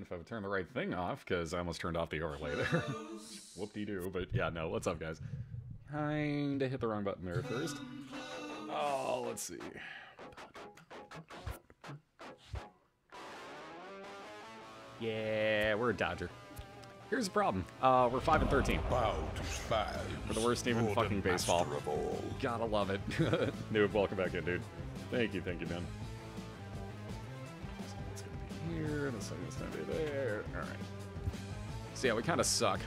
And if I would turn the right thing off, because I almost turned off the overlay there. Whoop-de-doo, but yeah, no, what's up, guys? Kinda hit the wrong button there first. Oh, let's see. Yeah, we're a Dodger. Here's the problem. We're 5-13. We're the worst team in fucking baseball. Gotta love it. Dude, welcome back in, dude. Thank you, man. It's gonna be here, this thing is gonna be there. Alright. So yeah, we kinda suck.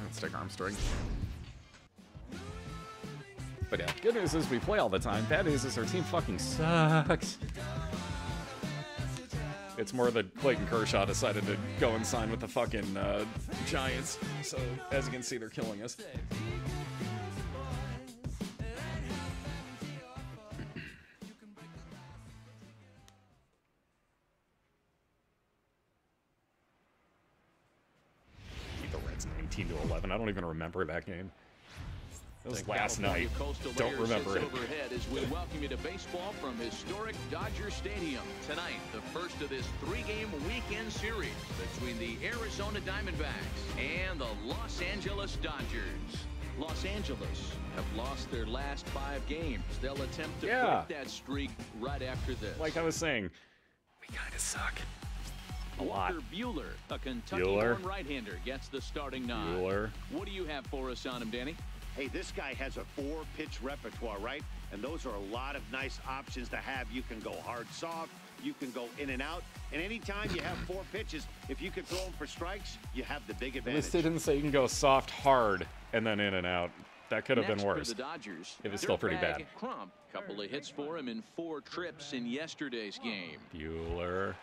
Let's take Armstrong. But yeah, good news is we play all the time. Bad news is our team fucking sucks. It's more that Clayton Kershaw decided to go and sign with the fucking Giants. So, as you can see, they're killing us. Beat the Reds 19-11. I don't even remember that game. It was last night. Don't remember it. Overhead as we welcome you to baseball from historic Dodger Stadium. Tonight, the first of this 3-game weekend series between the Arizona Diamondbacks and the Los Angeles Dodgers. Los Angeles have lost their last 5 games. They'll attempt to break that streak right after this. Like I was saying, we kind of suck. A lot. Walker Buehler, a Kentucky-born right-hander, gets the starting nod. What do you have for us on him, Danny? Hey, this guy has a 4-pitch repertoire, right? And those are a lot of nice options to have. You can go hard, soft. You can go in and out. And anytime you have 4 pitches, if you could throw them for strikes, you have the big advantage. At least they didn't say you can go soft, hard, and then in and out. That could have been worse. For the Dodgers, it was still pretty bad. Crump, couple of hits for him in 4 trips in yesterday's game. Buehler.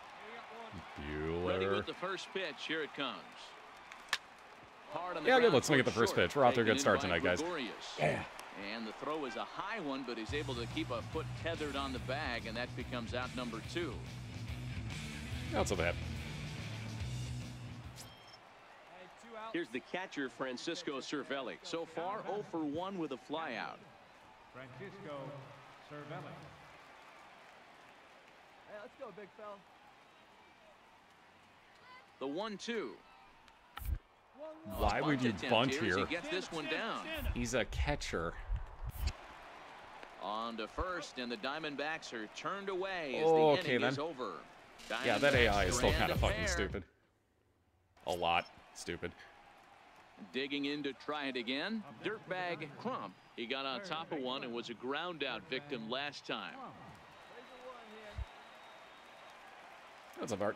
Ready with the first pitch. Here it comes. Yeah, good. Let's make it the first pitch. We're off to a good start tonight, guys. Yeah. And the throw is a high one, but he's able to keep a foot tethered on the bag, and that becomes out number 2. Not so bad. Here's the catcher, Francisco Cervelli. So far, 0 for 1 with a flyout. Francisco Cervelli. Hey, let's go, big fella. The 1-2. Why would you bunt here? He gets this one down. He's a catcher. On to first, and the Diamondbacks are turned away as the inning is over. Yeah, that AI is still kind of fucking stupid. A lot stupid. Digging in to try it again. Dirtbag Crump. He got on top of one and was a ground out victim last time. That's a Bart.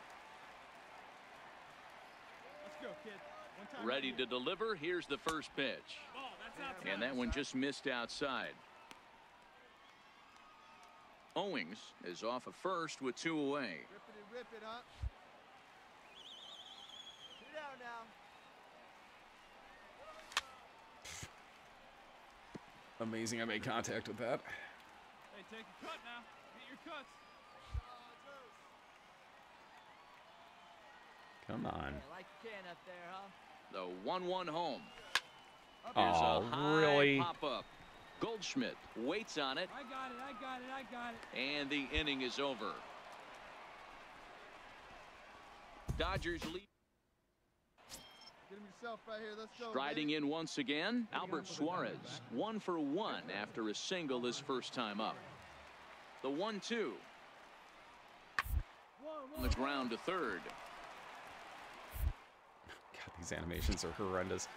Ready to deliver. Here's the first pitch. And that one just missed outside. Owings is off of first with 2 away. Rip it up. 2 down now. Amazing I made contact with that. Hey, take a cut now. Get your cuts. Come on. I like the can up there, huh? The 1-1 home. Here's a high pop-up. Goldschmidt waits on it. I got it. And the inning is over. Dodgers lead. Get him yourself right here. Let's go. Striding in once again, Albert Suarez. 1 for 1 after a single his first time up. The 1-2. On the ground to third. God, these animations are horrendous.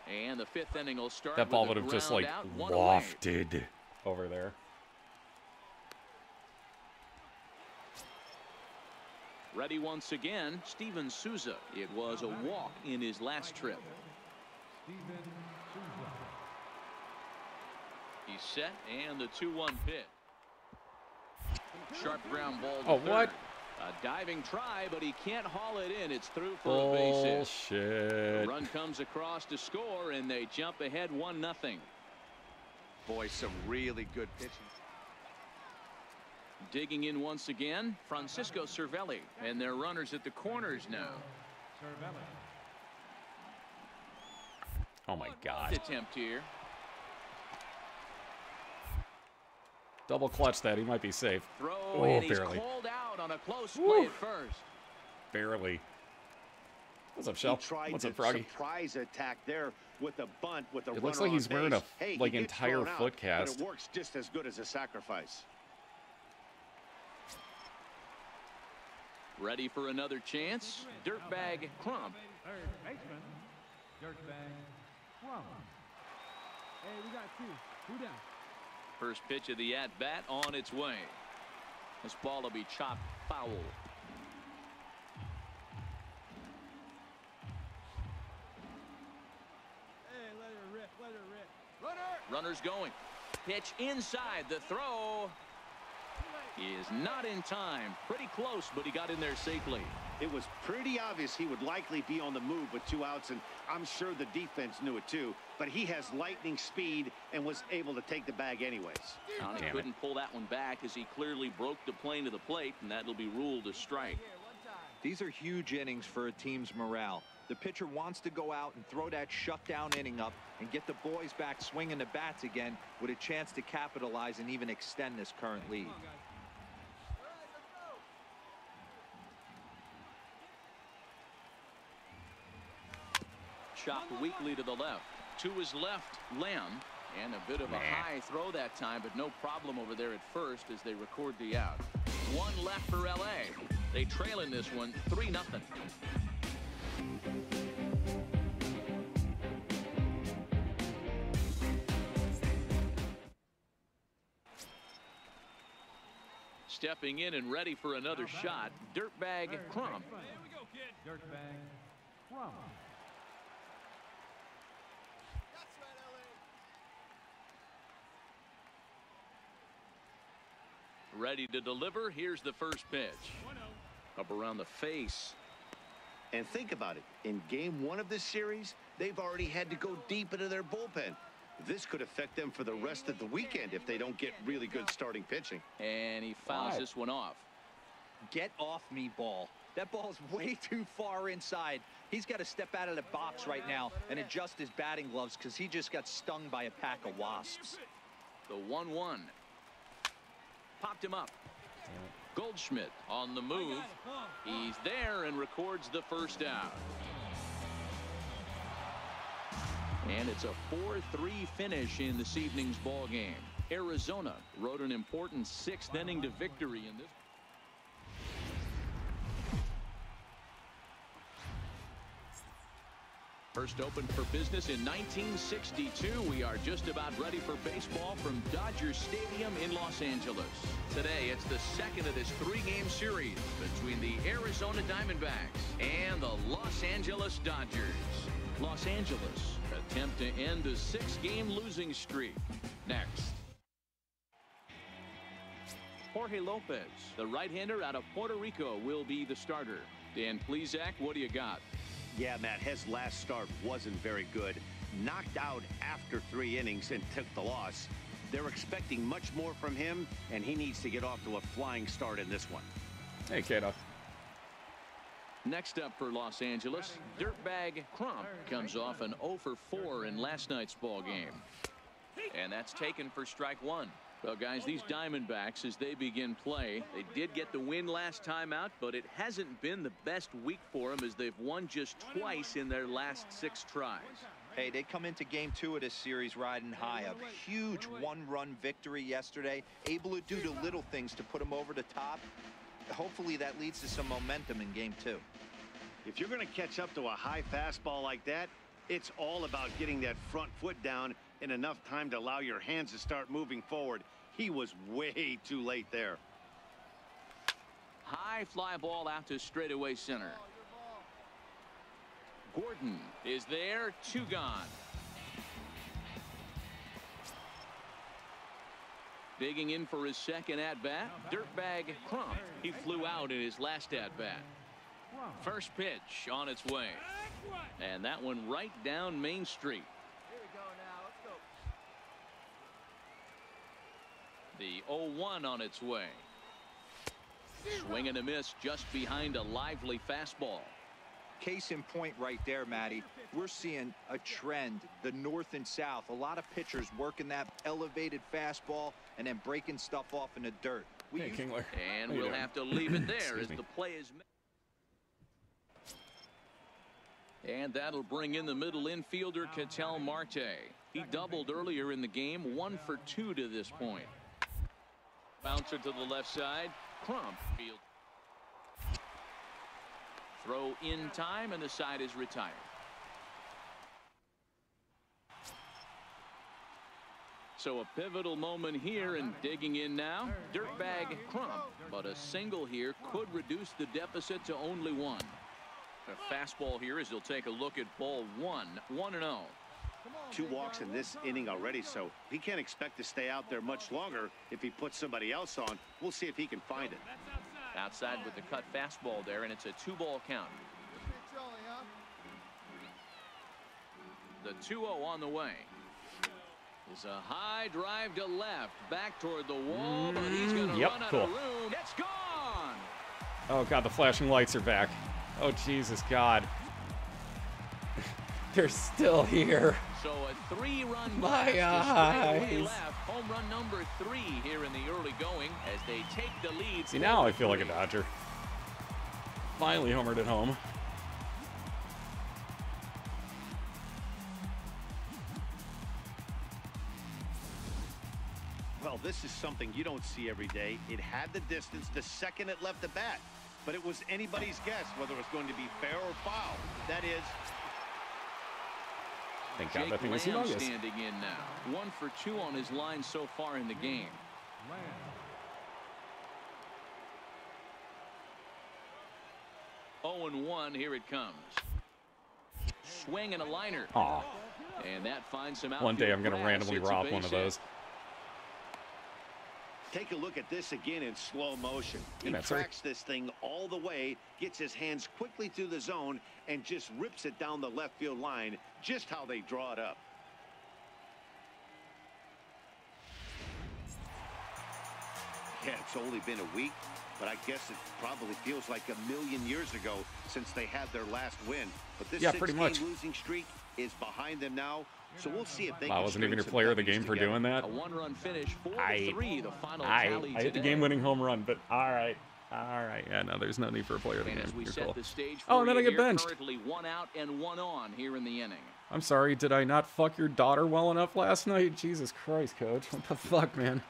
And the 5th inning will start. That ball would have just like wafted over there. Ready once again, Steven Souza. It was a walk in his last trip. He's set, and the 2-1 pitch. Sharp ground ball. Oh, what? A diving try, but he can't haul it in. It's through for a base hit. Bullshit. The run comes across to score, and they jump ahead 1-0. Boy, some really good pitching. Digging in once again, Francisco Cervelli, and their runners at the corners now. Oh my God. Attempt here. Double clutch that. He might be safe. Throw, and he's barely. called out on a close play at first. Barely. What's up, Shell? What's up, Froggy? Surprise attack there with a bunt with a runner. It looks like he's wearing a entire foot cast. But it works just as good as a sacrifice. Ready for another chance? Dirtbag Crump. Third baseman, Dirtbag Crump. Hey, we got two. Who down? First pitch of the at-bat on its way. This ball will be chopped foul. Hey, let her rip, let her rip. Runner! Runners going. Pitch inside. The throw is not in time. Pretty close, but he got in there safely. It was pretty obvious he would likely be on the move with 2 outs, and I'm sure the defense knew it too. But he has lightning speed and was able to take the bag anyways. He couldn't pull that one back as he clearly broke the plane to the plate, and that'll be ruled a strike. These are huge innings for a team's morale. The pitcher wants to go out and throw that shutdown inning up and get the boys back swinging the bats again with a chance to capitalize and even extend this current lead. Chopped weakly to the left. To his left, Lamb. And a bit of a high throw that time, but no problem over there at first as they record the out. One left for L.A. They trail in this one 3-0. Stepping in and ready for another shot, Dirtbag Crump. Here we go, kid. Dirtbag Crump. Ready to deliver. Here's the first pitch. Up around the face. And think about it. In game 1 of this series, they've already had to go deep into their bullpen. This could affect them for the rest of the weekend if they don't get really good starting pitching. And he fouls this one off. Get off me, ball. That ball's way too far inside. He's got to step out of the box right now and adjust his batting gloves because he just got stung by a pack of wasps. The 1-1. Popped him up. Goldschmidt on the move. He's there and records the first out. And it's a 4-3 finish in this evening's ball game. Arizona rode an important 6th inning to victory in this. First opened for business in 1962. We are just about ready for baseball from Dodger Stadium in Los Angeles. Today, it's the second of this 3-game series between the Arizona Diamondbacks and the Los Angeles Dodgers. Los Angeles attempt to end a 6-game losing streak. Next. Jorge Lopez, the right-hander out of Puerto Rico, will be the starter. Dan Plesac, what do you got? Yeah, Matt, his last start wasn't very good. Knocked out after 3 innings and took the loss. They're expecting much more from him, and he needs to get off to a flying start in this one. Hey, Kato. Next up for Los Angeles, Dirtbag Crump comes off an 0-for-4 in last night's ball game. And that's taken for strike 1. Well, guys, these Diamondbacks, as they begin play, they did get the win last time out, but it hasn't been the best week for them as they've won just twice in their last 6 tries. Hey, they come into game 2 of this series riding high. A huge 1-run victory yesterday, able to do the little things to put them over the top. Hopefully that leads to some momentum in game 2. If you're going to catch up to a high fastball like that, it's all about getting that front foot down in enough time to allow your hands to start moving forward. He was way too late there. High fly ball out to straightaway center. Gordon is there, 2 gone. Digging in for his second at-bat, Dirtbag Crump. He flew out in his last at-bat. First pitch on its way. And that one right down Main Street. Here we go now. Let's go. The 0-1 on its way. Swing and a miss just behind a lively fastball. Case in point right there, Matty. We're seeing a trend, the north and south. A lot of pitchers working that elevated fastball and then breaking stuff off in the dirt. Hey, Kingler. And we'll have to leave it there as the play is made. And that'll bring in the middle infielder, Ketel Marte. He doubled earlier in the game, 1 for 2 to this point. Bouncer to the left side. Crump field. Throw in time, and the side is retired. So a pivotal moment here, and digging in now, Dirtbag Crump. But a single here could reduce the deficit to only 1. A fastball here as he'll take a look at ball 1, 1-0. 2 walks in this inning already, so he can't expect to stay out there much longer. If he puts somebody else on, we'll see if he can find it. Outside with the cut fastball there, and it's a 2-ball count. The 2-0 on the way. Is a high drive to left, back toward the wall, but he's going to run out of room. It's gone. Oh, God, the flashing lights are back. Oh, Jesus, God. They're still here. So a 3-run blast to left. Home run number 3 here in the early going as they take the lead. See, now I feel like a Dodger. Finally homered at home. Well, this is something you don't see every day. It had the distance the second it left the bat, but it was anybody's guess whether it was going to be fair or foul. That is, thank God that thing was humongous. Standing in now, 1 for 2 on his line so far in the game. 0-1, here it comes. Swing and a liner. Aw. And that finds him out. One day I'm going to randomly rob one of those. Take a look at this again in slow motion. He tracks this thing all the way, gets his hands quickly through the zone, and just rips it down the left field line, just how they draw it up. Yeah, it's only been a week, but I guess it probably feels like a million years ago since they had their last win. But this 6-game losing streak is behind them now. So we'll see if they can. I wasn't even your player of the game for doing that. A 1-run finish, 4-3, the final tally I hit the game-winning home run, but all right. Yeah, no, there's no need for a player of the game. You're cool. Oh, and then I get benched. Currently 1 out and 1 on here in the inning. I'm sorry, did I not fuck your daughter well enough last night? Jesus Christ, coach. What the fuck, man?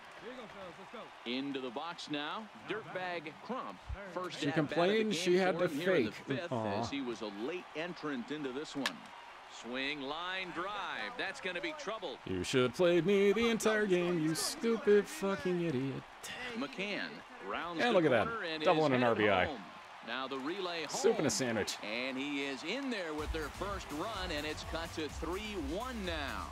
Into the box now, Dirtbag Crump. First she complained she had to fake. As he was a late entrant into this one. Swing, line, drive. That's going to be trouble. You should have played me the entire game, you stupid fucking idiot. McCann rounds and look at that. Double and an RBI. Home. Now the relay home. Soup and a sandwich. And he is in there with their first run, and it's cut to 3-1 now.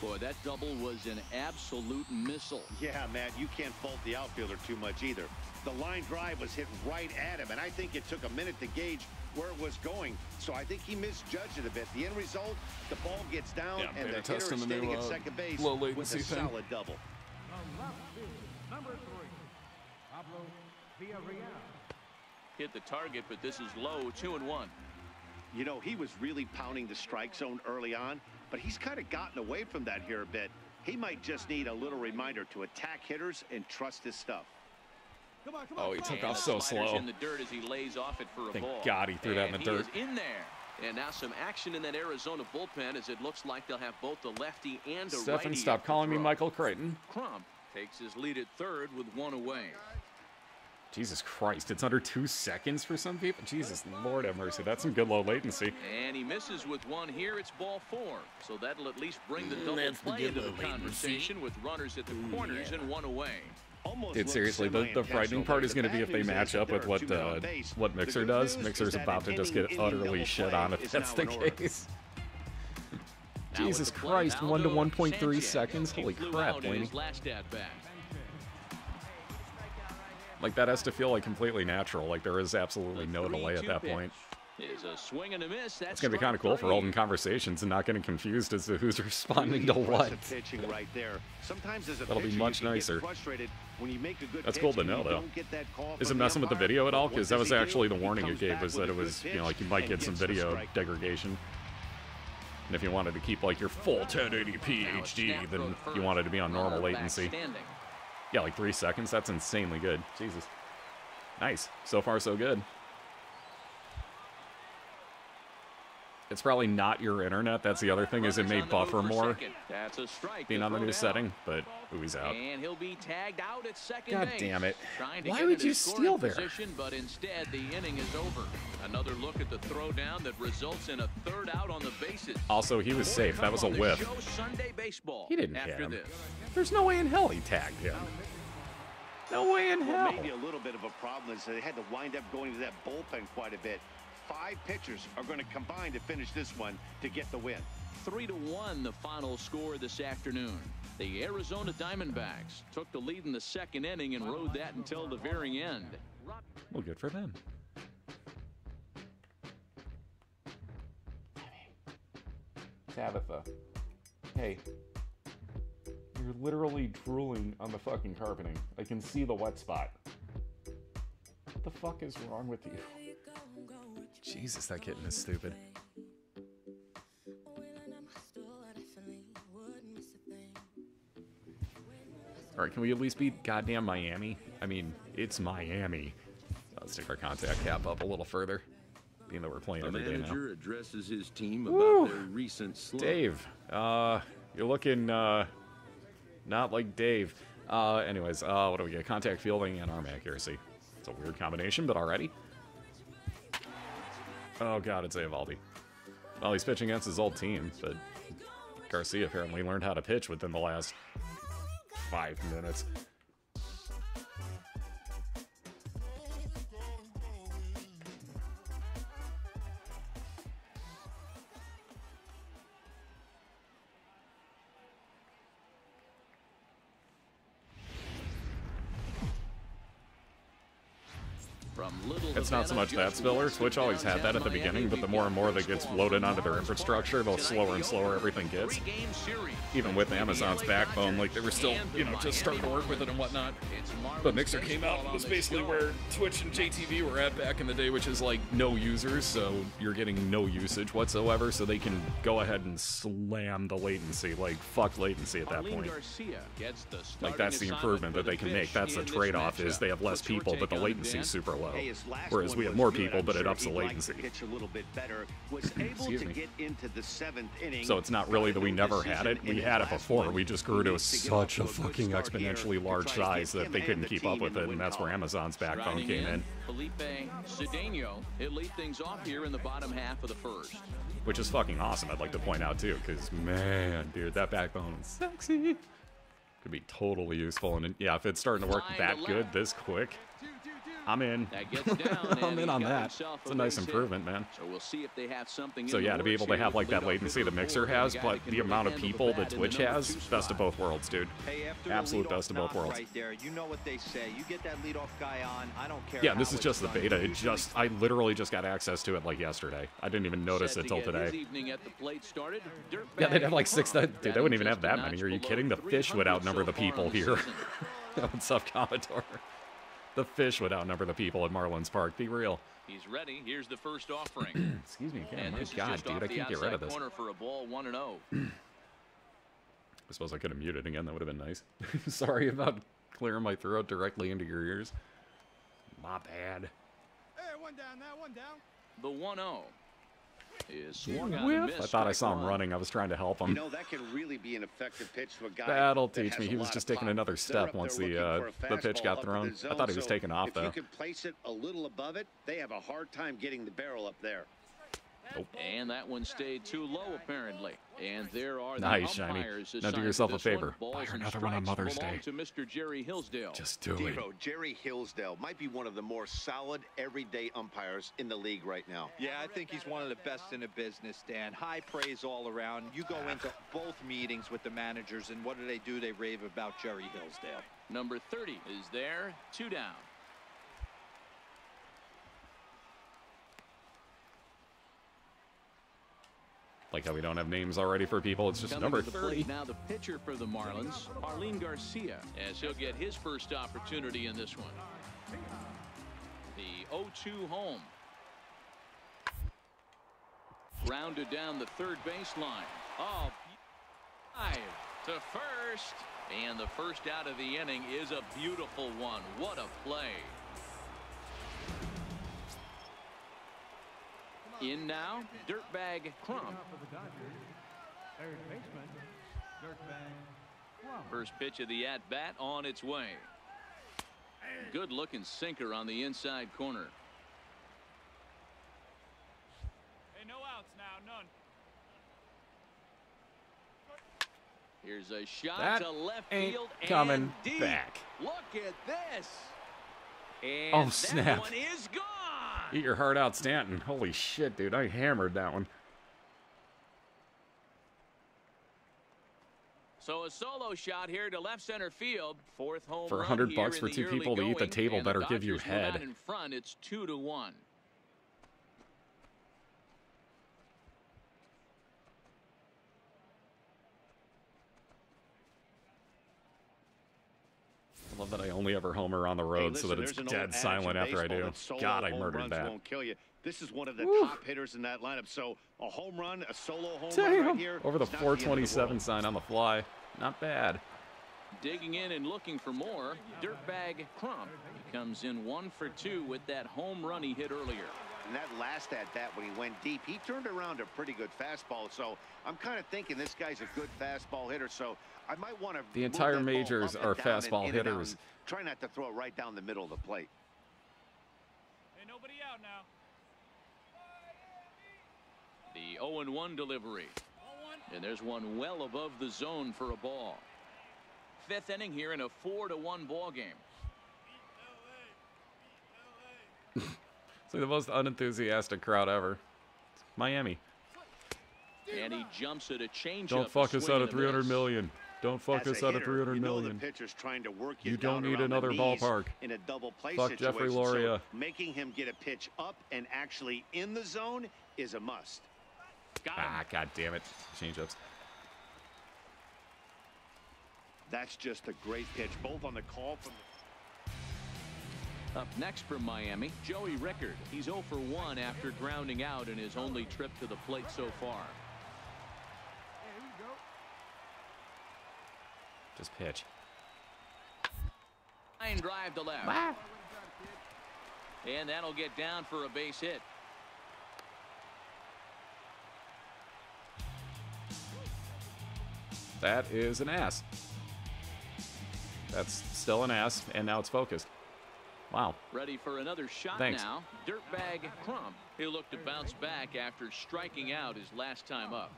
Boy, that double was an absolute missile. Yeah, Matt, you can't fault the outfielder too much either. The line drive was hit right at him, and I think it took a minute to gauge where it was going. So I think he misjudged it a bit. The end result, the ball gets down, and the hitter is standing at second base with a solid double. Number 3, Pablo Villarreal. Hit the target, but this is low, 2-1. You know, he was really pounding the strike zone early on, but he's kind of gotten away from that here a bit. He might just need a little reminder to attack hitters and trust his stuff. Come on, oh, he took off so slow. In the dirt as he lays off it for a Thank ball. God he threw that in the dirt. He is in there. And now some action in that Arizona bullpen as it looks like they'll have both the lefty and a righty. Stephen, stop calling me Michael Creighton. Crump takes his lead at third with 1 away. Jesus Christ, it's under 2 seconds for some people? Jesus, Lord have mercy. That's some good low latency. And he misses with 1 here. It's ball 4. So that'll at least bring the double play into the conversation with runners at the corners and 1 away. Dude, seriously, the frightening part is going to be if they match up with what Mixer does. Mixer's about to just get utterly shit on if that's the case. Jesus Christ, 1 to 1.3 seconds? Holy crap, Laney. Like, that has to feel like completely natural. Like, there is absolutely no delay at that point. is a swing and a miss. That's It's going to be kind of cool for holding conversations and not getting confused as to who's responding to what. Pitching right there. Sometimes as a That'll be pitcher, much you can get nicer. frustrated when you make a good That's pitch cool to and know, you though. don't get that call Is it from the messing with the umpire. video at all? What Because that does was he do? actually the He warning it comes gave, back was with that a it was, good you know, like you pitch might and get some gets the video strike. degradation. And if you wanted to keep like your full 1080p HD, then you wanted to be on normal latency. Yeah, like 3 seconds. That's insanely good. Jesus. Nice. So far, so good. It's probably not your internet. That's the other thing, is it may buffer more being on the new setting, but ooh, he's out. And he'll be tagged out at second God base. damn it. Trying to Why get would into you scoring steal there? position, but instead the inning is over. Another look at the throwdown that results in a third out on the bases. Also, he was safe. That was a On the whiff. show Sunday baseball He didn't hit after him. this. There's no way in hell he tagged him. No way in hell. Well, maybe a little bit of a problem is they had to wind up going to that bullpen quite a bit. 5 pitchers are going to combine to finish this one to get the win. 3-1 the final score this afternoon. The Arizona Diamondbacks took the lead in the second inning and rode that until the very end. Well, good for them. Tabitha. Hey. You're literally drooling on the fucking carpeting. I can see the wet spot. What the fuck is wrong with you? Jesus, that kitten is stupid. Alright, can we at least beat goddamn Miami? I mean, it's Miami. Let's take our contact cap up a little further, being that we're playing every day now. Manager addresses his team Woo! about their recent slump. Dave, you're looking not like Dave. Anyways, what do we get? Contact fielding and arm accuracy. It's a weird combination, but alrighty. Oh god, it's Eovaldi. Well, he's pitching against his old team, but Garcia apparently learned how to pitch within the last 5 minutes. It's not so much that spiller. Twitch always had that at the beginning, but the more and more that gets loaded onto their infrastructure, the slower and slower everything gets. Even with Amazon's backbone, like they were still, you know, just starting to work with it and whatnot. But Mixer came out and was basically where Twitch and JTV were at back in the day, which is like no users, so you're getting no usage whatsoever, so they can go ahead and slam the latency, like fuck latency at that point. Like that's the improvement that they can make. That's the trade-off, is they have less people, but the latency is super low. Whereas we have more people, but it ups the latency. Excuse me. So it's not really that we never had it. We had it before. We just grew to such a fucking exponentially large size that they couldn't keep up with it, and that's where Amazon's backbone came in. Felipe Cedeno, he'll lead things off here in the bottom half of the first. Which is fucking awesome, I'd like to point out too, because man, dude, that backbone is sexy. Could be totally useful, and yeah, if it's starting to work that good this quick, I'm in. I'm in on that. It's a nice improvement, man. So we'll see if they have something. So yeah, to be able to have like that latency the Mixer has, but the amount of people that Twitch has, best of both worlds, dude. Absolute best of both worlds. Right there. You know what they say. You get that leadoff guy on. I don't care. Yeah, this is just the beta. I literally just got access to it like yesterday. I didn't even notice it till today. Yeah, they'd have like 6. Dude, they wouldn't even have that many. Are you kidding? The fish would outnumber the people here. What's up, Commodore? The fish would outnumber the people at Marlins Park. Be real. He's ready. Here's the first offering. Excuse me again. My God, dude, I can't get rid of this. For a ball, 1-0. I suppose I could have muted again. That would have been nice. Sorry about clearing my throat directly into your ears. My bad. Hey, one down now, one down. The 1-0 is swung on and missed. I thought I saw him running. I was trying to help him. You know, that can really be an effective pitch to a guy. That'll teach me. He was just taking another step once the pitch got thrown. I thought he was taking off, though. If you can place it a little above it, they have a hard time getting the barrel up there. Nope. And that one stayed too low, apparently. And there are the nice, Shiny. Now do yourself a favor. Buy her another one on Mother's Day. To Mr. Jerry Hillsdale. Just do it. Jerry Hillsdale might be one of the more solid, everyday umpires in the league right now. Yeah, I think he's one of the best in the business, Dan. High praise all around. You go into both meetings with the managers, and what do? They rave about Jerry Hillsdale. Number 30 is there. 2 down. Like how we don't have names already for people. It's just Coming number to the 30. plate now, the pitcher for the Marlins, Arlene Garcia, as he'll get his first opportunity in this one. The 0-2 home. Grounded down the third baseline. Oh, dive to first. And the first out of the inning is a beautiful one. What a play. In now, Dirtbag Crump. Third baseman, Dirtbag Crump. First pitch of the at-bat on its way. Good looking sinker on the inside corner. Hey, no outs now, none. Here's a shot That to left ain't field coming and deep. back. Look at this. And Oh, snap. that one is gone. Eat your heart out, Stanton. Holy shit, dude. I hammered that one. So a solo shot here to left center field. Fourth home For run $100 here for in the two early people to eat the going, table and the better give you Dodgers move head. out in front. It's 2-1. I love that I only ever homer on the road so that it's dead silent after I do. God, I murdered that. Won't kill you. This is one of the Woo. top hitters in that lineup. So a home run, a solo home run Damn. right here. Over the it's not end of the 427 world. sign on the fly. Not bad. Digging in and looking for more. Dirtbag Crump. He comes in 1 for 2 with that home run he hit earlier. And that last at bat when he went deep, he turned around a pretty good fastball. So I'm kind of thinking this guy's a good fastball hitter. So I might want to. The entire majors are fastball hitters. Try not to throw it right down the middle of the plate. Hey, nobody out now. The 0-1 delivery. And there's one well above the zone for a ball. Fifth inning here in a 4-1 ball game. It's like the most unenthusiastic crowd ever. It's Miami. And he jumps at a changeup. Don't fuck us out of 300 million. Don't fuck us out of 300 you know million. the pitcher's trying to work you You don't down need around the another knees ballpark. in a double play Fuck situation. Jeffrey Loria. So making him get a pitch up and actually in the zone is a must. Got him. Ah, god damn it. Changeups. That's just a great pitch, both on the call from Up next from Miami, Joey Rickard. He's 0 for 1 after grounding out in his only trip to the plate so far. Hey, here we go. Just pitch. Line drive to left. Ah. And that'll get down for a base hit. That is an ass. That's still an ass, and now it's focused. Wow. Ready for another shot Thanks. now. Dirtbag Crump. He'll look to bounce back after striking out his last time up.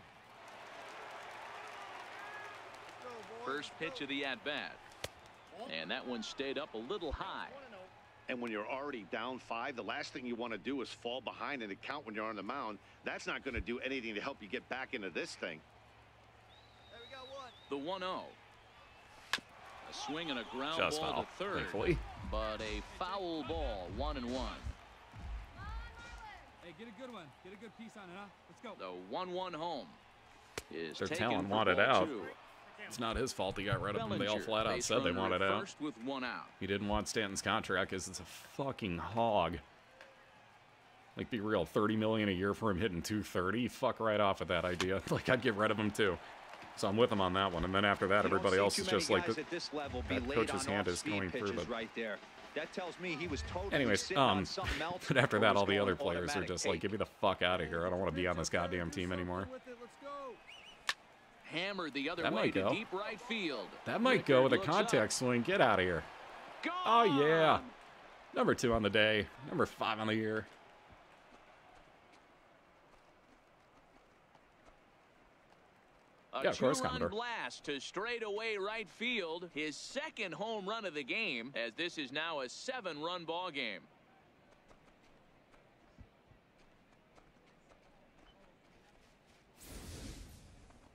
First pitch of the at-bat. And that one stayed up a little high. And when you're already down 5, the last thing you want to do is fall behind in the count when you're on the mound. That's not going to do anything to help you get back into this thing. The 1-0. A swing and a ground Just ball foul, to third. thankfully. But a foul ball, 1-1. Hey, get a good one. Get a good piece on it, huh? Let's go. The 1-1 home is Their taken talent for wanted ball out. 2. It's not his fault he got rid of him. They all Bellinger, flat out base said they runner wanted at out. first with 1 out. He didn't want Stanton's contract because it's a fucking hog. Like, be real, $30 million a year for him hitting 230? Fuck right off with that idea. Like, I'd get rid of him too. So I'm with him on that one. And then after that, everybody else is just like, at this level be that late coach's on hand is off-speed going through pitches the... right there. That tells me he was totally Anyways, sitting on something else. but after or that, was all the going other players are automatic just take. like, get me the fuck out of here. I don't want to be on this goddamn team anymore. Let's go. Hammered the other That way might to go. deep right field. That might go with a Rickard looks contact up. swing. Get out of here. Gone! Oh, yeah. Number 2 on the day. Number 5 on the year. A Yeah, of course, two-run Commodore. blast to straightaway right field. His second home run of the game, as this is now a 7-run ball game.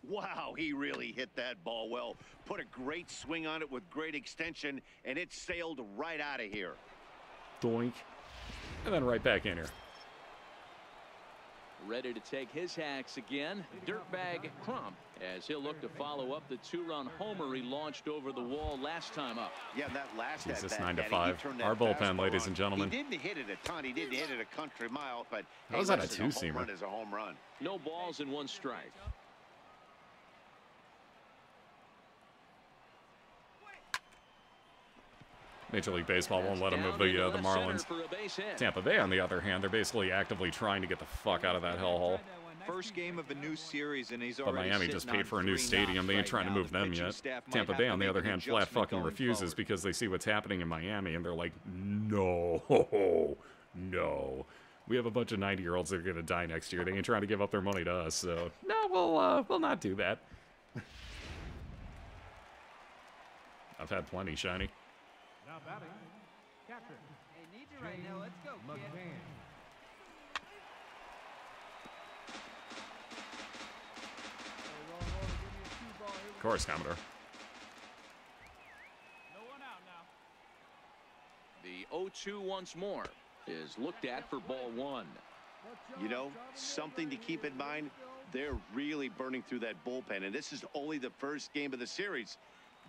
Wow, he really hit that ball well. Put a great swing on it with great extension, and it sailed right out of here. Doink. And then right back in here. ready to take his hacks again. Dirtbag Crump, as he'll look to follow up the 2-run homer he launched over the wall last time up. Yeah, that last Jesus, at-bat, 9-5. Our bullpen, ladies and gentlemen. He didn't hit it a ton. He didn't hit it a country mile, but how was that a two-seamer? A home run is a home run. No balls and 1 strike. Major League Baseball won't let him move the Marlins. Tampa Bay, on the other hand, they're basically actively trying to get the fuck out of that hellhole. First game of a new series, and he's But already Miami just paid for a new stadium. They ain't trying to move them yet. Tampa Bay, on the other hand, flat fucking refuses because they see what's happening in Miami, and they're like, no, no. We have a bunch of 90-year-olds that are going to die next year. They ain't trying to give up their money to us, so no, we'll not do that. I've had plenty, Shiny. Now batting, catcher. Hey, need you right now. Let's go, kid. Of course, Commodore. No one out now. The 0-2 once more is looked at for ball 1. You know, something to keep in mind, they're really burning through that bullpen, and this is only the first game of the series.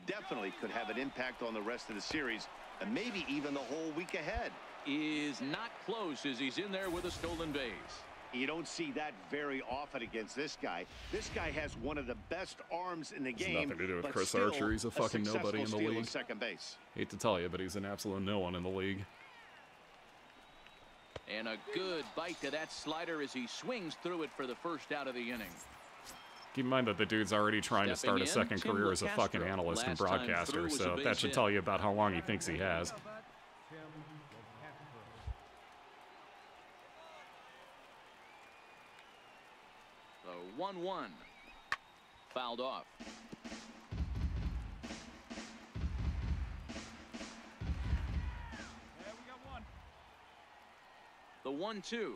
Definitely could have an impact on the rest of the series, and maybe even the whole week ahead. Is not close as he's in there with a stolen base. You don't see that very often against this guy. This guy has one of the best arms in the game. Nothing to do with but Chris still Archer. He's a fucking nobody in the steal league. at second base. Hate to tell you, but he's an absolute no one in the league. And a good bite to that slider as he swings through it for the first out of the inning. Keep in mind that the dude's already trying to start a second career as a fucking analyst and broadcaster, so that should tell you about how long he thinks he has. The 1-1 fouled off. There we got one. The 1-2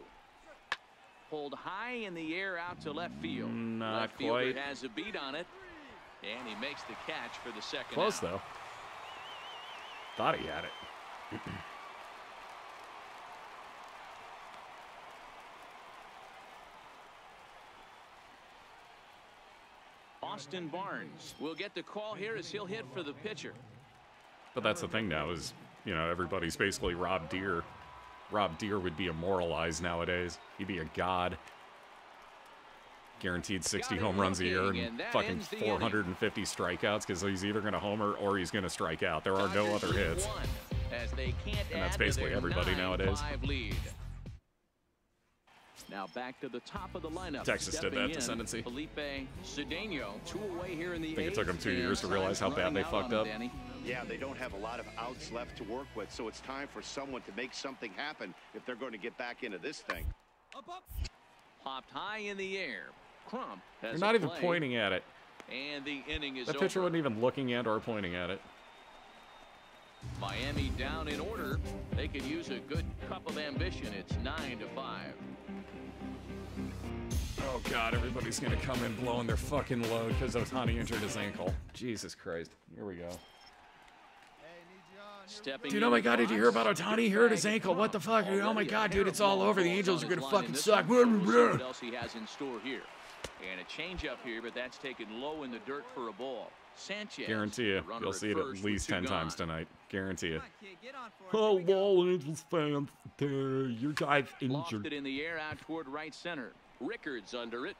pulled high in the air out to left field. Not left fielder quite. has a beat on it, and he makes the catch for the second Close, out. though. Thought he had it. Austin Barnes will get the call here as he'll hit for the pitcher. But that's the thing now is, you know, everybody's basically Rob Deere. Rob Deere would be immortalized nowadays. He'd be a god. Guaranteed 60 home runs a year and fucking 450 strikeouts because he's either going to homer or he's going to strike out. There are no other hits. And that's basically everybody nowadays. Lead. Now back to the top of the lineup. Texas did that descendancy. Felipe Cedeno, 2 away here in the I think it took them 2 years to realize how bad they fucked up. Yeah, they don't have a lot of outs left to work with, so it's time for someone to make something happen if they're going to get back into this thing. Popped high in the air. Crump has You're not even pointing at it. And the inning is That pitcher over. wasn't even looking at or pointing at it. Miami down in order. They could use a good cup of ambition. It's 9-5. Oh god, everybody's gonna come in blowing their fucking load because Ohtani injured his ankle. Jesus Christ. Here we go. Dude, oh my god, did you hear about Ohtani? He hurt his ankle. What the fuck? Dude, oh my god, dude, it's all over. The Angels are gonna fucking suck. What else he has in store here? And a changeup here, but that's taken low in the dirt for a ball. Sanchez. Guarantee you, you'll see it at least 10 times tonight. Guarantee you. Oh, well, Angels fans, your guy's injured. Lofted in the air out toward right center. Rickards under it.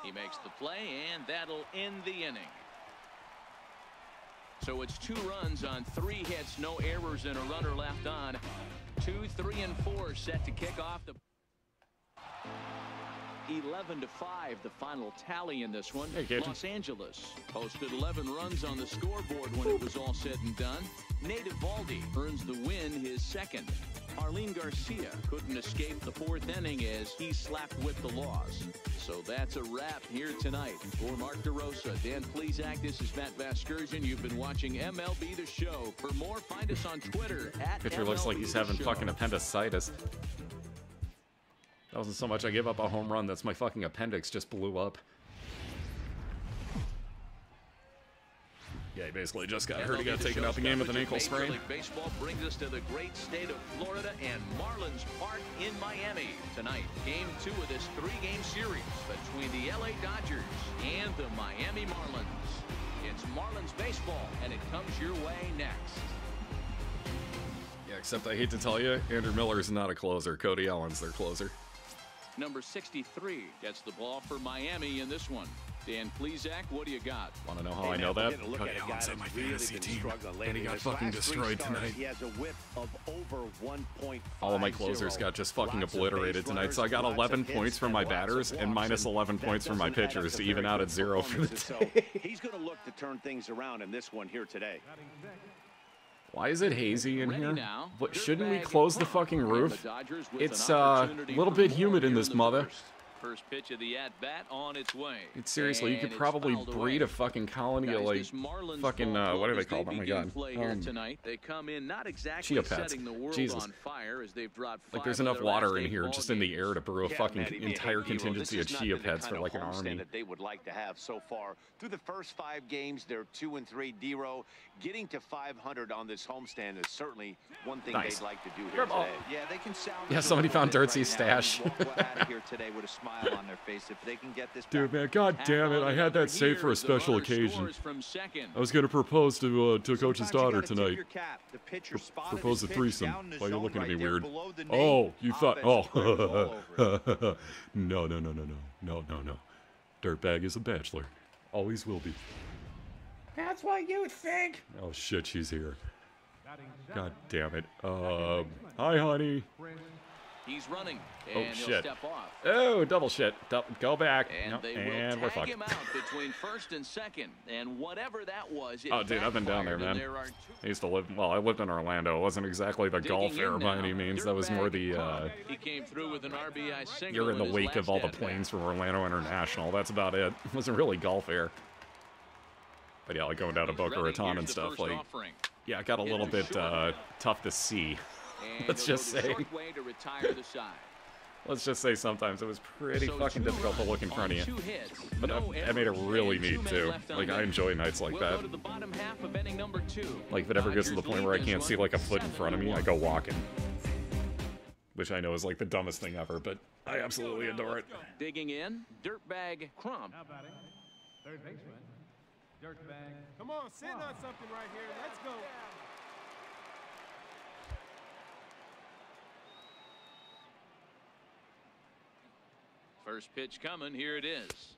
He makes the play, and that'll end the inning. So it's 2 runs on 3 hits, no errors, and a runner left on. 2, 3, and 4 set to kick off the 11-5, the final tally in this one. Hey, Los Angeles posted 11 runs on the scoreboard when it was all said and done. Nate Eovaldi earns the win, his second. Arlene Garcia couldn't escape the 4th inning as he slapped with the loss. So that's a wrap here tonight. For Mark DeRosa, Dan Plesac, this is Matt Vasgersian. You've been watching MLB The Show. For more, find us on Twitter at Pitcher looks like he's having MLB The fucking Show. appendicitis. That wasn't so much I gave up a home run, that's my fucking appendix just blew up. Yeah, he basically just got hurt. He got taken out the game with an ankle sprain. Major League Baseball brings us to the great state of Florida and Marlins Park in Miami. Tonight, Game 2 of this 3-game series between the LA Dodgers and the Miami Marlins. It's Marlins baseball, and it comes your way next. Yeah, except I hate to tell you, Andrew Miller's not a closer. Cody Allen's their closer. Number 63 gets the ball for Miami in this one. Dan Plezak, what do you got? Want to know how I know that? Cody Allen's on my fantasy team, and he got fucking destroyed tonight. He has a whip of over 1.5. All of my closers got just fucking obliterated tonight, so I got 11 points from my batters and minus 11 points from my pitchers to even out at 0 for the day. He's going to look to turn things around in this one here today. Why is it hazy in here? What, shouldn't we close the fucking roof? It's a little bit humid in this mother. First pitch of the at-bat on its way. It's seriously, you could probably breed a fucking colony of like fucking what do they call them? Oh my god. Tonight they come in not exactly chia pets. setting the world Jesus. on fire as they've dropped like there's enough water in here just in the air to brew a fucking entire contingency of chia pets for like an army. That they would like to have so far. Through the first 5 games, they're 2-3. D-Row getting to 500 on this homestand is certainly one thing they'd like to do here today. Yeah, they can sound. Yeah, somebody found Dirtsy's stash. Walk out of here today with a smile on their face if they can get this. Dude, man, god damn it! I had that saved for a special occasion. I was gonna propose to Coach's daughter tonight. Propose a threesome. Why are you looking at me weird? Oh, you thought? Oh, no. Dirtbag is a bachelor. Always will be. That's what you think. Oh shit, she's here. God damn it. Hi, honey. He's running. Oh And shit. Step off. Oh, double shit. Go back. And Nope. they And will we're tag fucked. him out between first and second. And whatever that was, it Oh, dude, I've been down there, backfired, man. and there are I used to live. Well, I lived in Orlando. It wasn't exactly the golf Digging in era by now, any means. That was more the. He came through with an RBI single. You're in the his wake of last all the at-bat. planes from Orlando International. That's about it. It wasn't really golf air. But yeah, like going down to Boca Ready, Raton here's and the stuff. first Like, offering. yeah, it got a little bit tough to see. And Let's he'll just go the say. short way to retire the side. Let's just say sometimes it was pretty So fucking 2 difficult to look in runs front of on you. 2 hits, But no that made it errors, really and 2 neat men too. left Like I unaided. enjoy nights like We'll that. go to the bottom half of inning number 2. Like if it ever gets to the Dodgers point where I lead can't this see one like a foot in front of me, I go 7-1. walking. Which I know is like the dumbest thing ever, but I absolutely adore it. Digging in, Dirtbag Crump. Now batting, third baseman, Dirtbag. Come on, sitting on something right here. Let's go. First pitch coming, here it is.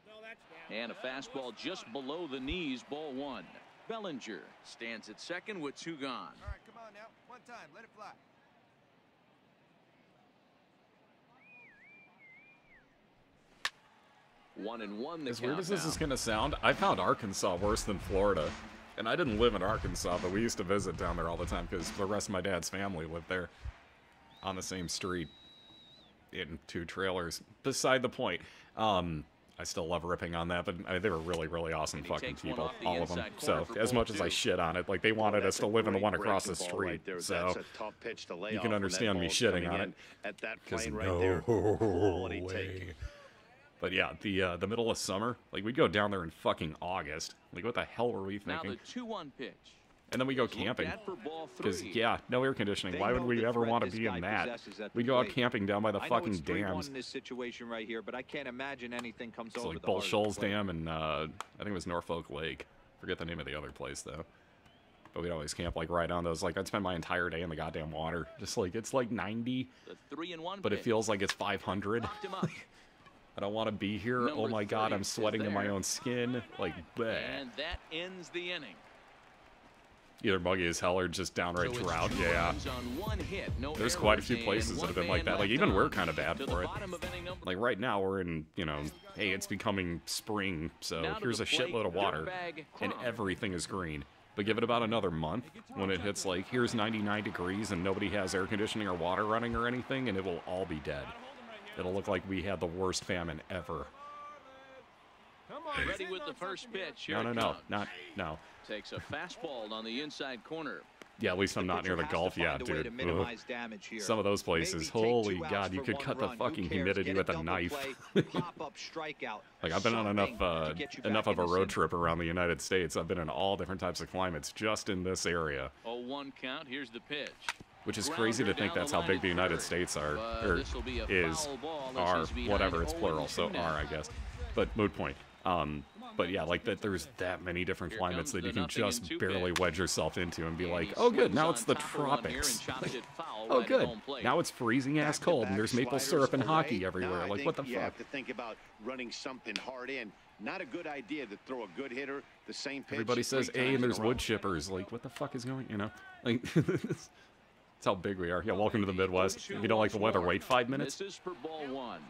And a fastball just below the knees, ball 1. Bellinger stands at second with 2 gone. All right, come on now. One time, let it fly. One and one. As weird as this is gonna sound, I found Arkansas worse than Florida. And I didn't live in Arkansas, but we used to visit down there all the time because the rest of my dad's family lived there on the same street in 2 trailers. Beside the point. I still love ripping on that, but they were really, really awesome fucking people, all of them. So as much as I shit on it, like they wanted us to live in the one across the street. So you can understand me shitting on it. Because no way. But yeah, the middle of summer, like we'd go down there in fucking August. Like what the hell were we Now thinking? the 2-1 pitch. And then we go camping. Looked at for ball 3. Because, yeah, no air conditioning. Why would we ever want to be in that? We'd go out camping down by the fucking dams. In this situation right here, but I can't imagine anything comes It's over like the Bull heart of the Shoals plate. Dam and I think it was Norfolk Lake. Forget the name of the other place, though. But we'd always camp like right on those. Like I'd spend my entire day in the goddamn water. Just like, it's like 90, The 3-1 but it pitch. feels like it's 500. Popped him up. I don't want to be here. Number Oh my god, 30 I'm sweating is in my there. own skin. Like, bleh. And that ends the inning. Either muggy as hell or just downright So it's drought. 2 Yeah. runs on 1 hit, no There's quite a errors, few and places that have been 1 like that. man Like, left even we're on. kind of bad To for the it. bottom of inning number Like, right now, we're in, you know, hey, it's becoming spring, so Now to here's the a shitload of plate, water, Dirtbag and Crump. everything is green. But give it about another month, when it hits, like, here's 99 degrees, and nobody has air conditioning or water running or anything, and it will all be dead. It'll look like we had the worst famine ever. Come on, Ready with the first pitch. Here No. it comes. No. Takes a fastball on the inside corner. Yeah, at least I'm not near the Gulf yet, dude. Some of those places, holy God, you could cut the fucking humidity with a knife. Like, I've been on enough of a road trip around the United States. I've been in all different types of climates just in this area. 0-1 count. Here's the pitch. Which is crazy to think that's how big the United States are, or is, are, whatever, it's plural, so are, I guess. But moot point. But yeah, like that, there's that many different climates that you can just barely wedge yourself into and be like, oh good, now it's the tropics. Like, oh good, now it's freezing ass cold and there's maple syrup and hockey everywhere. Like what the fuck? You have to think about running something hard in. Not a good idea to throw a good hitter the same pitch. Everybody says A and there's wood chippers. Like what the fuck is going? You know, like that's how big we are. Yeah, welcome to the Midwest. If you don't like the weather, wait 5 minutes. This is for ball 1.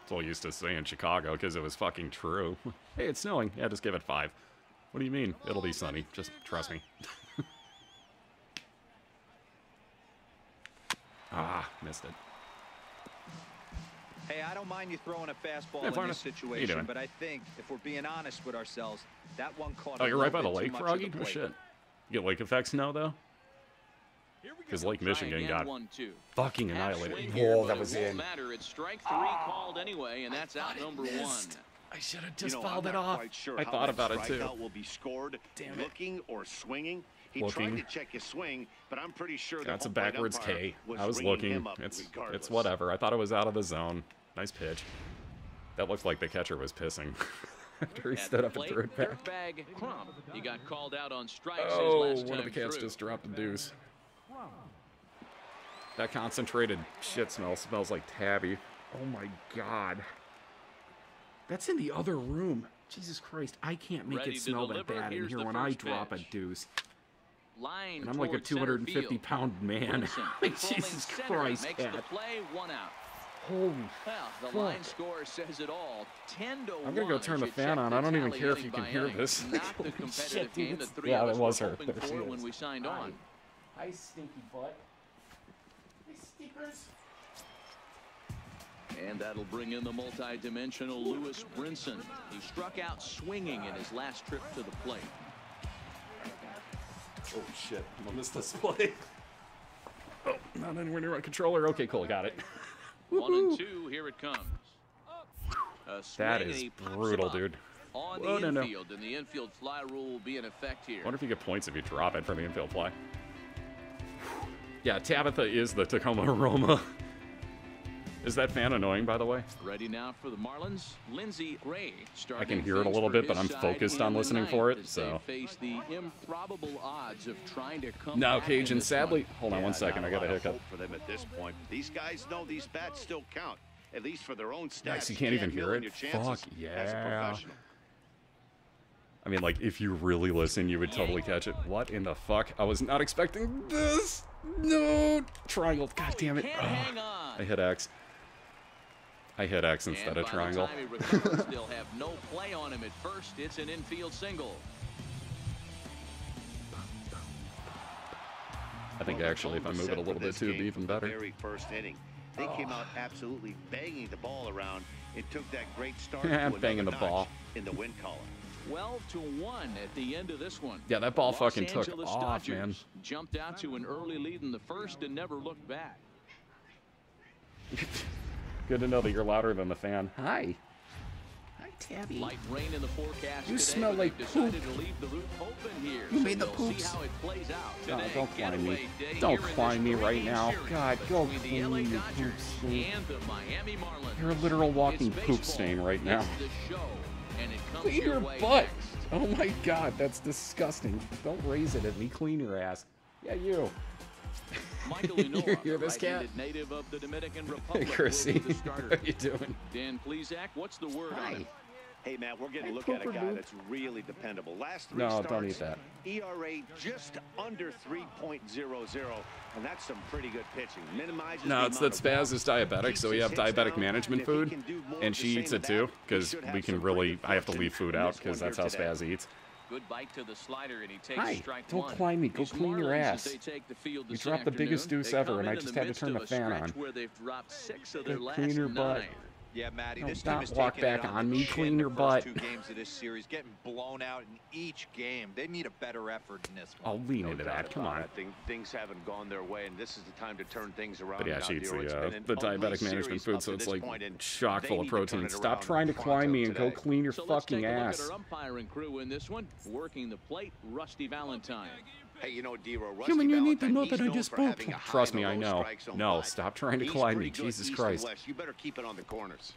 That's what I used to say in Chicago because it was fucking true. Hey, it's snowing. Yeah, just give it 5. What do you mean? It'll be sunny. Just trust me. Ah, missed it. Hey, I don't mind you throwing a fastball in this situation, but I think if we're being honest with ourselves, that one caught. Oh, you're right by the lake, Froggy? Oh shit. You get lake effects now though? Because Lake Michigan got fucking annihilated. Whoa, that was in. It's strike 3 called anyway, and that's out number 1. I should have just fouled it off. Sure I thought about it too. Will be scored looking or swinging. He looking. tried to check his swing, but I'm pretty sure that's a backwards K. I was looking. It's whatever. I thought it was out of the zone. Nice pitch. That looked like the catcher was pissing. After he stood up and threw it back. Dirtbag Crump. He got called out on strikes. Oh, one of the cats just dropped a deuce. That concentrated shit smells like tabby. Oh my God. That's in the other room. Jesus Christ, I can't make it smell that bad in here when I drop a deuce. And I'm like a 250-pound man. Jesus Christ, cat. Holy fuck. The line score says it all. 10-1. I'm gonna go turn the fan on. I don't even care if you can hear this. Not the competitive game that three yeah, of us that was were her. hoping There she for is. when we signed on. Hi, stinky butt. Hey, stinkers. And that'll bring in the multi-dimensional Lewis Brinson. He struck out swinging in his last trip to the plate. Oh shit, I'm on this display. Oh, not anywhere near my controller. Okay, cool, got it. 1-2, here it comes. That is brutal, dude. On the infield, and the infield fly rule will be in effect here. I wonder if you get points if you drop it for the infield fly. Yeah, Tabitha is the Tacoma Aroma. Is that fan annoying, by the way? Ready now for the Marlins. Lindsey Gray. I can hear it a little bit, but I'm focused on listening for it, so. Face the improbable odds of trying to come now, Cajun, sadly, hold on one second, I got a hiccup. For them at this point, these guys know these bats still count, at least for their own stats. Nice, you can't even hear it. Fuck yeah. I mean, like, if you really listen, you would totally catch it. What in the fuck? I was not expecting this. No, triangle. God damn it. Oh, I hit X. I hit X instead of triangle. They'll have no play on him at first. It's an infield single. I think actually if I move it a little bit too, it'd be even better. Very first inning, they came out absolutely banging the ball around. It took that great start. Banging the ball in the win column. 12-1 at the end of this one. Yeah, that ball fucking took off, man. Jumped out to an early lead in the first and never looked back. Good to know that you're louder than the fan. Hi. Hi, Tabby. Light rain in the forecast you today, smell like poop. Decided to leave the roof open here. You made the poops. See how it plays out today. Oh, don't climb me. Don't climb me right now. God, go clean your poop stain. You're a literal walking poop stain right now. Clean your butt. Oh my God, that's disgusting. Don't raise it at me. Clean your ass. Yeah, you. You hear this, cat? Native of the Dominican Republic. Hey, Chrissy. How you doing? Dan Plesac, what's the word on him? Hey, Matt, we're getting a look at a guy that's really dependable. Last three starts, don't eat that. ERA just under 3.00, and that's some pretty good pitching. Minimizes no, it's that Spaz is diabetic, so we have diabetic management food, and she eats it too, because we can really, I have to leave food out, because that's how Spaz eats. Good bite to the slider, and he takes Hi, strike don't one. climb me. Go clean your ass. You dropped the biggest deuce ever, and I just had to turn the fan on. Where they've dropped 6 of Go their last clean your butt. 9. Yeah, Matty, No, this team not is walk taking back it on on the me, chin clean the your first butt. 2 games of this series, getting blown out in each game. They need a better effort in this one. I'll lean into that. Come on. Things haven't gone their way, and this is the time to turn things around. But yeah, now, she eats Dero. It's been the an ugly diabetic management series food, up so to it's this like point, and chock they full of need to turn protein. it Stop around trying to pronto climb me and go today. clean your So let's fucking take a look ass. at our umpiring crew in this one. Working the plate, Rusty Valentine. Hey, you know, Dero, Human, you need to know he's that I known just for spoke. having a high Trust me, and a I low know. strike zone No, five. stop trying to He's climb pretty me. good Jesus east and Christ. west. You better keep it on the corners.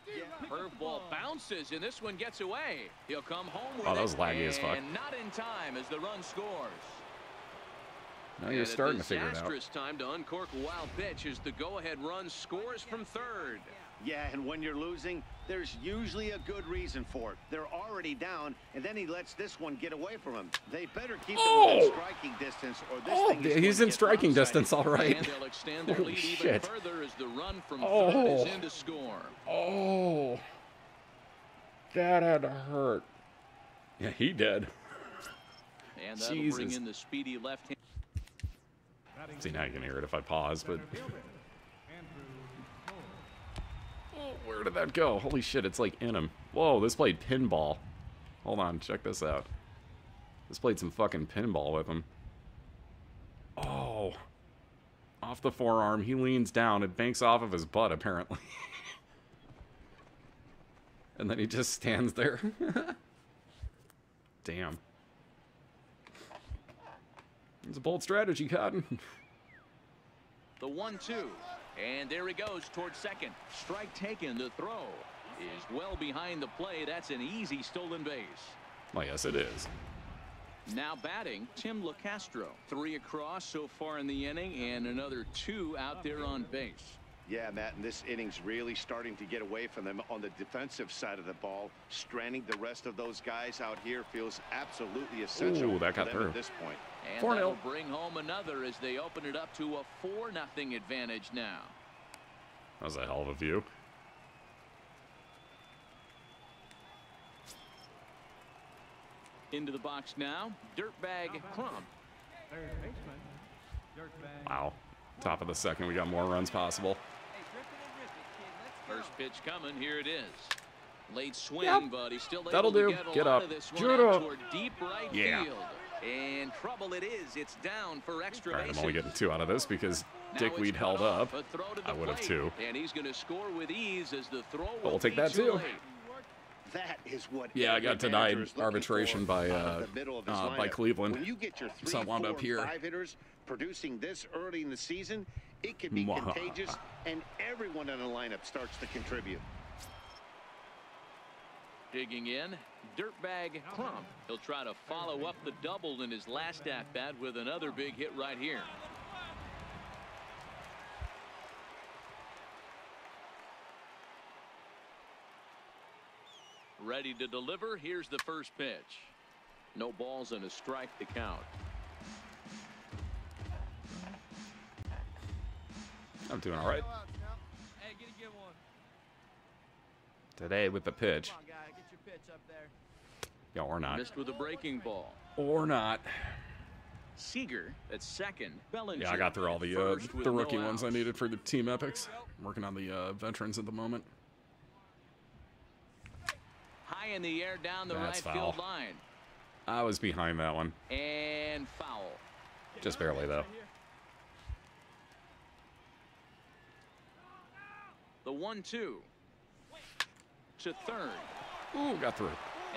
Curveball bounces, and this one gets away. He'll come home with Oh, that was it, laggy as fuck. and not in time as the run scores. Now you're starting to figure it out. Disastrous time to uncork a wild pitch as the go-ahead run scores from third. Yeah, and when you're losing, there's usually a good reason for it. They're already down, and then he lets this one get away from him. They better keep them within striking distance, or this thing is going he's to in get striking lopsided. distance, all right. And they'll extend their Holy lead even shit. further as the run from Oh. third is in to score. Oh, that had to hurt. Yeah, he did. And that'll bring Jesus. in the speedy left hand. See, now you can hear it if I pause, but... Oh, where did that go? Holy shit, it's like in him. Whoa, this played pinball. Hold on, check this out. This played some fucking pinball with him. Oh. Off the forearm, he leans down. It banks off of his butt, apparently. And then he just stands there. Damn. It's a bold strategy, Cotton. The 1-2. And there he goes towards second. Strike taken. The throw is well behind the play. That's an easy stolen base. Well, yes, it is. Now batting, Tim LaCastro. 3 across so far in the inning, and another 2 out there on base. Yeah, Matt, and this inning's really starting to get away from them on the defensive side of the ball. Stranding the rest of those guys out here feels absolutely essential. Ooh, that got for them through. at this point. And 4-0. that'll bring home another as they open it up to a 4-0 advantage now. That was a hell of a view. Into the box now, Dirtbag Crump. Third baseman, Dirtbag. Wow. Top of the second, we got more runs possible. Hey, rip it and rip it, kid. Let's First pitch coming, here it is. Late swing, Yep. but he's still able That'll to do. get a Get lot up. of this Get one out up. toward deep right Yeah. field. And trouble it is. It's down for extra All right, I'm bases. only getting 2 out of this because Now Dickweed it's held cut up. off, a throw to the I would have plate, too. And he's going to score with ease as the throw But we'll take be that too too. late. That is what Yeah, I every got denied manager is looking arbitration for by, out of the middle of his by lineup. Cleveland. When you get your 3, So I wound 4, up here. and 5 hitters producing this early in the season, it can be Mwah. contagious, and everyone in the lineup starts to contribute. Digging in, Dirtbag Crump. He'll try to follow up the double in his last at-bat with another big hit right here. Ready to deliver. Here's the first pitch. No balls and a strike to count. I'm doing all right. Go out, Scout. Hey, get a good one. Today with the pitch. Come on, guy. Get your pitch up there. Yeah, or not. Missed with a breaking ball. Or not. Seager at second. Bellinger. Yeah, I got through all at first with the no rookie ones I outs. needed for the team epics. I'm working on the veterans at the moment. High in the air down the That's right foul. field line. I was behind that one. And foul. Just barely, though. The 1-2 to third. Ooh, got through.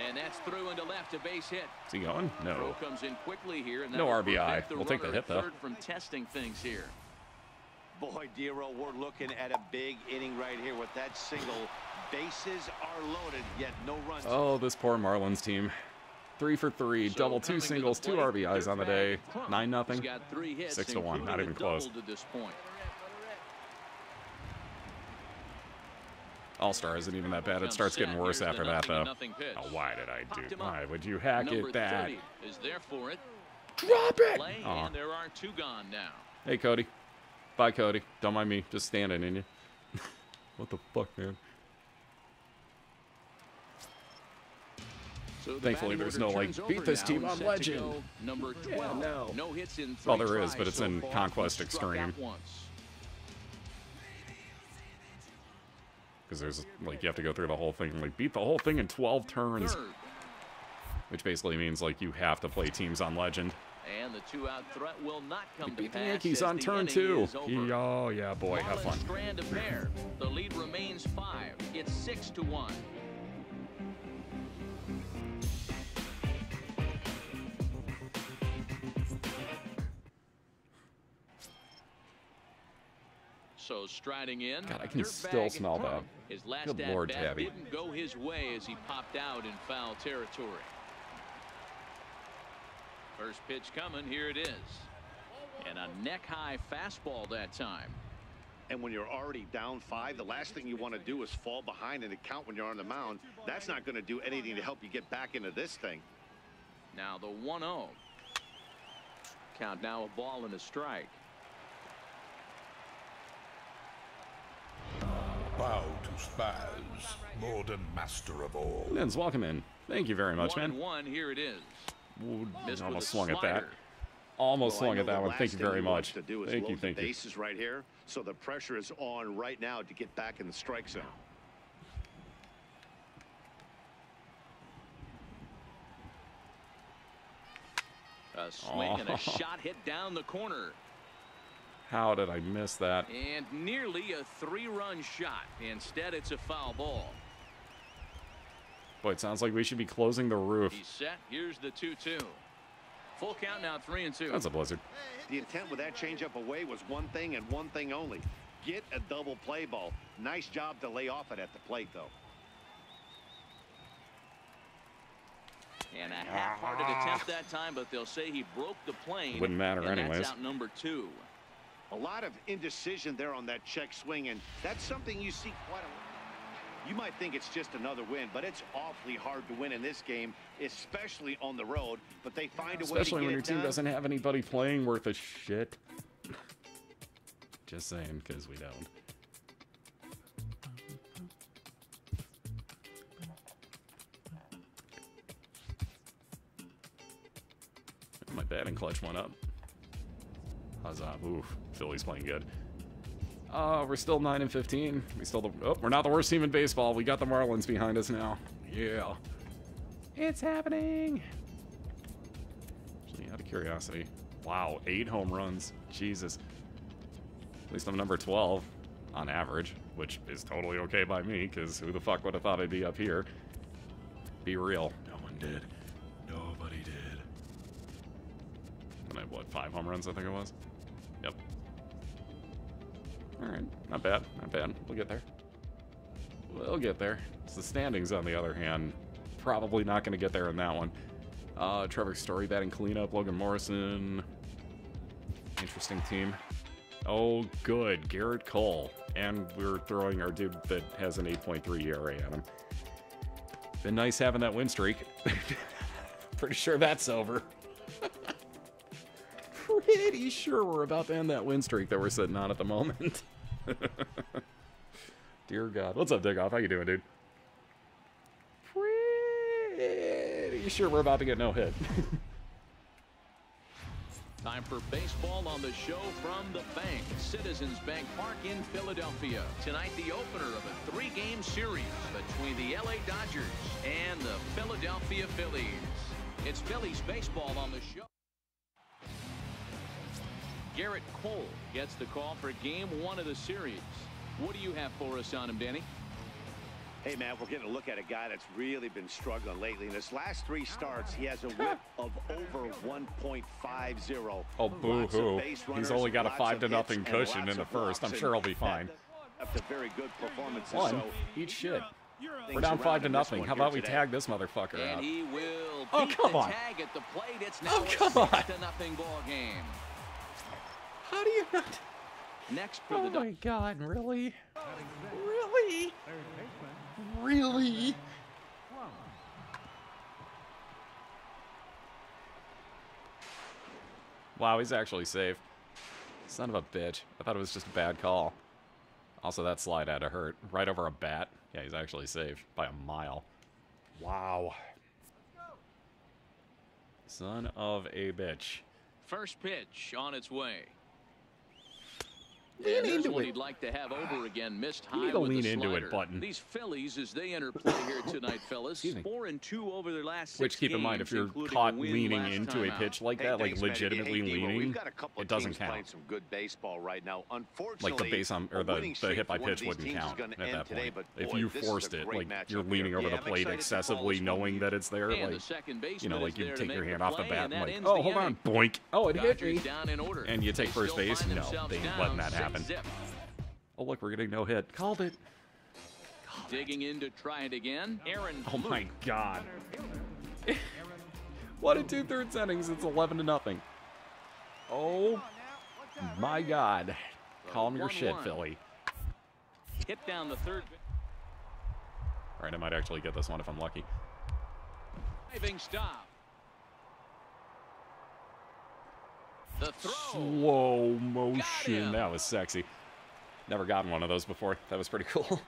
And that's through into left, a base hit. Is he going? Throw No. comes in quickly here. And No that'll RBI. prevent We'll take the runner hit, at though. third from testing things here. Boy, Dero, we're looking at a big inning right here with that single. Bases are loaded, yet no runs. Oh, this poor Marlins team. 3 for 3, So double, 2 coming to the singles, 2 plate, RBIs on the day. Dirtbag Crump. 9-0. He's got 3 hits, 6-1, not including even a close. double to this point. All-Star isn't even that bad. It starts getting worse after that, though. Oh, why did I do? Why would you hack Number it that? 30 is there for it. Drop it! Play, Aw. and there are 2 gone now. Hey, Cody. Bye, Cody. Don't mind me. Just standing in you. What the fuck, man? So the Thankfully, batting there's order no, like, turns beat over this now team and on set to Legend. go Number 12. Yeah, no. No hits in 3 Well, there is, tries but it's so in far. Conquest He struck out Extreme. once. because there's like you have to go through the whole thing, like beat the whole thing in 12 turns, which basically means like you have to play teams on Legend. And the two-out threat will not come to Beat the pass. Yankees on turn 2. Oh yeah, boy, have fun. Strand a pair. The lead remains 5. It's 6-1. So striding in, God, I can still smell that. His last Good Lord, at-bat Tabby. didn't go his way as he popped out in foul territory. First pitch coming, here it is. And a neck-high fastball that time. And when you're already down 5, the last thing you want to do is fall behind in the count when you're on the mound. That's not going to do anything to help you get back into this thing. Now the 1-0. Count now a ball and a strike. Bow to Spaz, modern master of all. Lens, welcome in. Thank you very much, man. 1-1, here it is. Ooh, Missed with almost a swung at that. slider. Almost Well, I swung know at that the one. last Thank you thing very he wants much. to do is Thank load you, the thank you. bases right here, so the pressure is on right now to get back in the strike zone. A swing and a shot hit down the corner. How did I miss that? And nearly a 3-run shot. Instead, it's a foul ball. Boy, it sounds like we should be closing the roof. He's set. Here's the 2-2. Full count now, 3-2. That's a blizzard. The intent with that changeup away was one thing and one thing only. Get a double play ball. Nice job to lay off it at the plate, though. And a half-hearted attempt that time, but they'll say he broke the plane. Wouldn't matter and anyways. That's out number 2. A lot of indecision there on that check swing, and that's something you see quite a lot. You might think it's just another win, but it's awfully hard to win in this game, especially on the road. But they find a way to Especially get when your it team done. doesn't have anybody playing worth a shit. Just saying, because we don't. My batting clutch went up. Huzzah. Oof. Philly's playing good. We're still 9-15. We're not the worst team in baseball. We got the Marlins behind us now. Yeah. It's happening. Actually, out of curiosity. Wow, 8 home runs. Jesus. At least I'm number 12 on average, which is totally okay by me, because who the fuck would have thought I'd be up here? Be real. No one did. Nobody did. And I have, what, 5 home runs, I think it was? Yep. Alright, not bad, not bad. We'll get there. We'll get there. It's the standings, on the other hand. Probably not going to get there in that one. Trevor Story batting cleanup. Logan Morrison. Interesting team. Oh, good. Garrett Cole. And we're throwing our dude that has an 8.3 ERA on him. Been nice having that win streak. Pretty sure that's over. Pretty sure we're about to end that win streak that we're sitting on at the moment. Dear God. What's up, Digoff? How you doing, dude? Pretty sure we're about to get no hit. Time for baseball on the show from the bank. Citizens Bank Park in Philadelphia. Tonight, the opener of a 3-game series between the LA Dodgers and the Philadelphia Phillies. It's Phillies baseball on the show. Garrett Cole gets the call for game 1 of the series. What do you have for us on him, Danny? Hey, man, we're getting a look at a guy that's really been struggling lately. In his last 3 starts, he has a whip of over 1.50. Oh, boo-hoo. He's only got a 5-0 cushion in the first. I'm sure he'll be fine. After very good performances. One, so eat shit. We're down 5-0. How about we tag this motherfucker And out? he will Oh, beat come the on. tag at the plate. It's now Oh, come on. a 6-0 ball game. How do you not? Next for Oh the my God, really? Really? Really? Wow, he's actually safe. Son of a bitch. I thought it was just a bad call. Also, that slide had to hurt. Right over a bat. Yeah, he's actually safe by a mile. Wow. Son of a bitch. first pitch on its way. Lean there's into what it. he'd like to have over again. Missed You high need to with lean the into it slider. button. These Phillies, as they enter play here tonight, fellas, Excuse me. 4-2 over their last 6 Which, keep in mind, if games, you're including caught a win leaning last into time a out. pitch like that, like legitimately leaning, We've got a couple it of doesn't teams playing count. some good baseball right now. Unfortunately, Like the base on, or a winning the streak hit by for one of pitch these wouldn't teams is count gonna at end that today, point. but If boy, you this is forced a it, great like matchup you're leaning here. over Yeah, the I'm plate excited to follow excessively, this one. knowing that it's there, And like the second baseman you know, like is you there to take make your the hand off the play, bat and and that like, ends oh, the hold on, inning. boink, oh, it hit Dodgers me, down in order. and you take They first still base. find No, themselves they ain't down letting that happen. 6-zip. Oh look, we're getting no hit. Called it. Digging in to try it again. Aaron. Oh my Luke. God. What in 2/3 innings? It's 11-0. Oh my God. Calm your shit, 1-1. Philly. Hit down the third. All right, I might actually get this one if I'm lucky. Diving stop. The throw. Slow motion. him. That was sexy. Never gotten one of those before. That was pretty cool.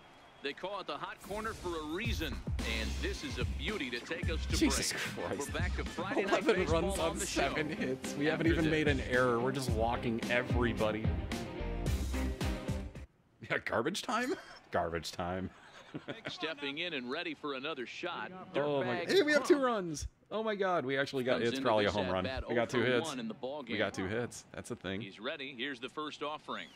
They call it the hot corner for a reason, and this is a beauty to take us to Jesus break. Christ. We're back to Friday Night 11 Baseball runs on the 7 show. hits. We haven't After even this. made an error. We're just walking everybody. Yeah, garbage time? Garbage time. Stepping in and ready for another shot. Oh my Dirtbag God. Hey, we have 2 Crump runs. Oh my God, we actually got, comes it's into probably a this home run. at-bat We got 2 0 for hits. 1 in the ball game. We got 2 hits. That's a thing. He's ready. Here's the first offering.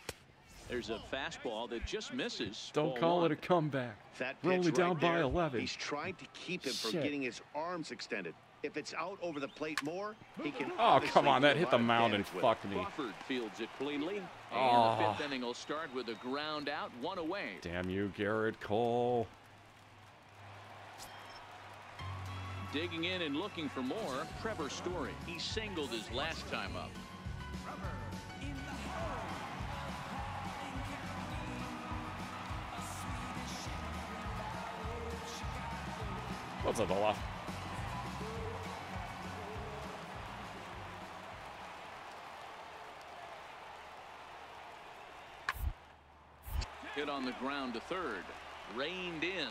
There's a fastball that just misses. Don't Ball call one. it a comeback. That We're only pitch down right by there, 11. He's trying to keep him from Shit. getting his arms extended. If it's out over the plate more, he can. Oh, come obviously on. do That a hit lot the of mound and damage with it. fucked me. Crawford fields it cleanly. And Oh. the 5th inning will start with a ground out, 1 away. Damn you, Garrett Cole. Digging in and looking for more, Trevor Story. He singled his last time up. What's up, Olaf? Hit on the ground to third. Reined in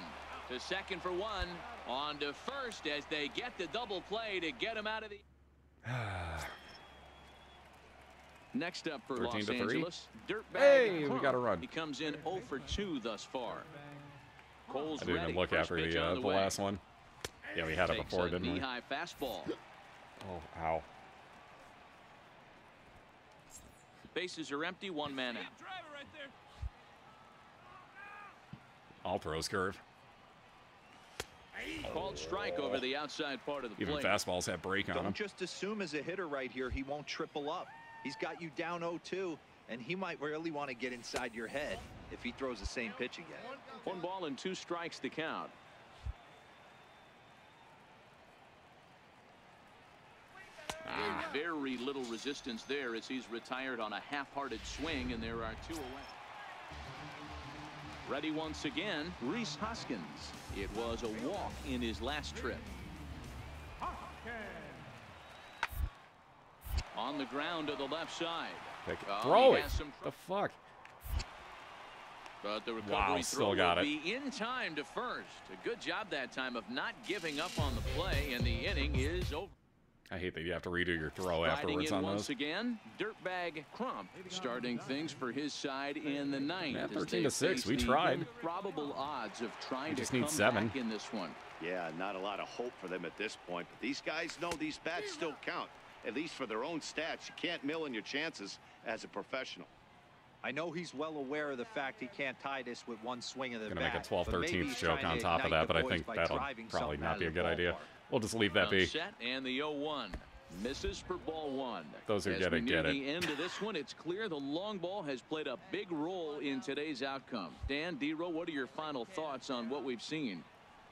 to second for 1. On to first as they get the double play to get him out of the... Next up for Los 13-3. Angeles, Dirtbag Hey, we Crump. got a run. He comes in 0 for 2 thus far. Cole's I didn't ready. even look First after pitch the, on the way. last one. Yeah, we had it Takes before, a didn't we? knee-high fastball. Oh, ow. Bases are empty, 1 man out. All throws curve. Called strike over the outside part of the Even plate. fastballs have break on them. Don't just assume as a hitter right here he won't triple up. He's got you down 0-2, and he might really want to get inside your head if he throws the same pitch again. 1 ball and 2 strikes to count. Very little resistance there as he's retired on a half-hearted swing, and there are 2 away. Ready once again, Rhys Hoskins. It was a walk in his last trip. On the ground to the left side. Throw he it. has some The fuck? But the recovery Wow, throw still got will it. be in time to first. A good job that time of not giving up on the play, and the inning is over. I hate that you have to redo your throw Riding afterwards in on once those. again, Dirtbag Crump starting things for his side in the 9th. Yeah, as 13 they to 6. face We the tried. Probable odds of trying We to just come need 7. back in this one. Yeah, not a lot of hope for them at this point, but these guys know these bats still count, at least for their own stats. You can't mill in your chances as a professional. I know he's well aware of the fact he can't tie this with 1 swing of the Gonna bat. make a 12th, but maybe 13th he's joke trying on to top of ignite that, the but I boys think by that'll driving probably something not out be a of the good idea. ballpark. We'll just leave that be. Set and the 0-1 misses for ball 1. Those who As get we it, near get the it. end of this one, it's clear the long ball has played a big role in today's outcome. Dan, D-Row, what are your final thoughts on what we've seen?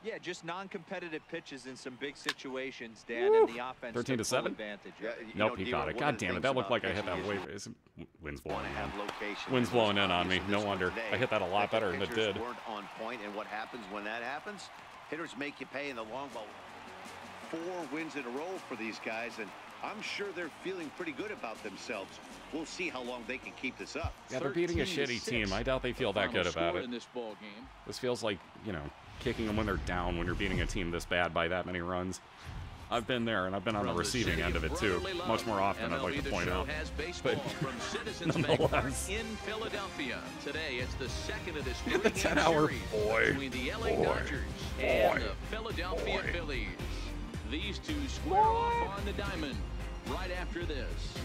Yeah, just non-competitive pitches in some big situations, Dan, and the offense 13 to took full 7? advantage of Yeah, it. you Nope, know, he D-Row, caught it. one God of the damn it. things That looked about like I hit that pitching way. is Wind's you blowing want to in. have location. Wind's It was blowing in on obvious me. in No this one wonder. today I hit that a lot that the better than it pitchers did. weren't on point, and what happens when that happens? Hitters make you pay in the long ball. 4 wins in a row for these guys, and I'm sure they're feeling pretty good about themselves. We'll see how long they can keep this up. Yeah, they're beating a 13 to shitty 6. team. I doubt they feel that Final good about score it. in this ball game. This feels like, you know, kicking them when they're down when you're beating a team this bad by that many runs. I've been there, and I've been on the receiving end of it too, much more often, I'd like to point out. But nonetheless, in Philadelphia today, it's the second of this the three-game 10-hour series between the LA Dodgers and the Philadelphia Phillies. These two square off on the diamond right after this.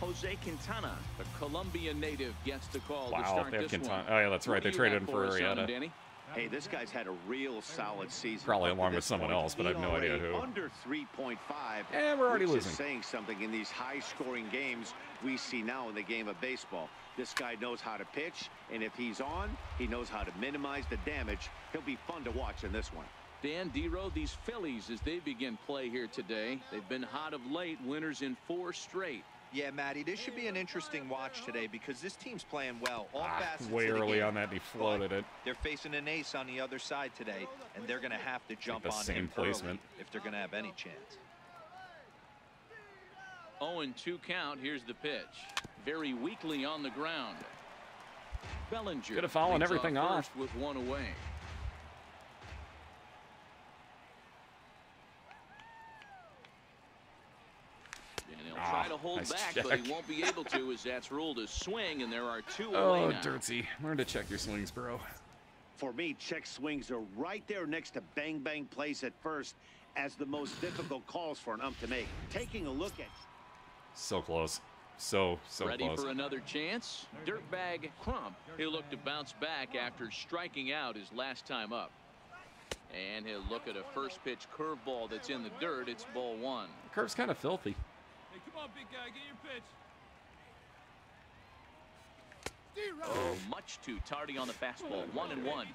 Jose Quintana, the Colombian native, gets the call to start they have this Quintana. one. Oh yeah, that's right. They traded him for Arrieta. Hey, this guy's had a real solid season. Probably along with someone else, but I have no idea who. Under 3.5. And we're already which losing. Is saying something in these high-scoring games we see now in the game of baseball. This guy knows how to pitch, and if he's on, he knows how to minimize the damage. He'll be fun to watch in this one. Dan D-Row, these Phillies, as they begin play here today, they've been hot of late, winners in 4 straight. Yeah, Matty, this should be an interesting watch today because this team's playing well. All facets way of the early game, on that, he floated it. They're facing an ace on the other side today, and they're going to have to jump the on same him placement. early if they're going to have any chance. 0-2 count. Here's the pitch. Very weakly on the ground. Bellinger could have fallen everything off with one away. Try to hold nice back, check. but he won't be able to as that's ruled a swing, and there are 2 away Oh, now. Dirtsy. Learn to check your swings, bro. For me, check swings are right there next to bang-bang plays at first as the most difficult calls for an ump to make. Taking a look at... So close. So Ready close. for another chance? Dirtbag Crump. He'll look to bounce back after striking out his last time up. And he'll look at a first pitch curveball that's in the dirt. It's ball 1. Curve's kind of filthy. Hey, come on, big guy, get your pitch. Oh, much too tardy on the fastball. 1-1.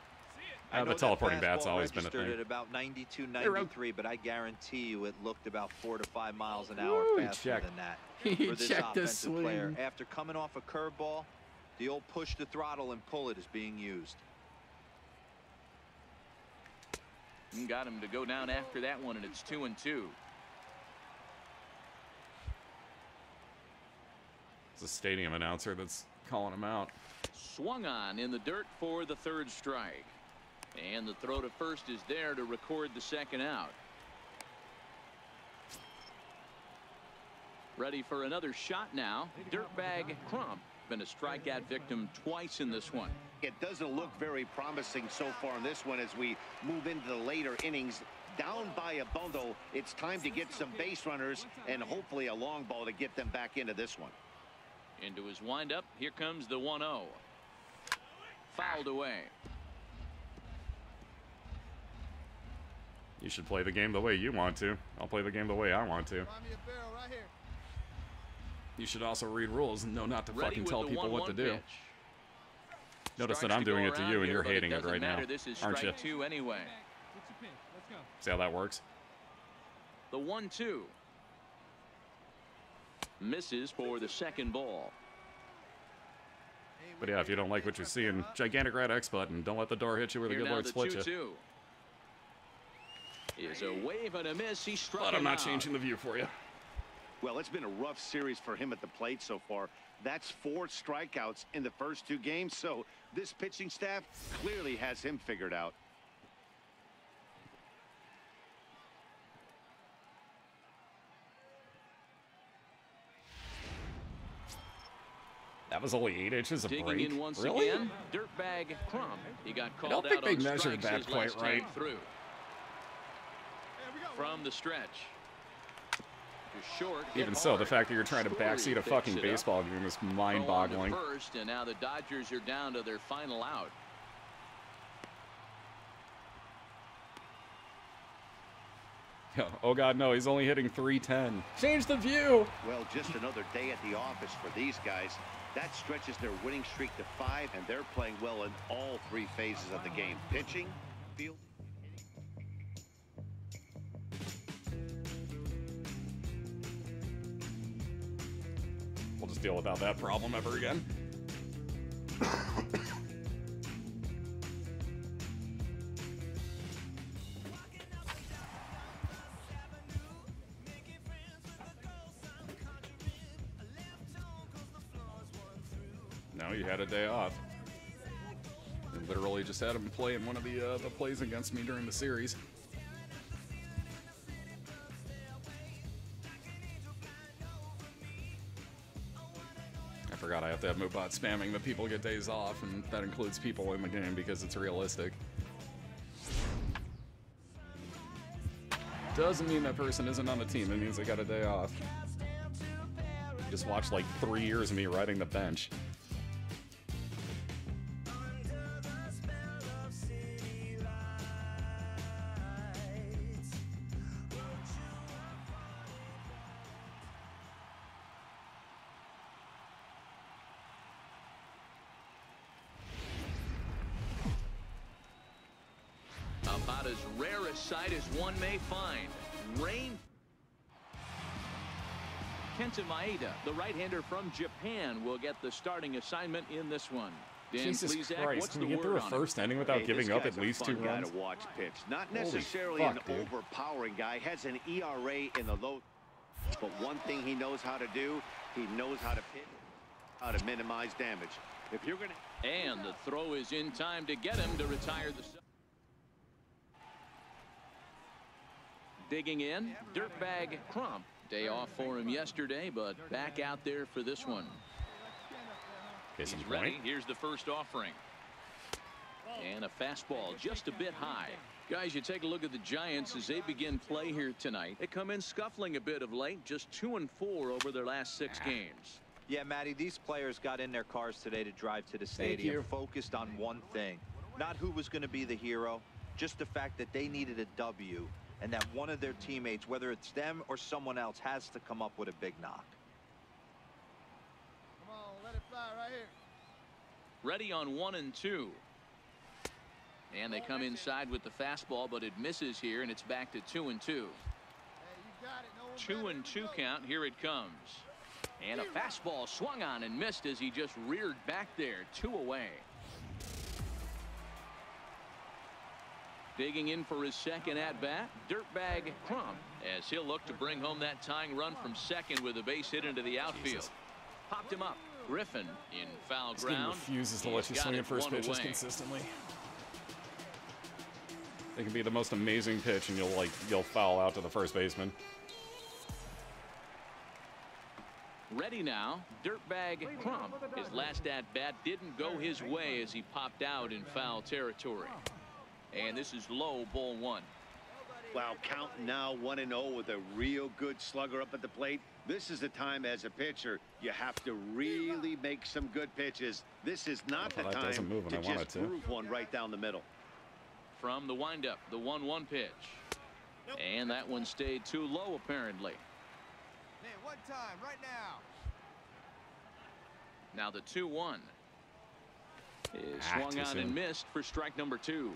The teleporting bat's always been a registered thing. at about 92, 93, but I guarantee you it looked about 4 to 5 miles an hour Ooh, he faster checked. than that. He For this checked the offensive player, swing. after coming off a curveball, the old push the throttle and pull it is being used. And got him to go down after that one, and it's 2-2. It's a stadium announcer that's calling him out. Swung on in the dirt for the 3rd strike. And the throw to first is there to record the 2nd out. Ready for another shot now. Dirtbag Crump. Been a strikeout victim twice in this one. It doesn't look very promising so far in this one as we move into the later innings. Down by a bundle, it's time to get some base runners and hopefully a long ball to get them back into this one. Into his windup. Here comes the 1-0. Fouled away. You should play the game the way you want to. I'll play the game the way I want to. Find me a barrel right here. You should also read rules and know not to Ready fucking with tell the people what to 1-1 do. pitch. Notice that Starts I'm to go doing it to around you and here, you're but hating it doesn't right now, matter. This is aren't you? strike 2 anyway. What's your pitch? Let's go. See how that works? The 1-2. Misses for the 2nd ball. But yeah, if you don't like what you're seeing, gigantic red X button. Don't let the door hit you where the Here good now Lord the split 2-2. you. Is a wave and a miss. He struck But I'm him not out. changing the view for you. Well, it's been a rough series for him at the plate so far. That's 4 strikeouts in the first 2 games, so this pitching staff clearly has him figured out. That was only 8 inches of Digging break. in once Really? again. Dirtbag Crump. He got called don't think out they on measured strikes that his quite last time right. through. From the stretch. To short. Even so, the fact that you're trying to backseat a fucking baseball game is mind-boggling. First, and now the Dodgers are down to their final out. Oh god, no, he's only hitting 310. Change the view! Well, just another day at the office for these guys. That stretches their winning streak to 5, and they're playing well in all 3 phases of the game. Pitching, field. We'll just deal without that problem ever again. No, you had a day off. I literally just had him play in one of the plays against me during the series. I forgot I have to have Moobot spamming that people get days off, and that includes people in the game because it's realistic. Doesn't mean that person isn't on the team, it means they got a day off. Just watched like 3 years of me riding the bench. About as rare a sight as one may find. Rain. Kenta Maeda, the right-hander from Japan, will get the starting assignment in this one. Dan Jesus Plesac, Christ, what's can we the get through word a on first inning without giving up at least 2 runs? Guy to watch pitch. Not Holy necessarily fuck, an dude. overpowering guy. Has an ERA in the low. But one thing he knows how to do, he knows how to pitch, how to minimize damage. If you're going to... And the throw is in time to get him to retire the... Digging in, Dirtbag Crump. Day off for him yesterday, but back out there for this one. Case in He's point. ready. Here's the first offering. And a fastball just a bit high. Guys, you take a look at the Giants as they begin play here tonight. They come in scuffling a bit of late, just 2-4 over their last 6 games. Yeah, Matty, these players got in their cars today to drive to the stadium, focused on one thing. Not who was going to be the hero, just the fact that they needed a W, and that one of their teammates, whether it's them or someone else, has to come up with a big knock. Come on, let it fly right here. Ready on 1-2. And they come inside with the fastball, but it misses here, and it's back to 2-2. Hey, you got it. No one 2-2 count. Here it comes. And a fastball swung on and missed as he just reared back there. 2 away. Digging in for his second at-bat, Dirtbag Crump, as he'll look to bring home that tying run from second with a base hit into the outfield. Jesus. Popped him up. Griffin in foul This game ground. refuses to let you He's got swing it at first 1 pitches away. consistently. It can be the most amazing pitch, and you'll foul out to the first baseman. Ready now, Dirtbag Crump. His last at-bat didn't go his way as he popped out in foul territory. And this is low, ball 1. Wow, count now 1-0 with a real good slugger up at the plate. This is the time as a pitcher you have to really make some good pitches. This is not the Well, that time doesn't move when to I want just it to. groove one right down the middle. From the windup, the 1-1 pitch. And that one stayed too low, apparently. Man, one time, right now. Now the 2-1 is swung too on soon. and missed for strike number 2.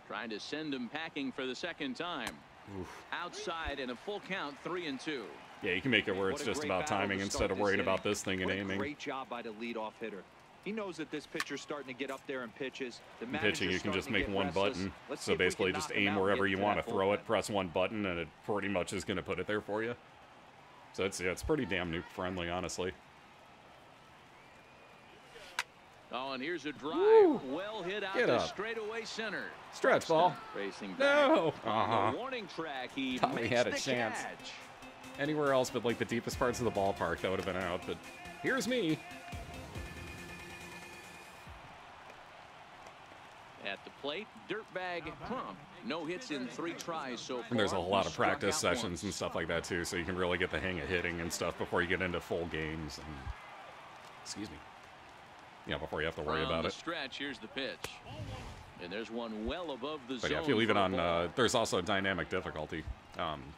Trying to send him packing for the second time. Oof. Outside in a full count, 3-2. Yeah, you can make it where What it's a just great about battle timing to instead start of this worrying inning. about this thing and What a aiming. great job by the leadoff hitter. He knows that this pitcher's starting to get up there and pitches. The In manager's pitching, you can starting just to make get one restless. button. Let's see So if we basically can just knock him aim out wherever and you get to want that to throw bullpen. it, press one button, and it pretty much is going to put it there for you. So it's pretty damn nuke friendly, honestly. Oh, and here's a drive. Woo! Well hit out Get to up. straightaway center. Stretch ball. Racing back. No! On Uh-huh. the warning track, he Thought we makes had a the chance. catch. Anywhere else but like the deepest parts of the ballpark, that would have been out. But here's me. At the plate, Dirtbag Crump. No hits in 3 tries so far. And there's a lot of He struck practice out sessions once. and stuff like that too, so you can really get the hang of hitting and stuff before you get into full games. And, excuse me. Yeah, before you have to worry From about the it. stretch, here's the pitch. And there's one well above the But zone. yeah, if you leave it for a on, ball. there's also dynamic difficulty.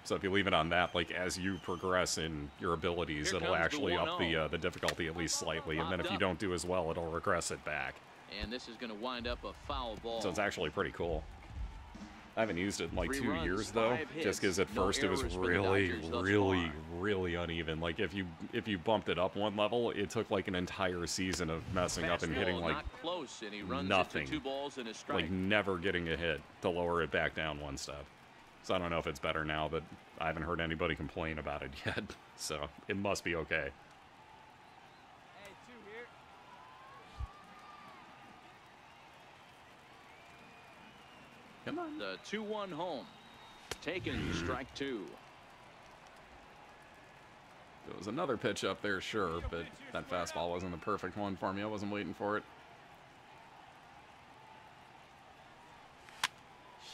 So if you leave it on that, like as you progress in your abilities, Here it'll comes the actually up 1-0. the difficulty at least slightly. And then if Popped you up. don't do as well, it'll regress it back. And this is going to wind up a foul ball. So it's actually pretty cool. I haven't used it in like 3 2 runs, years though, 5 hits, just because at no first it was errors for the really, Dodgers thus really, far. really uneven. Like if you bumped it up one level, it took like an entire season of messing up and hitting Fastball like not close, and he runs nothing. into 2 balls and a strike. like never getting a hit to lower it back down one step. So I don't know if it's better now, but I haven't heard anybody complain about it yet. So it must be okay. Hey, 2 Come on. The 2-1 home. Taken, strike 2. There was another pitch up there, sure, but that fastball wasn't the perfect one for me. I wasn't waiting for it.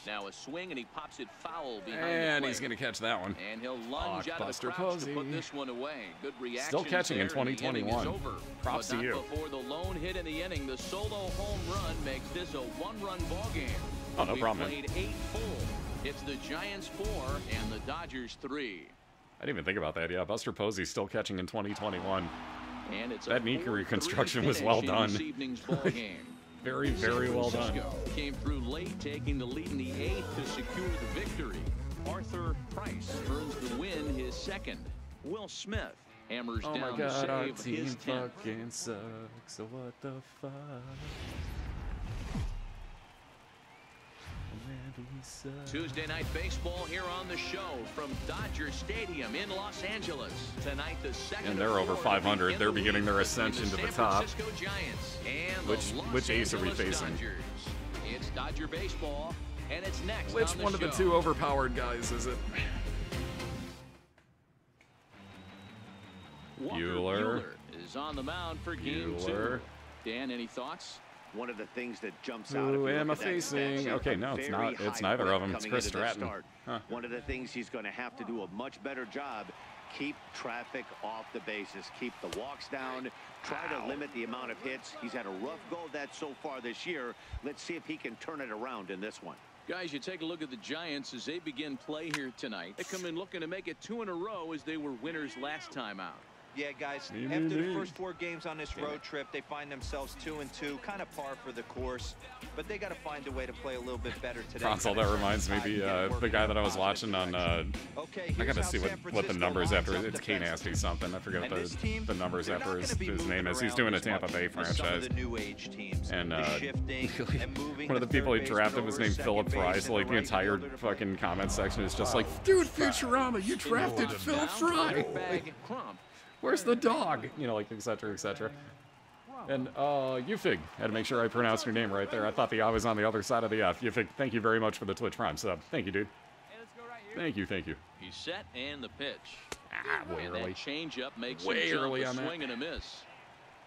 Now a swing, and he pops it foul behind And the he's going to catch that one. And he'll lunge out of the crouch to put this one away. Good reaction. Still catching in 2021. Props to you. Before the lone hit in the inning, the solo home run makes this a one-run ball game. Oh, no problem. We played 8 full. It's the Giants 4 and the Dodgers 3. I didn't even think about that. Yeah, Buster Posey still catching in 2021. And it's that knee reconstruction was well done. Very, very well done. Came through late, taking the lead in the 8th to secure the victory. Arthur Price earns the win, his 2nd. Will Smith hammers down my to God, our save team his 10th. fucking sucks. So what the fuck? Tuesday night baseball here on the show from Dodger Stadium in Los Angeles. Tonight, the second. And they're over 500. They're beginning their ascension to the top. Which ace are we facing? Dodgers. It's Dodger baseball, and it's next. Which on the one of the show. two overpowered guys is it? Buehler is on the mound for game 2. Dan, any thoughts? One of the things that jumps out. Who am I facing? Okay, no, it's not. It's neither of them. It's Chris Stratton. Huh. One of the things he's going to have to do a much better job. Keep traffic off the bases. Keep the walks down. Try to limit the amount of hits. He's had a rough go of that so far this year. Let's see if he can turn it around in this one. Guys, you take a look at the Giants as they begin play here tonight. They come in looking to make it 2 in a row as they were winners last time out. Yeah, guys, after the first 4 games on this road trip, they find themselves 2-2, kind of par for the course, but they got to find a way to play a little bit better today. Console, that reminds me, the guy that I was watching on, I gotta see what the numbers after, it's K Nasty something, I forget the numbers after his name is. He's doing a Tampa Bay franchise. And one of the people he drafted was named Philip Fry, so like the entire fucking comment section is just like, dude, Futurama, you drafted Phil Fry! Where's the dog? You know, like, etc., etc. And, Ufig, had to make sure I pronounced your name right there. I thought the I was on the other side of the F. Ufig, thank you very much for the Twitch Prime sub. Thank you, dude. Hey, let's go right here. Thank you, thank you. He's set, and the pitch. Way and early. that changeup makes Way him early jump on a that. swing and a miss.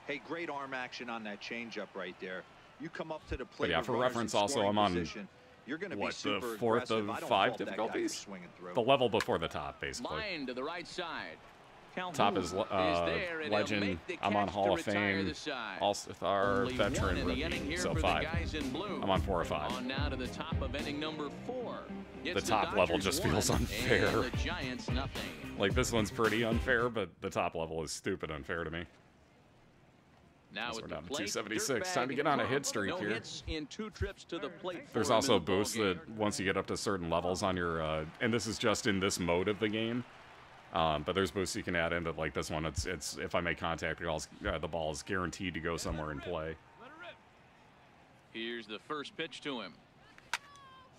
Hey, great arm action on that changeup right there. You come up to the plate. But yeah, with for runners reference, in also, scoring I'm on, position. You're gonna what, be super the 4th aggressive. of I don't 5 fault that guy for difficulties? swinging through. The level before the top, basically. Line to the right side. Calhoun Top is there, and he'll legend. make the I'm on catch Hall to of retire Fame. the side. All-Star Only veteran one in the inning rookie. here So for the 5. guys in blue. I'm on 4 or 5. On now to the top of inning number 4. The top level just feels unfair. And the Giants nothing. Like, this one's pretty unfair, but the top level is stupid unfair to me. Now So at we're the down to plate, 276. Dirtbag Time to get on a hit Trump. streak No here. hits in 2 trips to the plate. There's also a boost that once you get up to certain levels on your, and this is just in this mode of the game, but there's boosts you can add in that, like this one, it's if I make contact, the ball is guaranteed to go somewhere in play. Here's the first pitch to him.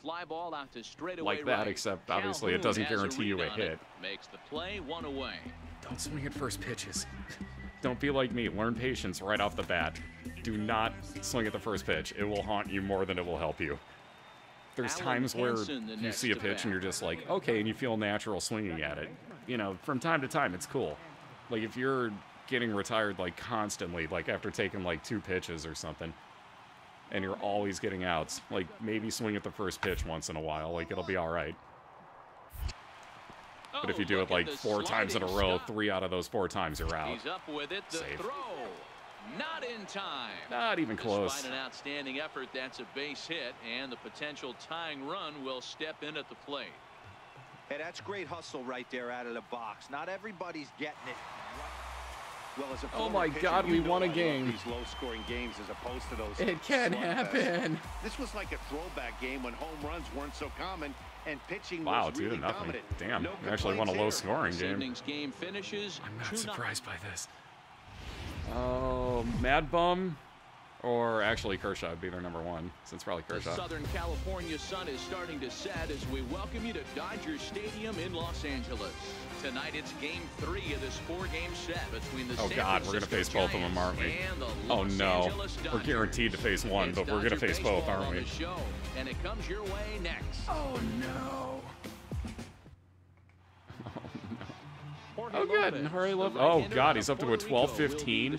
Fly ball out to straightaway Like that, right. except obviously it doesn't Calhoun has guarantee you a read on hit. it. Makes the play, 1 away. Don't swing at first pitches. Don't be like me. Learn patience right off the bat. Do not swing at the first pitch. It will haunt you more than it will help you. There's Alan times where Hansen, the you next see a to pitch bat. and you're just like, okay, and you feel natural swinging at it. You know, from time to time, it's cool. Like, if you're getting retired, like, constantly, like, after taking, like, 2 pitches or something, and you're always getting outs, like, maybe swing at the first pitch once in a while. Like, it'll be all right. But if you do it, like, 4 times in a row, 3 out of those 4 times, you're out. He's up with it. The Safe. throw. Not in time. Not even close. Despite an outstanding effort, that's a base hit, and the potential tying run will step in at the plate. Hey, that's great hustle right there out of the box. Not everybody's getting it. Well, as a Oh former my pitcher, God, you we know won a I love game. These low-scoring games as opposed to those. It can slugfests. happen. This was like a throwback game when home runs weren't so common and pitching Wow, was 2 really to nothing. dominant. Damn, No we actually won a complaints here. low-scoring This game. evening's game finishes. I'm not 2-0. surprised by this. Oh, Mad Bum Or actually, Kershaw would be their number one, so it's probably Kershaw. The Southern California sun is starting to set as we welcome you to Dodger Stadium in Los Angeles. Tonight it's Game 3 of this 4-game set between the Oh God, we're gonna face both of them, aren't we? Oh no, we're guaranteed to face one, but we're gonna face both, aren't we? And it comes your way next. Oh no. Oh good, Jorge Love. Oh God, he's up to a 12-15.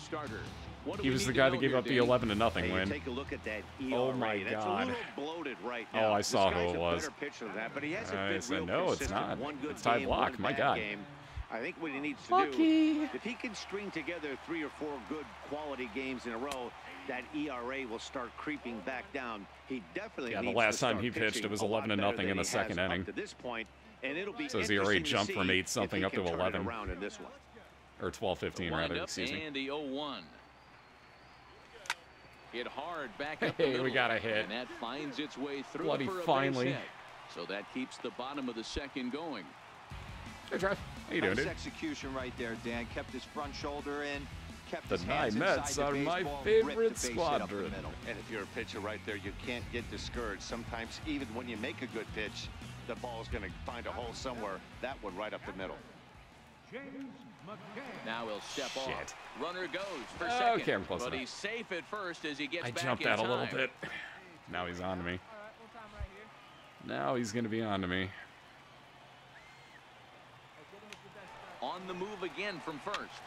He was the guy that gave up the 11-0 win. Take a look at that ERA. Oh my That's God. a little bloated right now. Oh, I saw This who guy's it a was. better pitcher than that, but he hasn't I been said, real no, it's consistent. not. One good It's Ty game, Block. one My bad God. game. I think what he needs to Lucky. do, if he can string together 3 or 4 good quality games in a row, that ERA will start creeping back down. He definitely Yeah, the needs last to time start he pitched, pitching it was a lot 11-0 better in than the he second has up inning. to this point, and it'll be So his ERA interesting to jumped from see 8-something if he up to can turn it 11. around in this one. Or 12-15 rather, excuse me. And the 0-1. Hit hard back up Hey, the we got a hit. And that finds its way through Bloody for a finally. base hit. So that keeps the bottom of the second going. Hey, Trev. How you doing, Nice dude? execution right there, Dan. Kept his front shoulder in. Kept The his hands Nine Mets inside the are my baseball, favorite ripped the base hit up the squadron. middle. And if you're a pitcher right there, you can't get discouraged. Sometimes even when you make a good pitch, the ball's going to find a hole somewhere. That one right up the middle. Now he'll step Shit. off. Runner goes for second. Okay, I'm close but enough. he's safe at first as he gets I back jumped in out a little time. bit. Now he's on to me. All right, we'll time right here. Now he's going to be on to me. Hey, get him with your best shot. On the move again from first.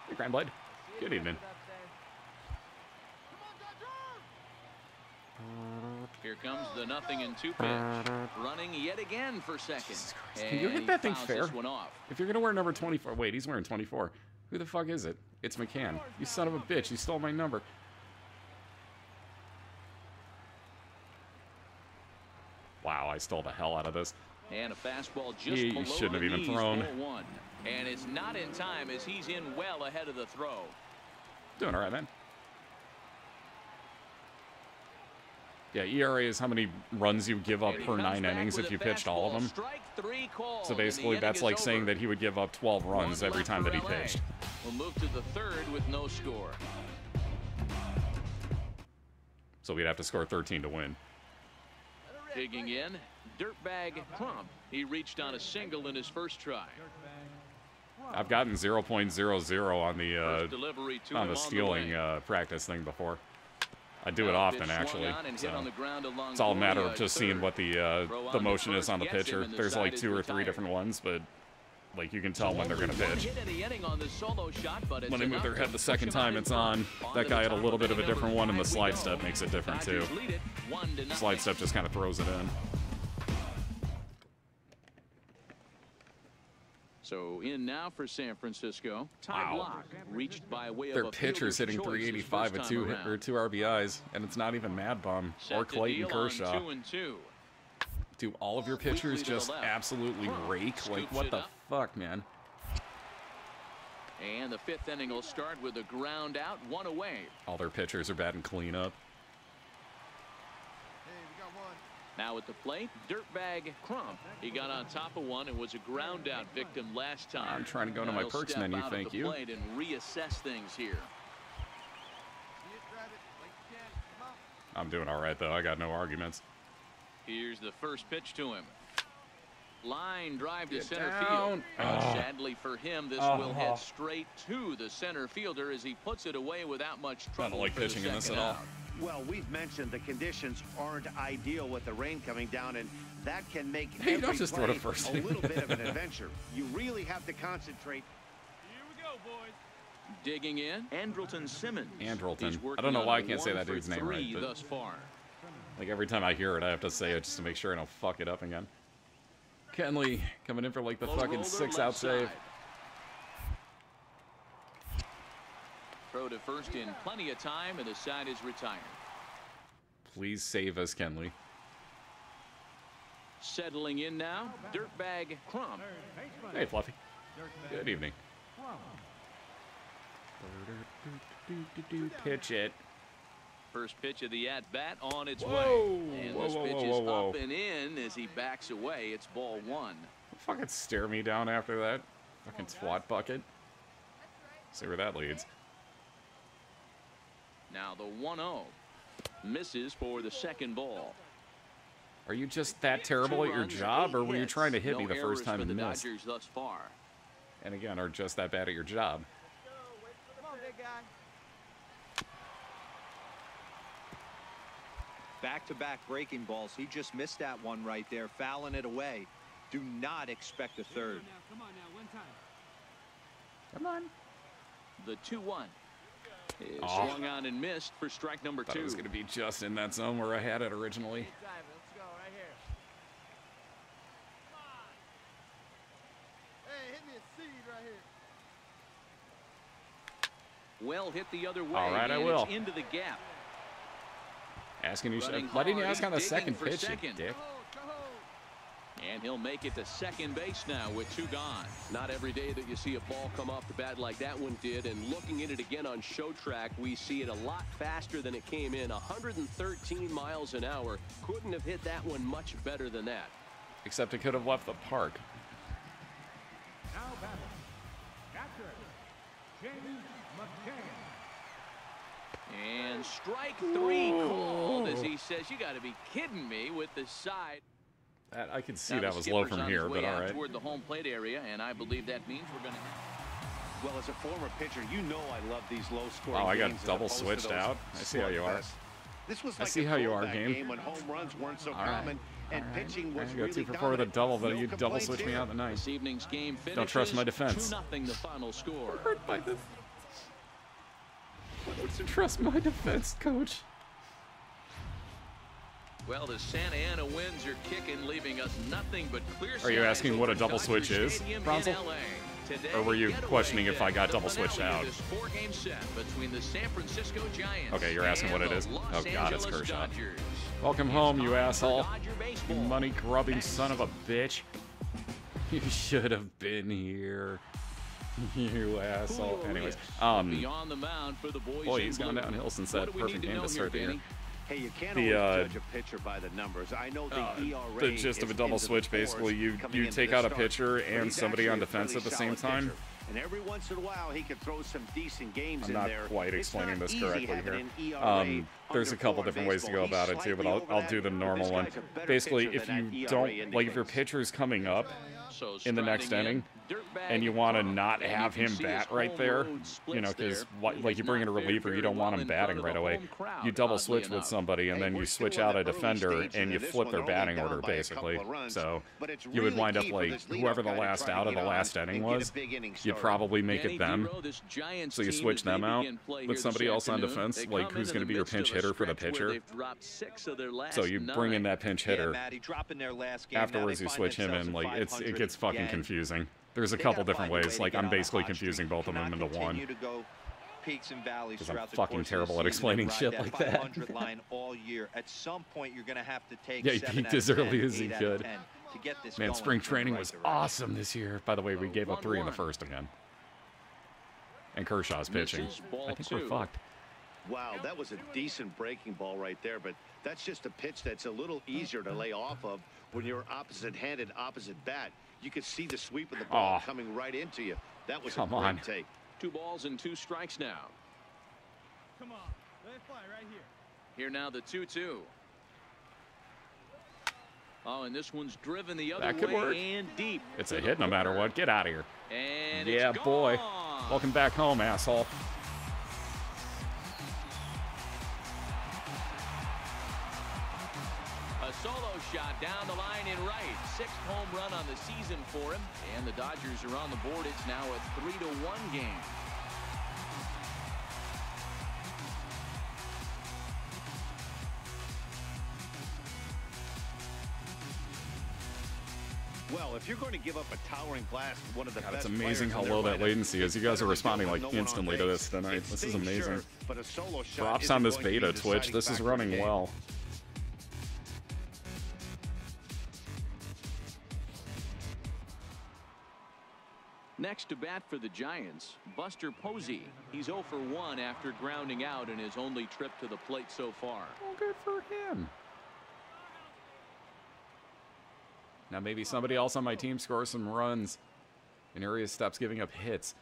Hey, Grindblade. Good evening. Up there. Here comes the 0-2 pitch. Running yet again for second. Jesus Christ. Can you hit And that he thing fouls fair? this one off. If you're going to wear number 24... Wait, he's wearing 24. Who the fuck is it? It's McCann. You son of a bitch. You stole my number. Wow, I stole the hell out of this. And a fastball just He below shouldn't the have even knees, thrown. ball 1. And it's not in time as he's in well ahead of the throw. Doing all right, man. Yeah, ERA is how many runs you give up And he per comes 9 back innings with if a you pitched all of fastball. them. Strike 3 called, So and the basically, inning that's is like saying over. that he would give up 12 runs One every left time for that he LA. pitched. We'll move to the third with no score. So we'd have to score 13 to win. Digging in, Dirtbag Crump. He reached on a single in his first try. I've gotten 0.00 on First delivery to the him on stealing the way. practice thing before. I do it Now often pitch swung actually. on and hit on So the ground along it's all a matter Gloria of just at seeing third. what the Throw on motion is first on the gets him, pitcher. and the There's like side is 2 or 3 retired. different ones, but like you can tell when they're Only gonna one pitch. hit in the inning on this solo shot, but it's When they move enough their to head the push second him out time in it's front. on. That guy had a little bit of a different one, and the slide step go. makes it different too. Dodgers lead it 1-0. Slide step just kind of throws it in. So in now for San Francisco. Ty Wow. Block reached by way of Their a pitcher's fielder's hitting choice his 385 first with time two around. RBIs, and it's not even Mad Bum Set or to Clayton deal on Kershaw. 2-2. Do all of your pitchers Weekly to the just left. absolutely rake? Like, Scoops what it the up. fuck, man? And the 5th inning will start with a ground out, 1 away. All their pitchers are batting cleanup. Hey, we got one. Now at the plate, Dirtbag Crump. He got on top of one and was a ground out victim last time. I'm trying to go to Now my he'll perks step menu, out at thank the you. plate and reassess things here. See it, grab it like you can. Come on. I'm doing all right, though. I got no arguments. Here's the first pitch to him. Line drive to Get center down. field. Oh. Sadly for him, this Oh. will head straight to the center fielder as he puts it away without much I trouble. don't like for the pitching in this at second all. out. Well, we've mentioned the conditions aren't ideal with the rain coming down, and that can make Hey, don't every just throw to play first. a little bit of an adventure. You really have to concentrate. Here we go, boys. Digging in, Andrelton Simmons. Andrelton. He's I working don't know on why a I can't say 1 that for dude's name 3 right, but- thus far. Like, every time I hear it, I have to say it just to make sure I don't fuck it up again. Kenley coming in for, like, the Low fucking roller 6-out left save. side. Throw to first in plenty of time, and the side is retired. Please save us, Kenley. Settling in now, Dirtbag Crump. Hey, Fluffy. Good evening. Pitch it. First pitch of the at-bat on its Whoa. way. And Whoa, this whoa, pitch whoa, is whoa, whoa. up and in as he backs away. It's ball 1. Fucking stare me down after that. Fucking twat bucket. See where that leads. Now the 1-0 misses for the second ball. Are you just that terrible at your job, or were you trying to hit me the first time and missed? Dodgers thus far. And again, are just that bad at your job? Come on, big guy. Back-to-back breaking balls. He just missed that one right there, fouling it away. Do not expect a third. Come on now, one time. Come on. The 2-1 is swung on and missed for strike number 2. Thought it was going to be just in that zone where I had it originally. Let's go right here. Hey, hit me a seed right here. Well hit the other way. All right, I and will. It's into the gap. Asking you, Running why didn't you hard, ask on the digging second for pitch, you second. dick? And he'll make it to second base now with 2 gone. Not every day that you see a ball come off the bat like that one did, and looking at it again on show track, we see it a lot faster than it came in. 113 miles an hour. Couldn't have hit that one much better than that. Except it could have left the park. Now battle. Catcher, James McCann. And strike 3 called as he says, you got to be kidding me with the side. That, I could see Now that the was low skipper's from on here, his way but all out right. toward the home plate area, and I believe that means we're going to Well, as a former pitcher, you know I love these low-scoring Oh, I got games as double opposed to switched those out. I see how you are. slugfests. This was I like see a how you are, throwback game. when home runs weren't so All right. common and pitching was I got really 2 for 4 with a dominant. double, but No you double complaints switched me here. out the ninth. This evening's game finishes. Don't trust my defense. 2-0 the final score. Why don't you trust my defense, coach? Well, the Santa Ana winds are kicking, leaving us nothing but clear Are you skies asking what a over double Dodger switch is, Stadium in Bronzel? LA. Today, Or were you getaway questioning if I day, got the double switched finale of out? This 4-game set between the San Francisco Giants. Okay, you're asking what and it is. the Los Oh, God, it's Angeles Kershaw. Dodgers. Welcome It's home, you time for asshole. Dodger You baseball. money-grubbing son of a bitch. You should have been here. You asshole. Julio Anyways, Urias beyond the mound for the boys boy, in he's gone blue. downhill since What that do we perfect need to game know to start the here, year. Danny? Hey, you can't The, always judge a pitcher by the numbers. I know the ERA The gist of a is double into the switch, fours basically, you coming into take the out a start, pitcher but and he's somebody on actually a defense really at the same solid time. pitcher. And every once in a while, he can throw some decent games I'm in not there. quite It's explaining not this easy correctly having here. an ERA There's a under couple 4 in different ways to go baseball. about it He's too, but slightly I'll over do the that, but normal this one. guy's a better Basically, pitcher if than you that don't ERA like, if your indicates. pitcher's coming up So in the next striding inning, Dirtbag and you want to the not Dodger. have And you him can see bat his right home there, road you know, splits because there. like you bring in a He's not reliever, you fared don't want very him well in batting front right of the away. home crowd, You double oddly switch with enough. somebody, and Hey, then we're you still switch in out the a early defender, stages and you of this flip one. their They're only batting down order, by a basically. couple of runs, So but it's you would wind really up key for like this whoever leadoff the guy to last try to out of get the on last and inning get a was. big inning You'd started. probably make Danny it them. Dero, this Giants So you team, switch as they them out begin play with here somebody this else on afternoon, defense, they like come who's in going to be the your midst of pinch a hitter for the stretch where pitcher. they've dropped 6 of their last So you bring 9. in that pinch Yeah, hitter. Matty, dropping their last game. Afterwards, you switch him in. Like it gets fucking confusing. There's a couple different ways. Like I'm basically confusing both of them into one. Peaks and valleys 'Cause I'm throughout the fucking course of terrible the at season explaining and ride shit like that. 500 line all year. At some point, you're going to have to take Yeah, he 7 peaked out of as 10, early as he 8 out of could. 10 to get this Man, going spring in the training right was direction. awesome this year. By the way, we gave up 3 in the 1-1. first again. And Kershaw's pitching. Misses, ball I think 2. we're fucked. Wow, that was a decent breaking ball right there, but that's just a pitch that's a little easier to lay off of when you're opposite-handed, opposite bat. You could see the sweep of the ball Aw. coming right into you. That was Come a great on. take. 2 balls and 2 strikes now. Come on, let it fly right here. Here now the 2-2. Oh, and this one's driven the other That could way work. and deep. It's to a the hit no matter corner. what. Get out of here. And Yeah, it's boy. gone. Welcome back home, asshole. A solo shot down the line in right. 6th home run on the season for him. And the Dodgers are on the board. It's now a 3-1 game. Well, if you're going to give up a towering blast, one of the God, best it's amazing players how in their low that lineup, latency is. You guys are better responding to do like with no one on instantly to base. this tonight. It This is stings, amazing. sure, but a solo shot Props isn't on this going to be beta, the Twitch. deciding This is factor in the running game. well. Next to bat for the Giants, Buster Posey. He's 0 for 1 after grounding out in his only trip to the plate so far. Well, good for him. Now maybe somebody else on my team scores some runs. And Urias stops giving up hits.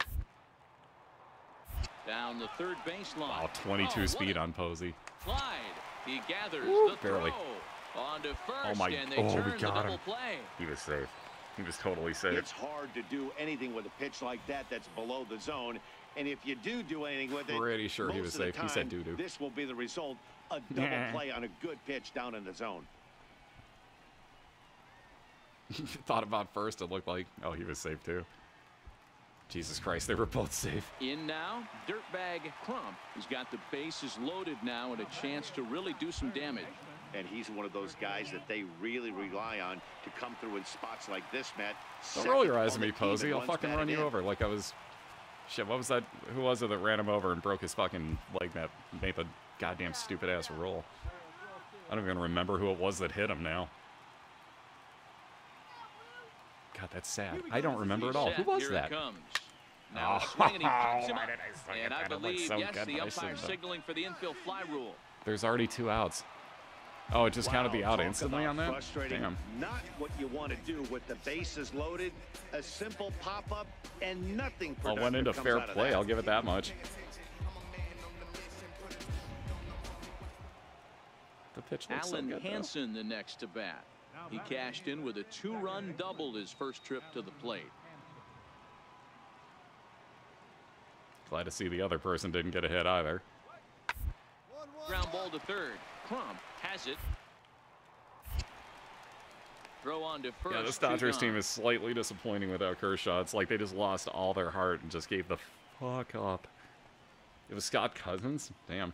Down the third baseline. Wow, 22 speed on Posey. Slide. He gathers Woo, the barely. throw. On to first, Oh my! and they Oh, turn we the got double him. play. He was safe. He was totally safe. It's hard to do anything with a pitch like that that's below the zone. And if you do anything with it, Pretty sure he was safe. He said doo-doo. This will be the result. A double play on a good pitch down in the zone. Thought about first. It looked like, oh, he was safe too. Jesus Christ, they were both safe. In now, Dirtbag Crump, who's got the bases loaded now and a chance to really do some damage. And he's one of those guys that they really rely on to come through in spots like this, Matt. Don't roll your eyes at me, Posey. I'll fucking run you over like I was... Shit, what was that? Who was it that ran him over and broke his fucking leg that made the goddamn stupid-ass roll? I don't even remember who it was that hit him now. God, that's sad. I don't remember at all. Who was that? Now swinging, he pops him up. And I believe, so yes, good, the umpire signaling for the infield fly rule. There's already 2 outs. Oh, it just counted the out Talk instantly about on that? Frustrating. Damn. Not what you want to do with the bases loaded. A simple pop-up and nothing Well, productive went into comes fair out of play. that. I'll give it that much. The pitch looks so Alan good, though. Hansen the next to bat. He cashed in with a 2-run double his first trip to the plate. Glad to see the other person didn't get a hit either. Ground ball to third. Crump has it. Throw on to first. Yeah, this Dodgers team is slightly disappointing without Kershaw. It's like they just lost all their heart and just gave the fuck up. It was Scott Cousins? Damn.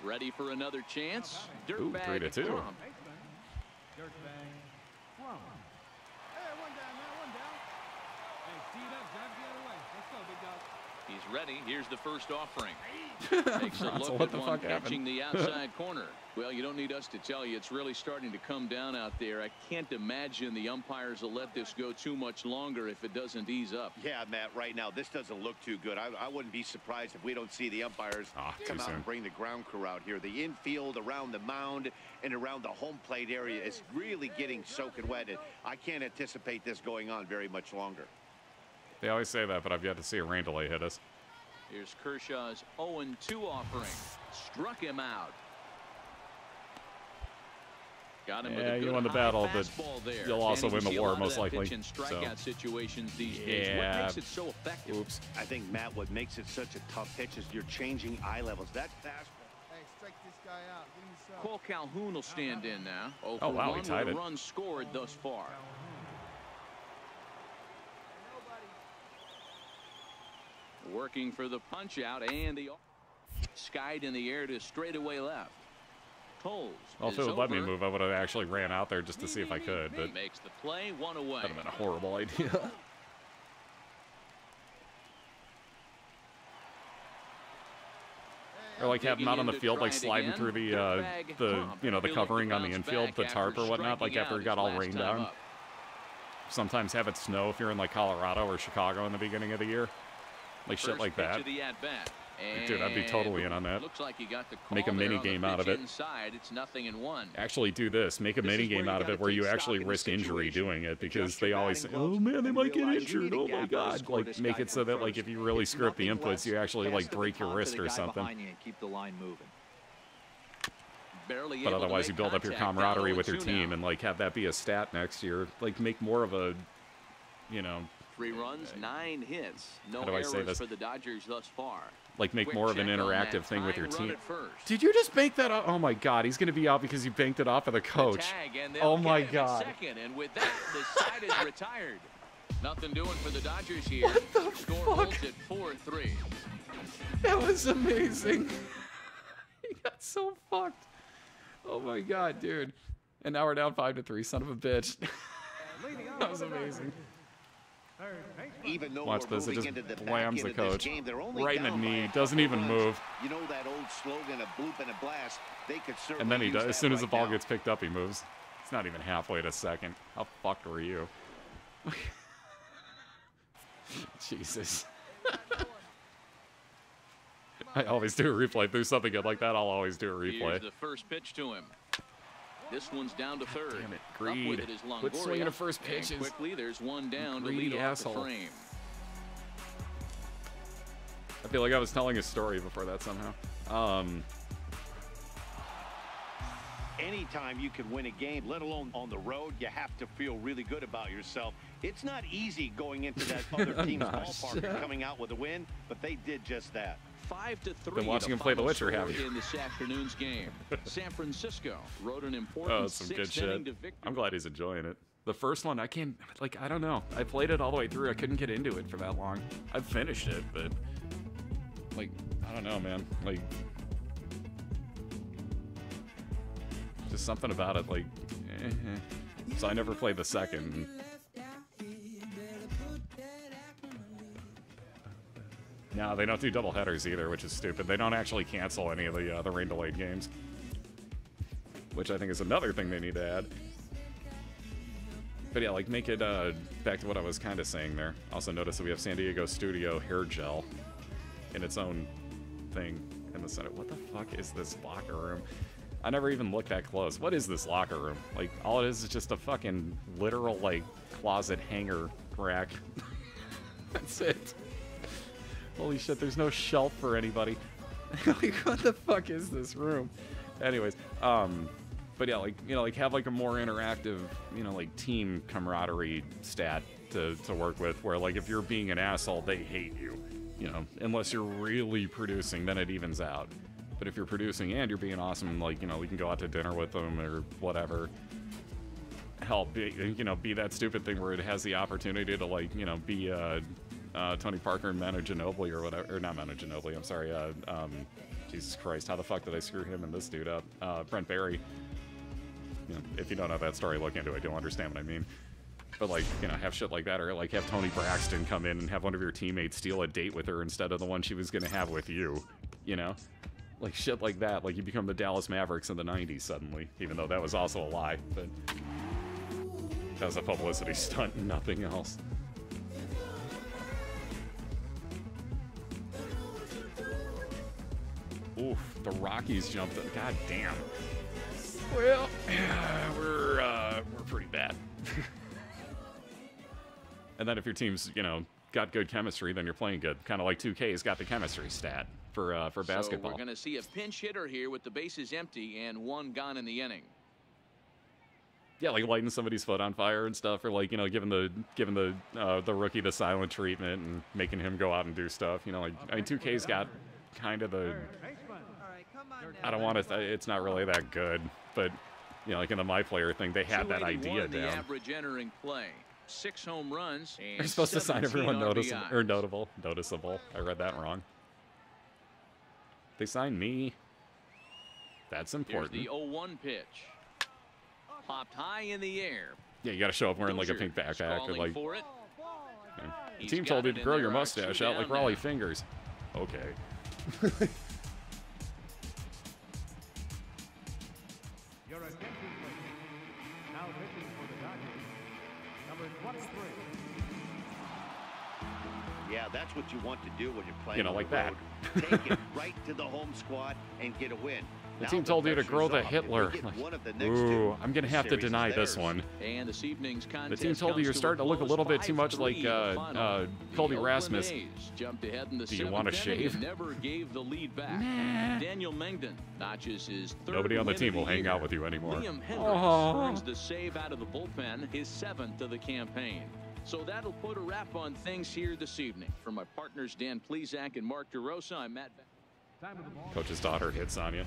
Ready for another chance. Ooh, 3-2. Dirtbag Crump. Dirtbag Crump. Hey, one down, man, one down. Hey, speed up, drive the other way. Let's go, big dog. He's ready. Here's the first offering. Takes a Russell, look what at the one fuck happened? catching the outside corner. Well, you don't need us to tell you. It's really starting to come down out there. I can't imagine the umpires will let this go too much longer if it doesn't ease up. Yeah, Matt, right now, this doesn't look too good. I wouldn't be surprised if we don't see the umpires come out and bring the ground crew out here. The infield around the mound and around the home plate area is really getting soaking wet. And I can't anticipate this going on very much longer. They always say that, but I've yet to see a rain delay hit us. Here's Kershaw's 0-2 offering. Struck him out. Got him with a good you won the high battle, but fastball there. you'll also And win we the see a war, lot of most that likely. pitch and So. strikeout situations these days. What makes it so effective? Oops. I think, Matt, what makes it such a tough pitch is you're changing eye levels. That fastball. Hey, strike this guy out. Give me some. Cole Calhoun will stand in now. Oh, wow, he with tied a it. run scored thus far. Working for the punch out, and the skied in the air to straightaway left. Tolles Well, if is it would let me over. move, I would have actually ran out there just to see if I could, but Makes the play, one away. that would have been a horrible idea. Or like have him out on the field, like sliding through the you know, the covering on the infield, the tarp or whatnot, like after it got all rained down. Sometimes have it snow if you're in like Colorado or Chicago in the beginning of the year, like shit like that. Dude, I'd be totally in on that. Looks like you got the call Make a mini there on the game out of pitch it. Inside, it's 0-1. Actually do this. Make a mini game out of it where you actually risk injury doing it, because they always say, oh man, they might get injured. Oh my god. Like make it so that like if you really screw up the inputs, you actually like break your wrist or something. Keep the line moving. Barely But able to otherwise you make build up your contact. camaraderie Down with your 0-2 team now. and like have that be a stat next year. Like make more of a, you know, 3 runs, 9 hits. No How do I say errors this? for the Dodgers thus far. like make Quick more of an check on interactive that thing with your tying run team. at first. Did you just bank that up? Oh my god, he's gonna be out because you banked it off of the coach. Tag, and they'll Oh get my him at god. second, and with that, the side is retired. Nothing doing for the Dodgers here. What the Score fuck? holds at 4-3. That was amazing. He got so fucked. Oh my god, dude. And now we're down 5-3. Son of a bitch. That was amazing. Even though Watch we're this. It moving just into the blams back the end of this coach. game, they're only Right in the down by knee. a Doesn't couple even runs. move. You know that old slogan, a bloop and a blast. They could certainly And then he use does. that As soon as the right ball now. gets picked up, he moves. It's not even halfway to second. How fucked were you? Jesus. I always do a replay. If there's something good like that, I'll always do a replay. Here's the first pitch to him. This one's down to third. Damn it, Up Greed. with it is Quit swinging Longoria. at first And pitches. quickly, there's one down to Greedy lead off the asshole. frame. I feel like I was telling a story before that somehow. Anytime you can win a game, let alone on the road, you have to feel really good about yourself. It's not easy going into that other team's ballpark and coming out with a win, but they did just that. 5-3. Been watching him play The Witcher, have you? In this afternoon's game, San Francisco wrote an important some good sixth inning shit. to victory. I'm glad he's enjoying it. The first one, I can't, like, I don't know. I played it all the way through. I couldn't get into it for that long. I've finished it, but, like, I don't know, man. Like, just something about it, like, So I never played the second. No, they don't do double headers either, which is stupid. They don't actually cancel any of the rain delayed games, which I think is another thing they need to add. But yeah, like, make it back to what I was kind of saying there. Also notice that we have San Diego Studio hair gel in its own thing in the center. What the fuck is this locker room? I never even looked that close. What is this locker room? Like, all it is just a fucking literal, like, closet hanger rack. That's it. Holy shit, there's no shelf for anybody. Like, what the fuck is this room? Anyways, but yeah, like, you know, like, have, like, a more interactive, you know, like, team camaraderie stat to work with, where, like, if you're being an asshole, they hate you. You know, unless you're really producing, then it evens out. But if you're producing and you're being awesome, like, you know, we can go out to dinner with them or whatever. Hell, be that stupid thing where it has the opportunity to, like, you know, be Tony Parker and Manu Ginobili or whatever. Or not Manu Ginobili, I'm sorry. Jesus Christ, how the fuck did I screw him and this dude up? Brent Barry. You know, if you don't know that story, look into it. You'll understand what I mean. But, like, you know, have shit like that. Or, like, have Tony Braxton come in and have one of your teammates steal a date with her instead of the one she was going to have with you. You know? Like, shit like that. Like, you become the Dallas Mavericks in the 90s suddenly. Even though that was also a lie. But that was a publicity stunt and nothing else. Oof, the Rockies jumped up. God damn. Well, we're pretty bad. And then if your team's, you know, got good chemistry, then you're playing good. Kind of like 2K's got the chemistry stat for basketball. So we're going to see a pinch hitter here with the bases empty and one gone in the inning. Yeah, like lighting somebody's foot on fire and stuff, or, like, you know, giving the rookie the silent treatment and making him go out and do stuff. You know, like, I mean, 2K's got kind of the. I don't want to. It's not really that good, but, you know, like in the My Player thing, they had that idea the down. Average entering play. 6 home runs. And they're supposed to sign everyone RBIs. noticeable. I read that wrong. They signed me. That's important. Here's the 0-1 pitch. Popped high in the air. Yeah, you got to show up wearing, like, a pink backpack or, like. Yeah. The team told you to grow your mustache out like Raleigh Fingers. Okay. Your attention, please. Now pitching for the Dodgers, number 23. Yeah, that's what you want to do when you're playing. You know, like that. Take it right to the home squad and get a win. The team told you to grow the Hitler. Ooh, I'm going to have to deny this one. And this evening's the team told you you're starting to look a little bit too much like Colby Rasmus. Do you want to shave? Never gave the lead back. Nah. Daniel Mengden notches his third. Nobody on the team will hang out with you anymore. Liam Hendricks earns the save out of the bullpen, his 7th of the campaign. So that'll put a wrap on things here this evening. For my partners Dan Plesac and Mark DeRosa, I'm Matt. Coach's daughter hits on you.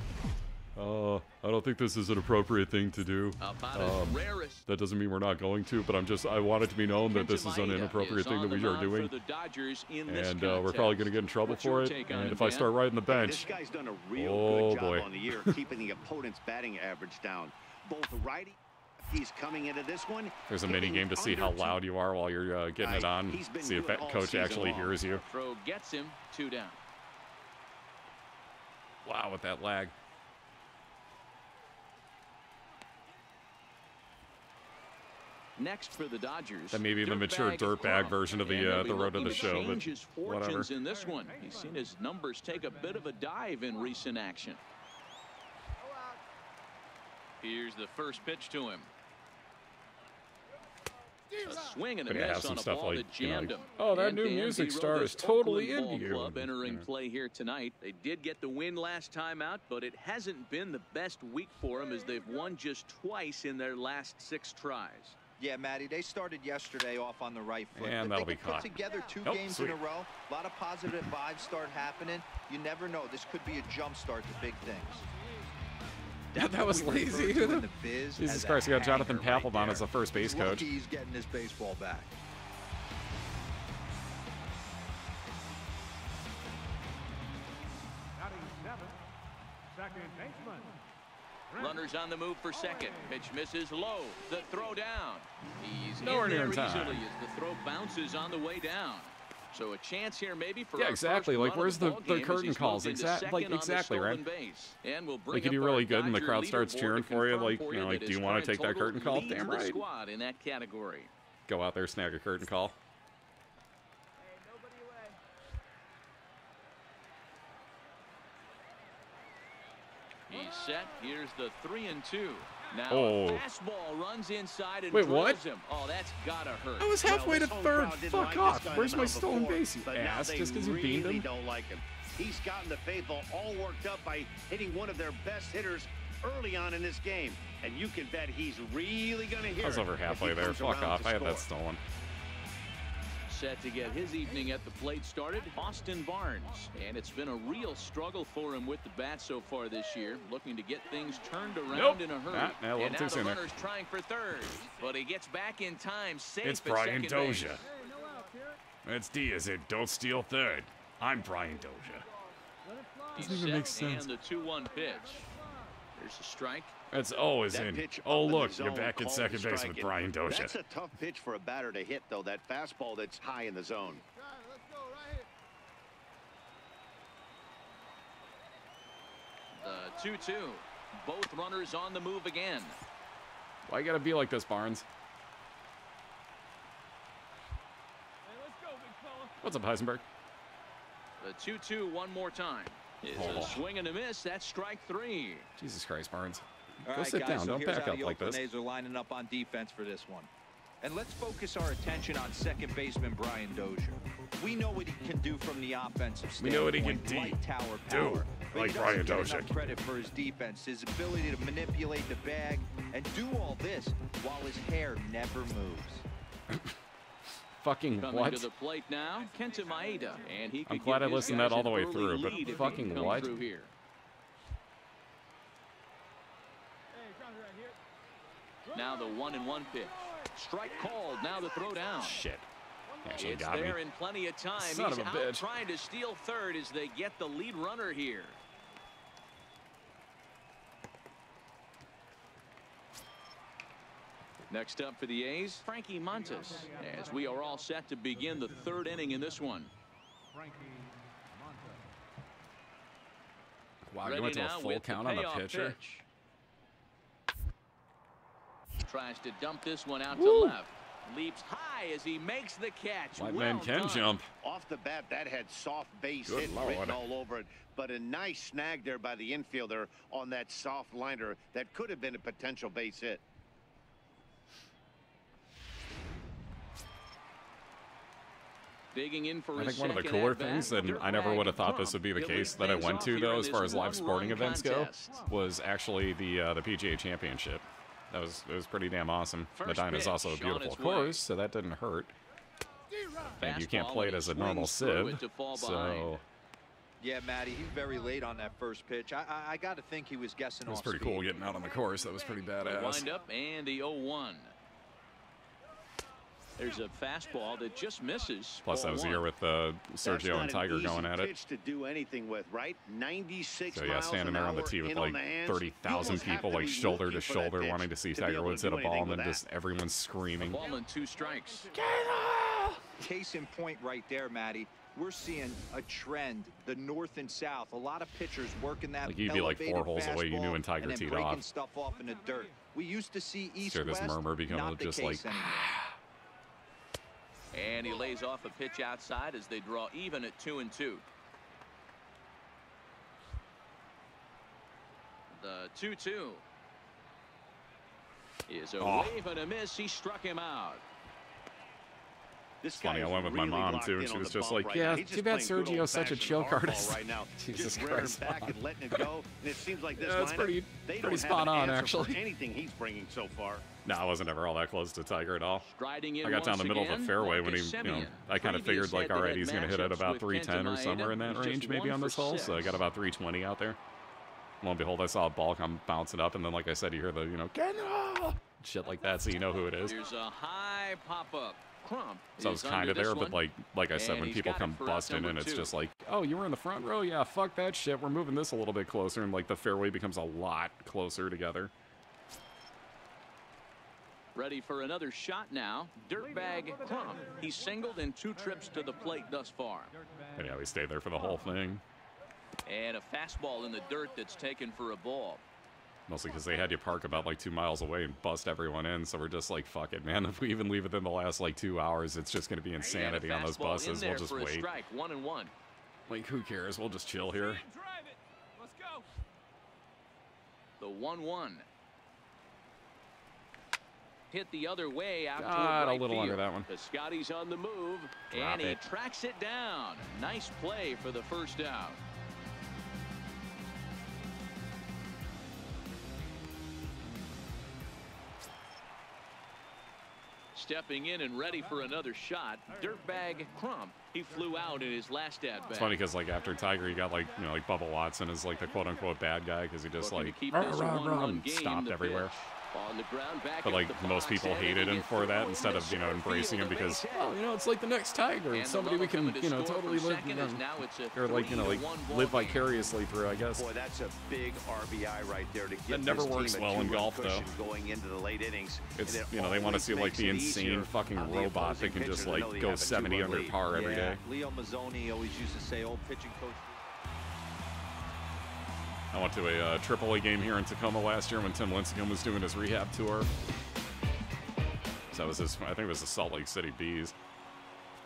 I don't think this is an appropriate thing to do. That doesn't mean we're not going to, but I want it to be known that this is an inappropriate thing that we are doing. And we're probably going to get in trouble for it. And if I start riding the bench, this guy's done a real good job on the year keeping the opponent's batting average down. Both the righty, he's coming into this one. There's a mini game to see how loud you are while you're getting it on. See if that coach actually hears you. Throw gets him 2 down. Wow, with that lag. Next for the Dodgers. That may be the mature dirtbag version of the Road to the Show, but whatever. In this one, he's seen his numbers take a bit of a dive in recent action. Here's the first pitch to him. A swing and a But yeah, have miss some on a stuff ball like, that you know, jammed like, him. oh, that And new Dan music Zero, star this is totally Oakland into Ball Club you. entering play here tonight. They did get the win last time out, but it hasn't been the best week for them as they've won just twice in their last 6 tries. Yeah, Matty, they started yesterday off on the right foot. And If that'll they be can put caught. together 2 Nope, games sweet. in a row, a lot of positive vibes start happening. You never know. This could be a jump start to big things. Yeah, that was lazy. Jesus Christ, you got Jonathan Papelbon as the first base coach. He's getting his baseball back. Batting 7th, second baseman. Runners on the move for second. Pitch misses low. The throw down. He's Nowhere in near there in time. easily as the throw bounces on the way down. So a chance here maybe for Yeah, our exactly. first Like, run where's of the ball game as curtain he's calls? moved into Like, second on the exactly, stolen right? base. And we'll bring Like, you up do our really good and the Dodger crowd starts leaderboard cheering to for you. confirm Like, for you know, like, that do you his want to current take that total curtain call? leads Damn the right. squad in that category. Go out there, snag a curtain call. Hey, nobody away. He's set. Here's the 3-2. Now Oh. a fastball runs inside and Wait, drills what? him. Oh, that's gotta hurt. I was halfway to Well, this home third. crowd didn't Fuck like off. this guy Where's the my night stolen before, base, you but now ass? they Just because you beamed really him? don't like him. He's gotten the faithful all worked up by hitting one of their best hitters early on in this game. And you can bet he's really going to hit. I was over halfway there. Fuck off. I had that stolen. Set to get his evening at the plate started, Austin Barnes. And it's been a real struggle for him with the bat so far this year, looking to get things turned around Nope. in a hurry. Nah, a little and too now the soon there. runner's trying for third, but he gets back in time, safe It's at Brian second base. Dozier. Hey, no outs here. It's Diaz at Don't Steal Third. I'm Brian Dozier. Let it fly. He's Doesn't even make set, sense. and the 2-1 pitch. There's a strike. That's always That in. pitch Oh, up in the look, you're zone, back at called second the base strike, with and Brian Dozier. That's a tough pitch for a batter to hit, though. That fastball that's high in the zone. Got it. Let's go right here. The 2-2. Both runners on the move again. Why you gotta be like this, Barnes? Hey, let's go, big fella. What's up, Heisenberg? The 2-2 one more time. It's Oh. a swing and a miss. That's strike 3. Jesus Christ, Barnes. All Go right, sit guys, down. so Don't here's back how up the like Oakland this. A's are lining up on defense for this one. And let's focus our attention on second baseman Brian Dozier. We know what he can do from the offensive standpoint. We know what he can light tower do, power. But like he Brian doesn't get Dozier. enough credit for his defense, his ability to manipulate the bag and do all this while his hair never moves. Fucking Coming what? to the plate now, Kenta Maeda, and he could I'm glad give I his listened that guys all the an way early through, but lead if he fucking can come what? through here. Hey, ground right here. Now the 1-1 pitch. Strike called. Now the throw down. Shit. Actually It's got me. there in plenty of time. Son He's of a out bitch. trying to steal third as they get the lead runner here. Next up for the A's, Frankie Montas, as we are all set to begin the third inning in this one. Frankie Monta. Wow, Ready you went to a now full with count on the payoff pitcher? pitch. Tries to dump this one out Woo. to left. Leaps high as he makes the catch. White well man can done. jump. Off the bat, that had soft base Good hit Lord. written all over it. But a nice snag there by the infielder on that soft liner that could have been a potential base hit. Digging in for I his think one of the second cooler at-bat, things, and I Dirtbag never would have thought Trump. this would be the He'll case lead that I things went off to, here though, in as far this as live sporting 1-1 events contest. go, was actually the PGA Championship. It was pretty damn awesome. First Medina is also a pitch on beautiful its way. course, so that didn't hurt. And you can't Fastball, play it and as a he normal swings through sieve. it to fall So behind. Yeah, Matty, he's very late on that first pitch. I got to think he was guessing it was off pretty speed. cool getting out on the course. That was pretty The badass. wind up and the 0-1. There's a fastball that just misses. Plus, that was the ball year one. with That's Sergio not and Tiger an easy going at it. pitch to do anything with, right? 96 So yeah, miles standing an there on the hour tee with in on like the hands. 30,000 You almost have people, to like be shoulder looking to for that shoulder, pitch wanting to see be Tiger able to Woods hit do a ball, anything and then with just everyone's screaming. Ball and 2 strikes. Case in point right there, Matty. We're seeing a trend, the north and south. A lot of pitchers working that Like you'd be like 4 elevated holes away, you knew when fastball Tiger and then teed breaking off. stuff off in the dirt. We used to see Hear this east-west, murmur become not the just case like, anymore. And he lays off a pitch outside as they draw even at 2-2. The 2-2 is a wave and a miss. He struck him out. This funny, guy I went with my really mom locked too, and in she on was the just bump like, right now. yeah, He's too just bad playing good Sergio's such a old-fashioned choke hardball artist. right now. Jesus Just rearing Christ. back and letting it go. And it seems like this Yeah, it's lineup, pretty they don't spot have an on, answer actually. for anything he's bringing so far. No, I wasn't ever all that close to Tiger at all. Striding in I got down the once middle of the again, fairway when he, Marcus you know, Semien. I kind of Previous figured like, all right, he's going to hit at head-to-head about matchups 310 or with somewhere in Kenta that Maeda. range He's maybe just on this 1 for hole, so I 6. got about 320 out there. Lo and behold, I saw a ball come bouncing up, and then, like I said, you hear the, you know, Kenta! Shit like that, so you know who it is. Here's a high pop-up. Crump So I was is kind under of this there, one. but like I said, And when he's people got it come for out busting number in, it's 2. just like, oh, you were in the front row? Yeah, fuck that shit. We're moving this a little bit closer, and like the fairway becomes a lot closer together. Ready for another shot now. Dirtbag Crump. He's singled in 2 trips to the plate thus far. And yeah, we stayed there for the whole thing. And a fastball in the dirt that's taken for a ball. Mostly because they had you park about like 2 miles away and bust everyone in, so we're just like, fuck it, man. If we even leave within the last like 2 hours, it's just going to be insanity on those buses. We'll just wait. Strike, 1-1. Like, who cares? We'll just chill here. Let's go. The 1-1. Hit the other way out God, toward right a little field. under that one. Piscotty's on the move, Drop and he it. tracks it down. Nice play for the first out. Stepping in and ready for another shot, Dirtbag Crump. He flew out in his last at-bat. It's funny because like after Tiger, you got like, you know, like Bubba Watson is like the quote-unquote bad guy because he just Looking like to keep this a one-run game, stopped the everywhere. pitch. On the ground, back But into like the most box, people and hated hitting him it for that forward instead of, you know, center embracing him field, because, base oh, you know, it's like the next Tiger, And somebody the we can, runner you know, coming to totally score live, from you second know, is now it's a or like, you know, like 3-1 ball live game. vicariously through, I guess. Boy, that's a big RBI right there to give That never this team works a well in 2-run golf, though. cushion going into the late innings. It's, And it you know, they want to always see like makes the it insane easier fucking on the robot that opposing can just pitcher to know like they go have a 70 2-run under lead. par every day. Leo Mazzoni always used to say, old pitching coach. I went to a AAA game here in Tacoma last year when Tim Lincecum was doing his rehab tour. So that was his, I think it was the Salt Lake City Bees.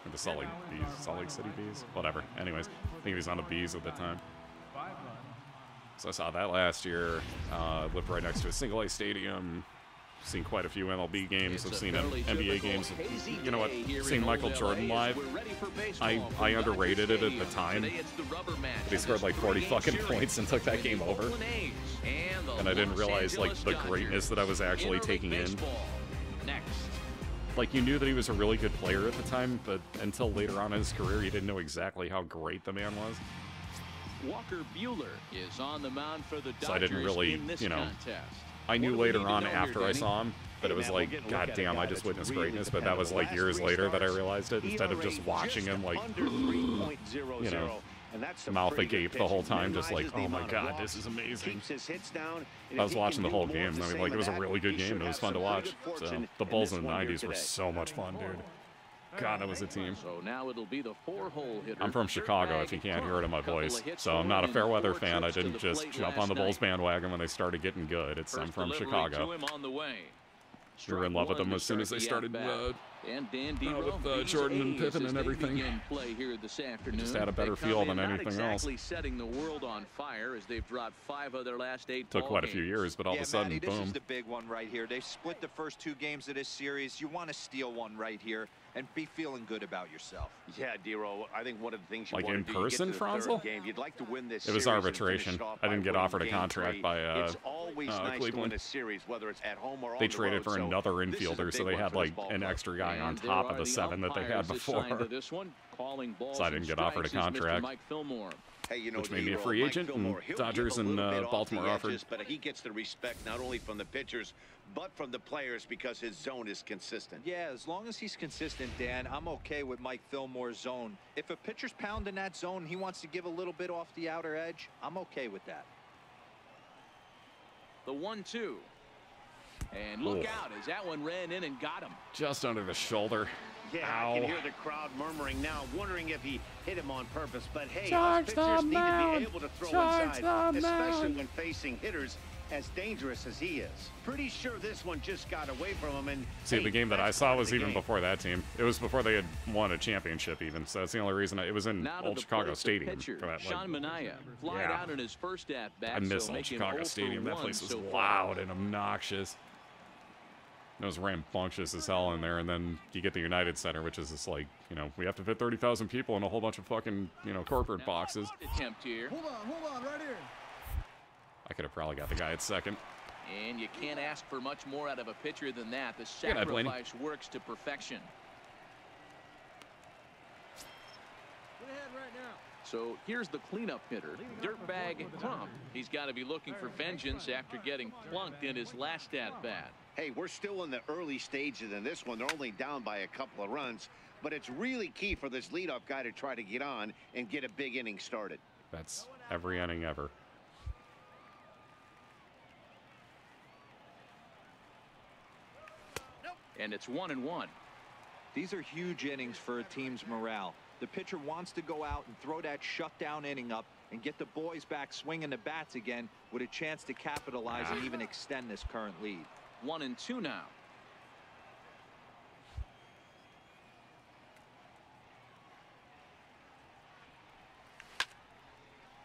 Or the Salt Lake City Bees? Whatever. Anyways, I think he was on the Bees at the time. So I saw that last year. Lived right next to a single-A stadium. Seen quite a few MLB games. I've seen NBA games. You know what? Seeing Michael Jordan live, I underrated it at the time. But he scored like 40 fucking points and took that game over. And I didn't realize like the greatness that I was actually taking in. Like, you knew that he was a really good player at the time, but until later on in his career, you didn't know exactly how great the man was. Walker Buehler is on the mound for the Dodgers. So I didn't really, in this you know, contest. I knew What do we later need to on know after here, I Danny? saw him that it was like, god damn, I just witnessed greatness, but that was like years later that I realized it, instead of just watching him like, you know, mouth agape the whole time, just like, oh my god, this is amazing. I was watching the whole game. I mean, like, it was a really good game. It was fun to watch. So the Bulls in the 90s were so much fun, dude. God, that was a team. So now it'll be the 4-hole hitter. I'm from Chicago, if you can't hear it in my voice. So I'm not a fair weather fan. I didn't just jump on the Bulls bandwagon when they started getting good. I'm from Chicago. We were in love with them as soon as they started with Jordan and Pippen and everything. Just had a better feel than anything else. Setting the world on fire as they've dropped 5 of their last 8 Took quite a few years, but all of a sudden, Matty, this boom. is the big one right here. They've split the first 2 games of this series. You want to steal one right here and be feeling good about yourself. Yeah, D-Row, I think one of the things you Like want in to do, you get to person, the third Franzel? game, you'd like to win this It was series and arbitration. finish it off I didn't by get winning offered a game contract 3. by It's always nice to win Cleveland. a series, whether it's at home or on They the traded road, for so another this is a infielder, so big they one had for this like ball an club. extra guy on And there top are of the 7 that they had umpires assigned before. to this one, calling balls So I didn't and get offered a strikes is Mr. contract. Mike Fillmore. Hey, you know, Which made me a D-Row, free Mike agent, and Fillmore, he'll Dodgers give a and, little bit off Baltimore the offered. edges, but he gets the respect not only from the pitchers, but from the players because his zone is consistent. Yeah, as long as he's consistent, Dan, I'm okay with Mike Fillmore's zone. If a pitcher's pounding that zone, he wants to give a little bit off the outer edge, I'm okay with that. The 1-2. And look out as that one ran in and got him. Just under the shoulder. Yeah, Ow. I can hear the crowd murmuring now, wondering if he hit him on purpose. But hey, Charge us the pitchers need to mound. be able to throw Charge inside, the especially mound. when facing hitters as dangerous as he is. Pretty sure this one just got away from him. And See, hey, the game that that's I saw part of was the even game. before that team. It was before they had won a championship even. So that's the only reason. It was in Now to Old the Chicago plate, the Stadium. pitcher, For that, Sean like, Manaea flied yeah. out in his first at bat. I miss so Old making Chicago 0 for Stadium. That 1 place was so far. loud and obnoxious. It was rambunctious as hell in there, and then you get the United Center, which is just like, you know, we have to fit 30,000 people in a whole bunch of fucking, you know, corporate boxes. Attempt here. Hold on, right here. I could have probably got the guy at second. And you can't ask for much more out of a pitcher than that. The sacrifice works to perfection. Get ahead right now. So here's the cleanup hitter, Dirtbag Crump. He's got to be looking for vengeance after getting plunked in his last at-bat. Hey, we're still in the early stages in this one. They're only down by a couple of runs, but it's really key for this leadoff guy to try to get on and get a big inning started. That's every inning ever. And it's 1-1. These are huge innings for a team's morale. The pitcher wants to go out and throw that shutdown inning up and get the boys back swinging the bats again with a chance to capitalize and even extend this current lead. 1-2 now.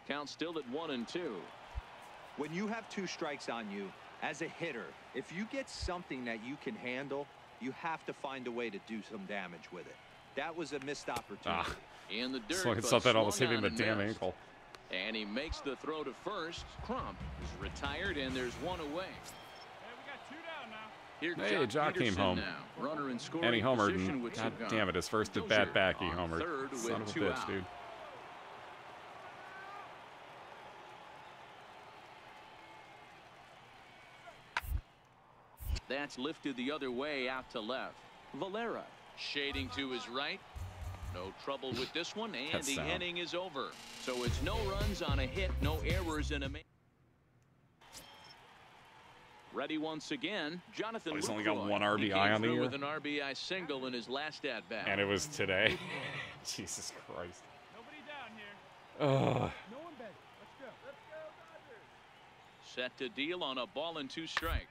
Count still at 1-2. When you have 2 strikes on you, as a hitter, if you get something that you can handle, you have to find a way to do some damage with it. That was a missed opportunity. In the dirt, It's like that almost hit him in the damn ankle. And he makes the throw to first. Crump is retired, and there's one away. Hey, Jock came home. Runner in scoring And he homered, position and with god two damn it, his first at bat back he homered. third Son with of a 2 bitch, out. dude. That's lifted the other way out to left. Valera shading to his right. No trouble with this one, and That's the sound. inning is over. So it's no runs on a hit, no errors in a ready once again. Jonathan Oh, he's only got Lucroy. one He RBI came on the through year. with an RBI single in his last at bat. And it was today. Jesus Christ. Nobody down here. Ugh. No one bad. Let's go. Let's go, Dodgers. Set to deal on a ball and 2 strikes.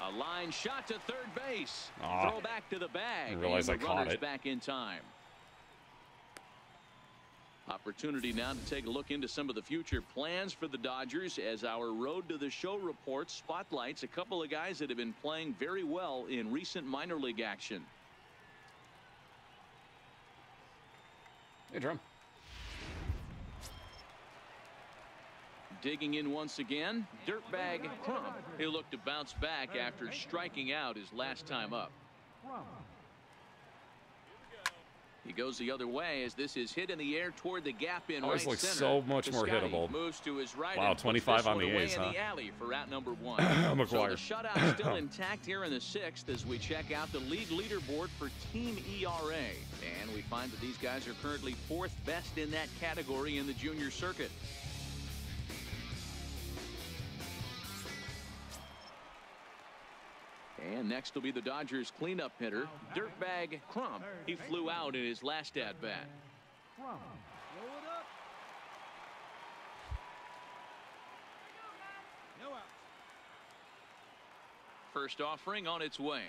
A line shot to third base. Aw. Throw back to the bag. I realized and the I caught runner's it. back in time. Opportunity now to take a look into some of the future plans for the Dodgers as our Road to the Show report spotlights a couple of guys that have been playing very well in recent minor league action. Hey, Drum. Digging in once again, Dirtbag Crump. He'll look to bounce back after striking out his last time up. He goes the other way as this is hit in the air toward the gap in Always right looks center. so much more Piscotty hittable. moves to his right. Wow, and puts 25 this on one the away A's, in huh? the alley for out number 1. McGuire. So the shutout still intact here in the 6th as we check out the league leaderboard for team ERA. And we find that these guys are currently 4th best in that category in the junior circuit. And next will be the Dodgers cleanup hitter, Dirtbag Crump. He flew out in his last at-bat. Roll it up. No outs. First offering on its way.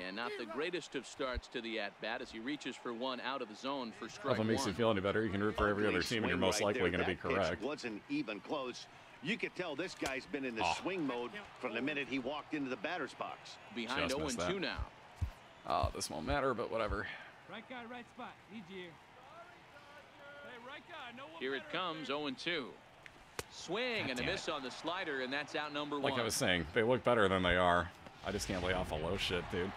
And not the greatest of starts to the at-bat as he reaches for one out of the zone for strike If it makes you 1. feel any better, you can root for every other team, and you're most likely going to be correct. Wasn't even close. You could tell this guy's been in the Oh. swing mode from the minute he walked into the batter's box. Behind Just missed 0-2 that. now. Oh, this won't matter, but whatever. Right guy, right spot. Need you here. Hey, right guy. No one Here it better. comes, 0-2. Swing and a damn miss on the slider, and that's out number 1. Like I was saying, they look better than they are. I just can't lay off a low shit, dude.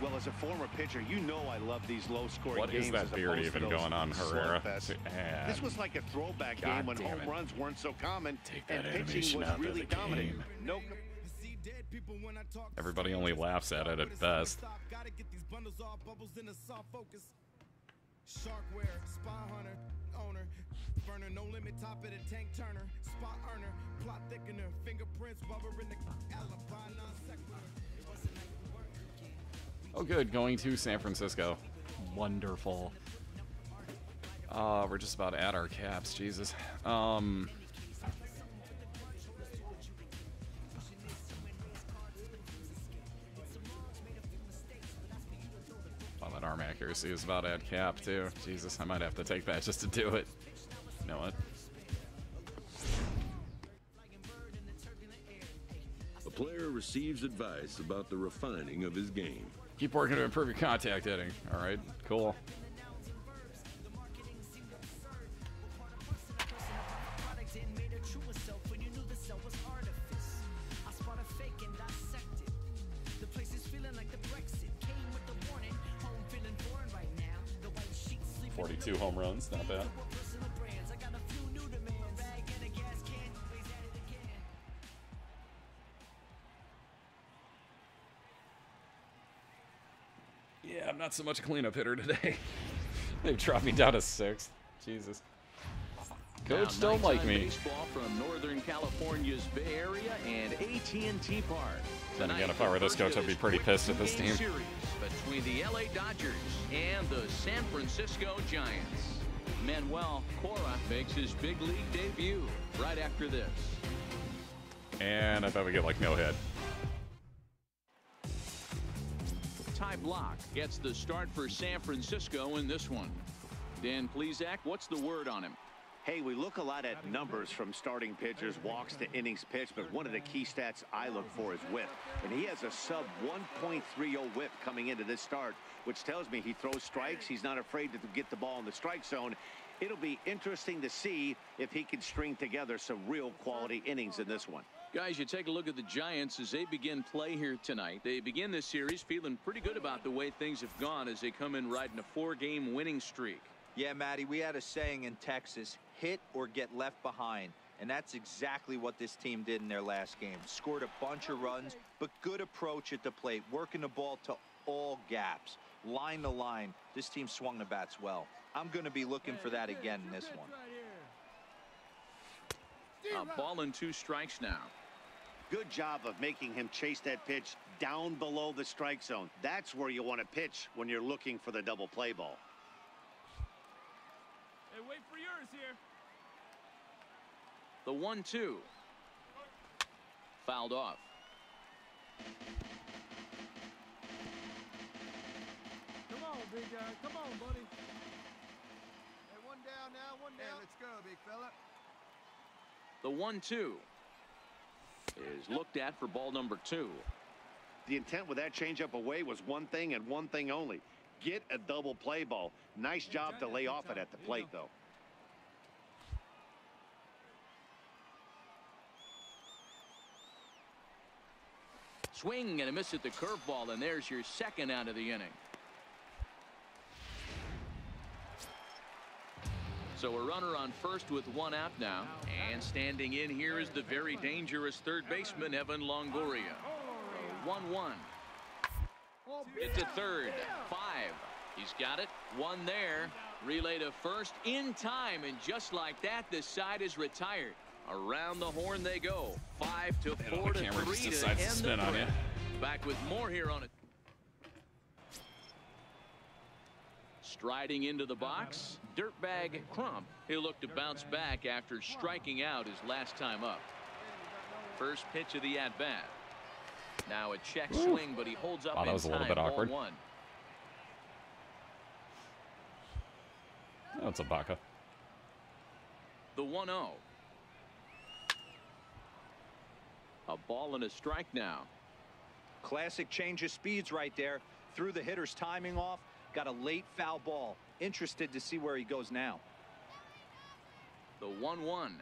Well, as a former pitcher, you know I love these low-scoring What games. is that as beard opposed to even those going on, Herrera? slugfests. And This was like a throwback God game when damn home it. runs weren't so common Take and that pitching animation was out of really the dominant. game. No. Everybody only laughs at it at best. Sharkware, spy hunter, owner, burner, no limit, top of the tank turner, spot earner, plot thickener, fingerprints, rubber in the alibi, non sequitur. Oh, good. Going to San Francisco. Wonderful. We're just about at our caps. Jesus. Oh, that arm accuracy is about at cap, too. Jesus, I might have to take that just to do it. You know what? player receives advice about the refining of his game. Keep working to improve your contact hitting. All right, cool. .42 home runs, not bad. Yeah, I'm not so much a cleanup hitter today. They've dropped me down to 6th. Jesus. Coach don't like me. Baseball from Northern California's Bay Area and AT&T Park. Then again, if I were this coach, I'd be pretty pissed at this team. Series between the LA Dodgers and the San Francisco Giants. Manuel Cora makes his big league debut right after this. And I bet we get like no hit. Ty Block gets the start for San Francisco in this one. Dan Plesac, what's the word on him? Hey, we look a lot at numbers from starting pitchers, walks to innings pitched, but one of the key stats I look for is whip. And he has a sub 1.30 whip coming into this start, which tells me he throws strikes. He's not afraid to get the ball in the strike zone. It'll be interesting to see if he can string together some real quality innings in this one. Guys, you take a look at the Giants as they begin play here tonight. They begin this series feeling pretty good about the way things have gone as they come in riding a 4-game winning streak. Yeah, Matty, we had a saying in Texas, hit or get left behind. And that's exactly what this team did in their last game. Scored a bunch of runs, but good approach at the plate, working the ball to all gaps. Line to line, this team swung the bats well. I'm going to be looking for that again in this one. A ball and 2 strikes now. Good job of making him chase that pitch down below the strike zone. That's where you want to pitch when you're looking for the double play ball. Hey, wait for yours here. The 1-2. Fouled off. Come on, big guy. Come on, buddy. Hey, one down now, one down. Hey, let's go, big fella. The 1-2 is looked at for ball number 2. The intent with that changeup away was one thing and one thing only. Get a double play ball. Nice job to lay off it at the plate, though. Swing and a miss at the curveball, and there's your second out of the inning. So a runner on first with 1 out now, and standing in here is the very dangerous third baseman Evan Longoria. 1-1. It's a third. 5. He's got it. 1 there. Relay to first in time, and just like that, the side is retired. Around the horn they go. 5-4 to 3 to end the third. Back with more here on it. Striding into the box, Dirtbag Crump. He'll look to bounce back after striking out his last time up. First pitch of the at-bat. Now a check swing, but he holds up in time. That was a little bit awkward. Ball 1. That's a baka. The 1-0. A ball and a strike now. Classic change of speeds right there. Threw the hitter's timing off. Got a late foul ball. Interested to see where he goes now. The 1-1.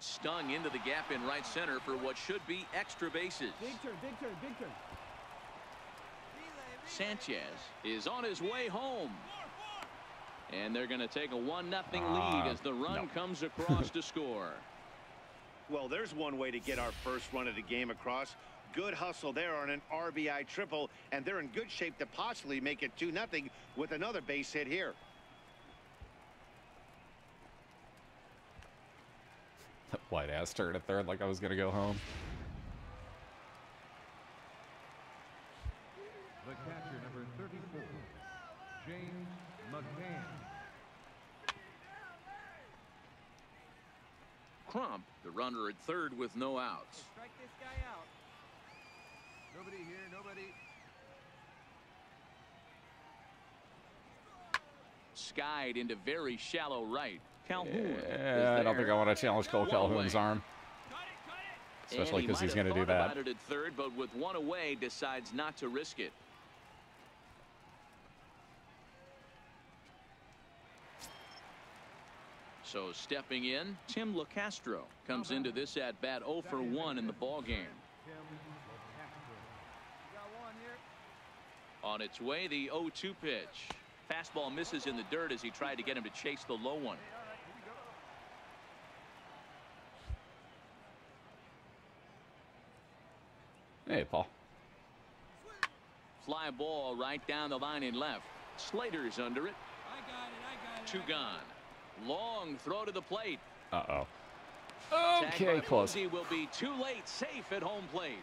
Stung into the gap in right center for what should be extra bases. Big turn, big turn, big turn. Sanchez is on his way home. And they're going to take a 1-0 lead as the run comes across to score. Well, there's one way to get our first run of the game across. Good hustle there on an RBI triple, and they're in good shape to possibly make it 2-0 with another base hit here. White ass turn at third like I was going to go home. The catcher, number 34, James McCann. Crump, the runner at third with no outs. Strike this guy out. Nobody here, nobody. Skied into very shallow right. Calhoun. I don't think I want to challenge Cole Calhoun's arm. especially because he's going to do that. About it at third, but with one away, decides not to risk it. So stepping in, Tim LeCastro comes into this at bat 0 for 1 in the ball game. On its way, the 0-2 pitch. Fastball misses in the dirt as he tried to get him to chase the low one. Hey, Paul. Fly ball right down the line in left. Slater's under it. 2 gone. Long throw to the plate. Uh-oh. Okay, close. He will be too late. Safe at home plate.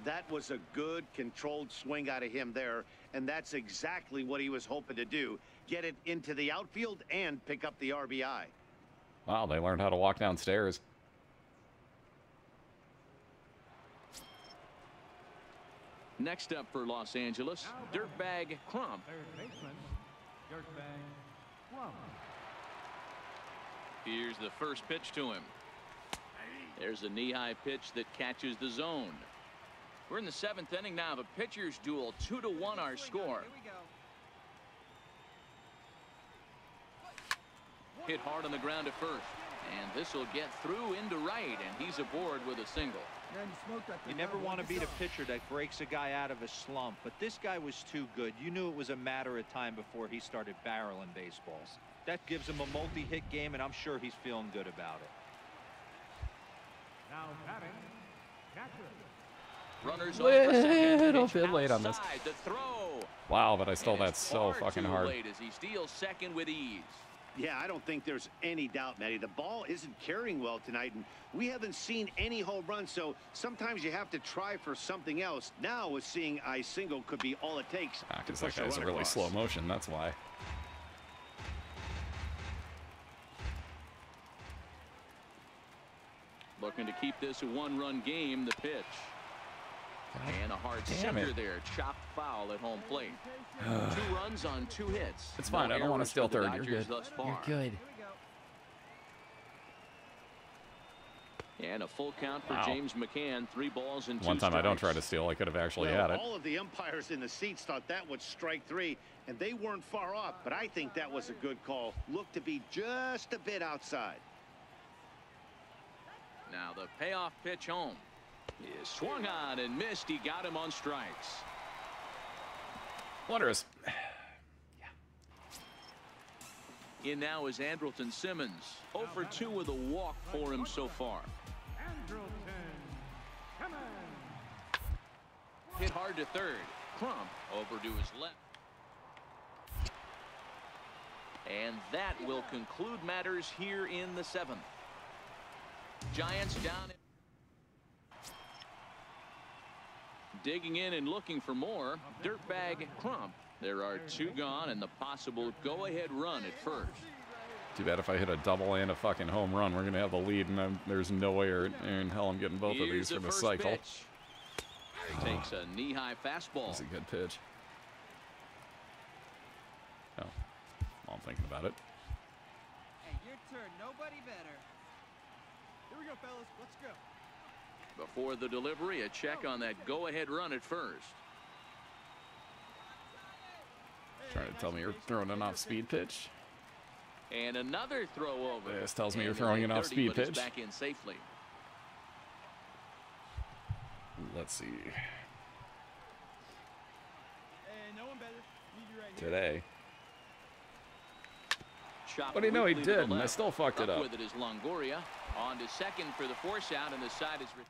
That was a good controlled swing out of him there, and that's exactly what he was hoping to do. Get it into the outfield and pick up the RBI. Wow, they learned how to walk downstairs. Next up for Los Angeles, Dirtbag Crump. Third baseman, Dirtbag Crump. Here's the first pitch to him. There's a knee-high pitch that catches the zone. We're in the 7th inning now. The pitchers duel, 2-1 our score. Hit hard on the ground at first, and this will get through into right, and he's aboard with a single. You never want to beat a pitcher that breaks a guy out of a slump, but this guy was too good. You knew it was a matter of time before he started barreling baseballs. That gives him a multi-hit game, and I'm sure he's feeling good about it. Now batting, catcher. Runners Little bit late on this. The throw. Wow, but I stole that so fucking hard. Late as he steals second with ease. Yeah, I don't think there's any doubt, Matty. The ball isn't carrying well tonight, and we haven't seen any home runs, so sometimes you have to try for something else. Now, with seeing a single could be all it takes. Because that guy's a really slow motion, that's why. Looking to keep this a 1-run game, the pitch. And a hard center there, chopped foul at home plate. 2 runs on 2 hits. It's fine, I don't want to steal third. You're good. You're good. And a full count for James McCann. 3 balls and 2 One time strikes. I don't try to steal, I could have actually had it. All of the umpires in the seats thought that was strike 3, and they weren't far off, but I think that was a good call. Looked to be just a bit outside. Now the payoff pitch home. He swung on and missed. He got him on strikes. Wondrous. In now is Andrelton Simmons. 0 for 2 with a walk for him so far. Hit hard to third. Crump over to his left. And that will conclude matters here in the 7th. Giants down. Digging in and looking for more. Dirtbag Crump. There are 2 gone and the possible go-ahead run at first. Too bad if I hit a double and a fucking home run, we're going to have the lead, and there's no way in hell I'm getting both of these for the cycle. Pitch. Takes a knee-high fastball. That's a good pitch. Oh, well, I'm thinking about it. Hey, your turn. Nobody better. Here we go, fellas. Let's go. Before the delivery, a check on that go-ahead run at first. Trying to tell me you're throwing an off-speed pitch. And another throw over. This tells me you're throwing an off-speed pitch. Back in safely. Let's see. Hey, no one better. Need you right here. Today. Chop What do you know? He weakly to the did, and I left. still fucked it up. With it is Longoria. On to second for the force out, and the side is retired.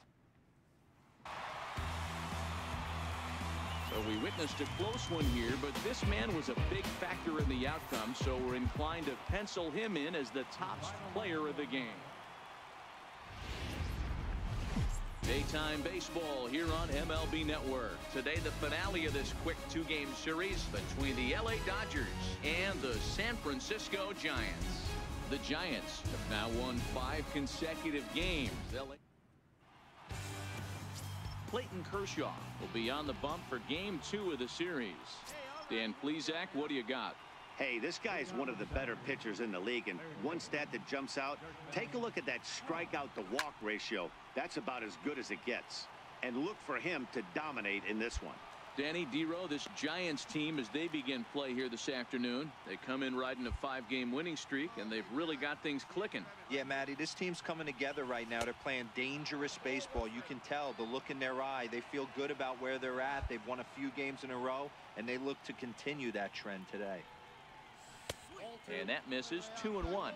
So we witnessed a close one here, but this man was a big factor in the outcome, so we're inclined to pencil him in as the top player of the game. Daytime baseball here on MLB Network. Today, the finale of this quick 2-game series between the LA Dodgers and the San Francisco Giants. The Giants have now won 5 consecutive games. Clayton Kershaw will be on the bump for game 2 of the series. Dan Plesac, what do you got? Hey, this guy is one of the better pitchers in the league, and one stat that jumps out, take a look at that strikeout to walk ratio. That's about as good as it gets. And look for him to dominate in this one. Danny Dero, this Giants team, as they begin play here this afternoon, they come in riding a 5-game winning streak, and they've really got things clicking. Yeah, Matty, this team's coming together right now. They're playing dangerous baseball. You can tell the look in their eye. They feel good about where they're at. They've won a few games in a row, and they look to continue that trend today. And that misses. 2-1.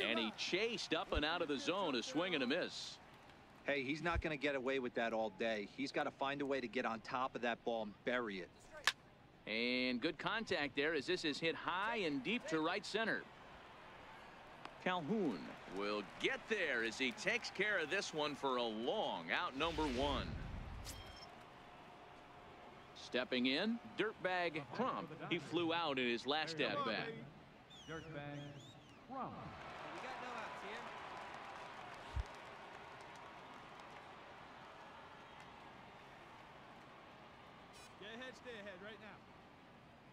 And he chased up and out of the zone, a swing and a miss. Hey, he's not going to get away with that all day. He's got to find a way to get on top of that ball and bury it. And good contact there as this is hit high and deep to right center. Calhoun will get there as he takes care of this one for a long out, number 1. Stepping in, Dirtbag Crump. He flew out in his last at bat. Dirtbag Crump. We got no outs here. Get ahead, stay ahead right now.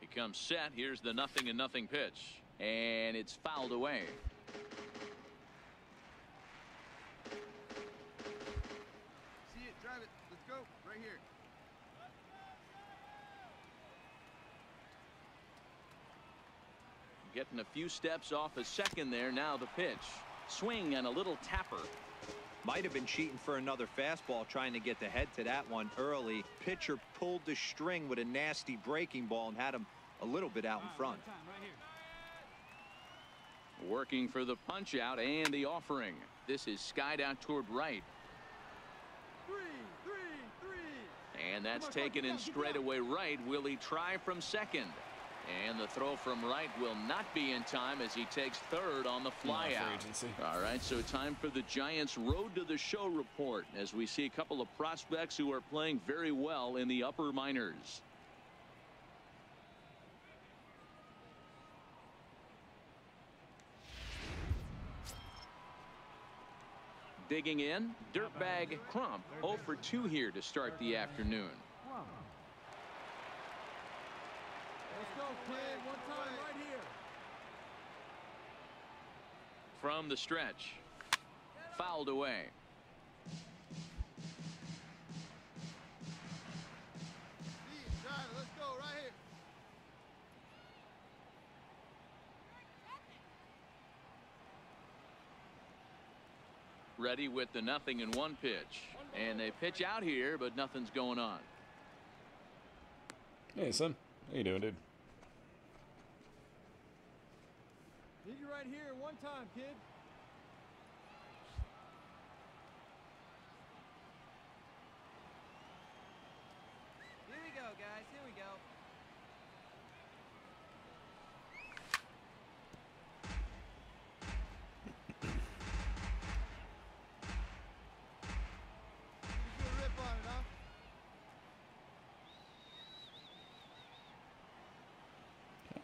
He comes set. Here's the 0-0 pitch. And it's fouled away. See it, drive it. Let's go. Right here. Getting a few steps off a second there. Now the pitch. Swing and a little tapper. Might have been cheating for another fastball, trying to get the head to that one early. Pitcher pulled the string with a nasty breaking ball and had him a little bit out in front. Working for the punch out and the offering. This is skied out toward right. 3. And that's taken in straightaway right. Will he try from second? And the throw from right will not be in time as he takes third on the fly out. All right, so time for the Giants Road to the Show report as we see a couple of prospects who are playing very well in the upper minors. Digging in, Dirtbag Crump, 0 for 2 here to start the afternoon. Let's go, kid. One time right here. From the stretch. Fouled away. See it, drive it. Let's go. Right here. Ready with the 0-1 pitch. And they pitch out here, but nothing's going on. Hey, son. How you doing, dude? Need you right here. One time, kid. Here we go, guys. Here we go. You a rip on it, huh?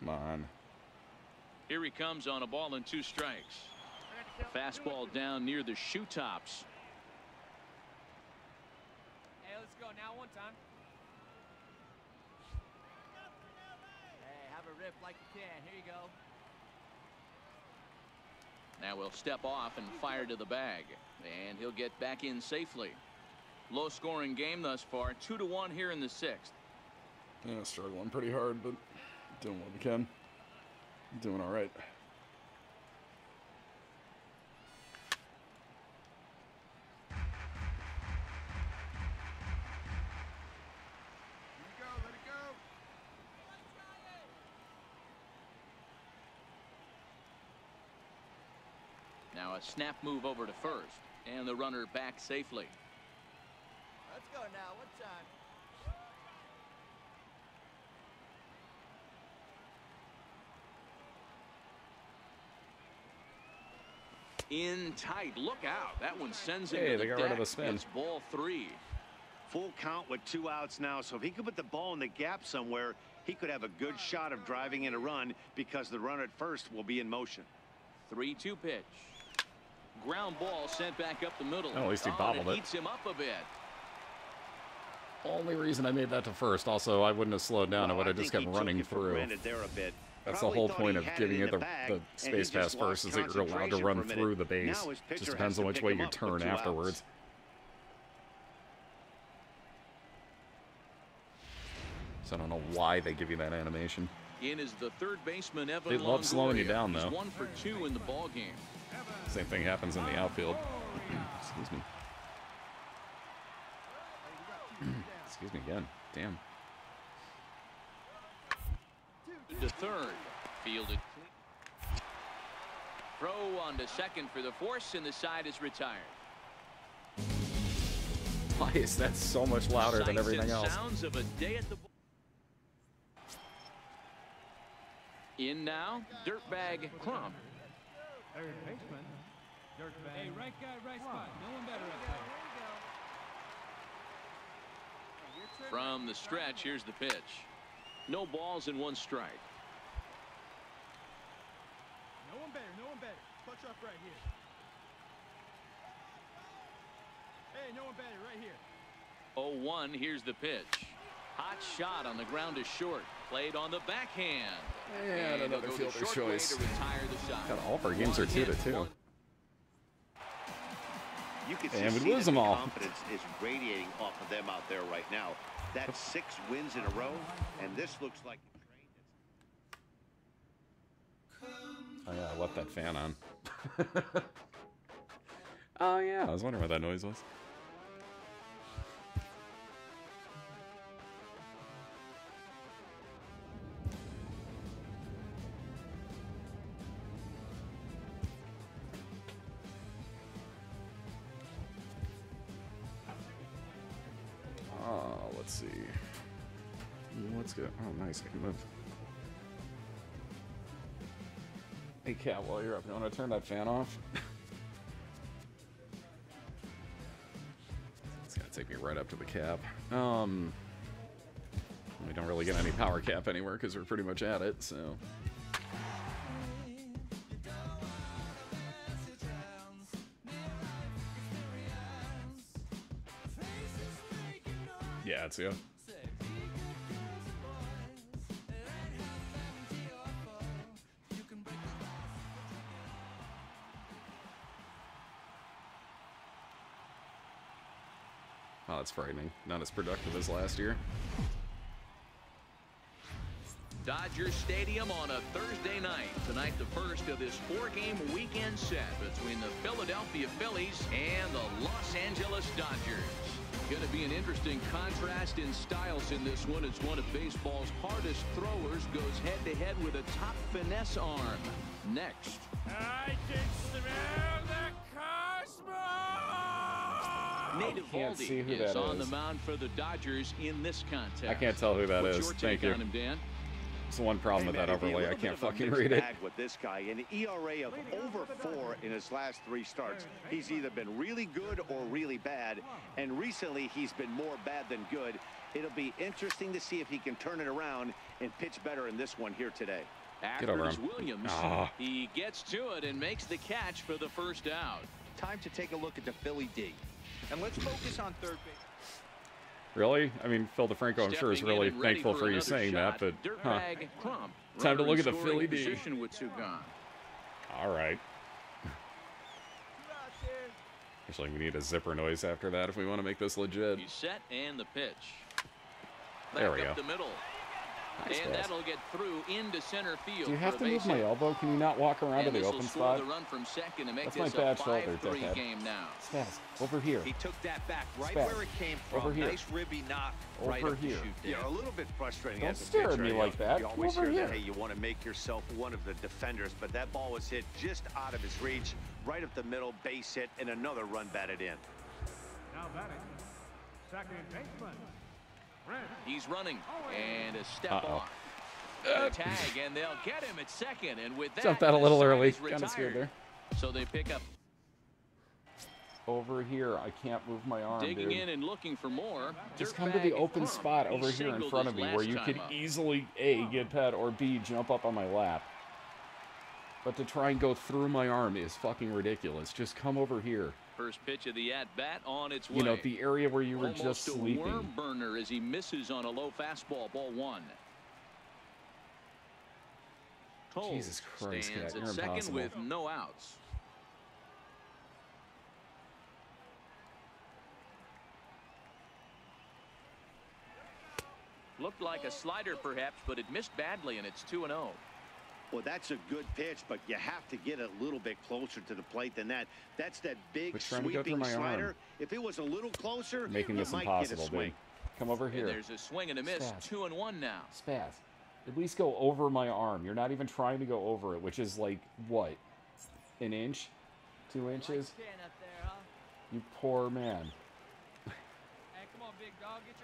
Come on. Here he comes on a ball and 2 strikes. Fastball down near the shoe tops. Hey, let's go now. One time. Hey, have a rip like you can. Here you go. Now we'll step off and fire to the bag. And he'll get back in safely. Low scoring game thus far. 2-1 here in the 6th. Yeah, struggling pretty hard, but doing what we can. Doing all right. Let it go. Now a snap move over to first. And the runner back safely. Let's go now. One time. In tight. Look out. That one sends him Hey, to they the got rid of deck. the spin. It's ball 3. Full count with 2 outs now, so if he could put the ball in the gap somewhere, he could have a good shot of driving in a run because the runner at first will be in motion. 3-2 pitch. Ground ball sent back up the middle. Oh, at least he and bobbled it it. eats him up a bit. Only reason I made that to first. Also, I wouldn't have slowed down. I would have just kept running through. That's the whole point of giving it the space pass first, is that you're allowed to run through the base. Just depends on which way you turn afterwards. So I don't know why they give you that animation. In is the third baseman, Evan. They love slowing you down, though. He's 1 for 2 in the ball game. Same thing happens in the outfield. Excuse me. Excuse me again. Damn. To third. Fielded. Throw on to second for the force, and the side is retired. Why is that so much louder than everything else? Sounds of a day at the... In now, Dirtbag Crump. Third baseman, Dirtbag. Hey, right guy, right spot. No one better up there. From the stretch, here's the pitch. No balls and 1 strike. No one better, no one better. Punch up right here. Hey, no one better, right here. 0-1, here's the pitch. Hot shot on the ground is short. Played on the backhand. And another fielder's choice. To retire the side. God, all of our games are 2-2. You can and we see lose them all. Confidence is radiating off of them out there right now. That's 6 wins in a row, and this looks like a train. Oh yeah, I left that fan on. Oh yeah, I was wondering what that noise was. Let's see. Let's go. Oh, nice. I can move. Hey, Cat, while you're up, you want to turn that fan off? It's gonna take me right up to the cap. We don't really get any power cap anywhere because we're pretty much at it, so. Yeah, it's you. Oh, that's frightening. Not as productive as last year. Dodger Stadium on a Thursday night. Tonight, the first of this 4-game weekend set between the Philadelphia Phillies and the Los Angeles Dodgers. Going to be an interesting contrast in styles in this one, as one of baseball's hardest throwers goes head-to-head with a top finesse arm. Next. I can smell the cosmos! Nate Eovaldi is on the mound for the Dodgers in this contest. I can't tell who that is. What's your take on him, Dan? It's the one problem with that overlay. I can't fucking read it. With this guy, an ERA of over 4 in his last 3 starts. He's either been really good or really bad, and recently he's been more bad than good. It'll be interesting to see if he can turn it around and pitch better in this one here today. After Williams, he gets to it and makes the catch for the first out. Time to take a look at the Philly D. And let's focus on third base. Really? I mean, Phil DeFranco, I'm sure, is really thankful for you saying that, but time to look at the Philly D. All right. Actually, we need a zipper noise after that if we want to make this legit. He's set and the pitch. There we go. Up the middle. Nice and pass. that'll get through into center field. Do you have to move my elbow? Can you not walk around to the open spot? The run from second to make That's my this bad a shoulder, 5-3 game now. Spaz, over here. He took that back right Spaz. where it came from. Over here. Nice ribby knock right Over up here. the chute there. Yeah, a little bit frustrating. Don't as a stare at pitcher. me like that. You Come always over hear here. that, hey, you want to make yourself one of the defenders, but that ball was hit just out of his reach, right up the middle, base hit, and another run batted in. Now batting, second baseman. He's running and a step off. A tag, and they'll get him at second, and with that, Jumped that a little early. Kind of scared there. So they pick up. Over here, I can't move my arm, Digging dude. in and looking for more. Just come to the open spot over here in front of me where you could easily A, get pet, or B, jump up on my lap. But to try and go through my arm is fucking ridiculous. Just come over here. First pitch of the at-bat on its way. You know, the area where you were Almost just sleeping. A worm burner as he misses on a low fastball. Ball one. Cole Jesus Christ, stands you're at second impossible. with no outs. Looked like a slider perhaps, but it missed badly, and it's 2-0. Well, that's a good pitch, but you have to get a little bit closer to the plate than that. That's that big sweeping slider. Arm. If it was a little closer, making this impossible, dude. Come over here. And there's a swing and a miss. Spaz. 2-1 now. Spaz, at least go over my arm. You're not even trying to go over it, which is like what, an inch, 2 inches? You poor man.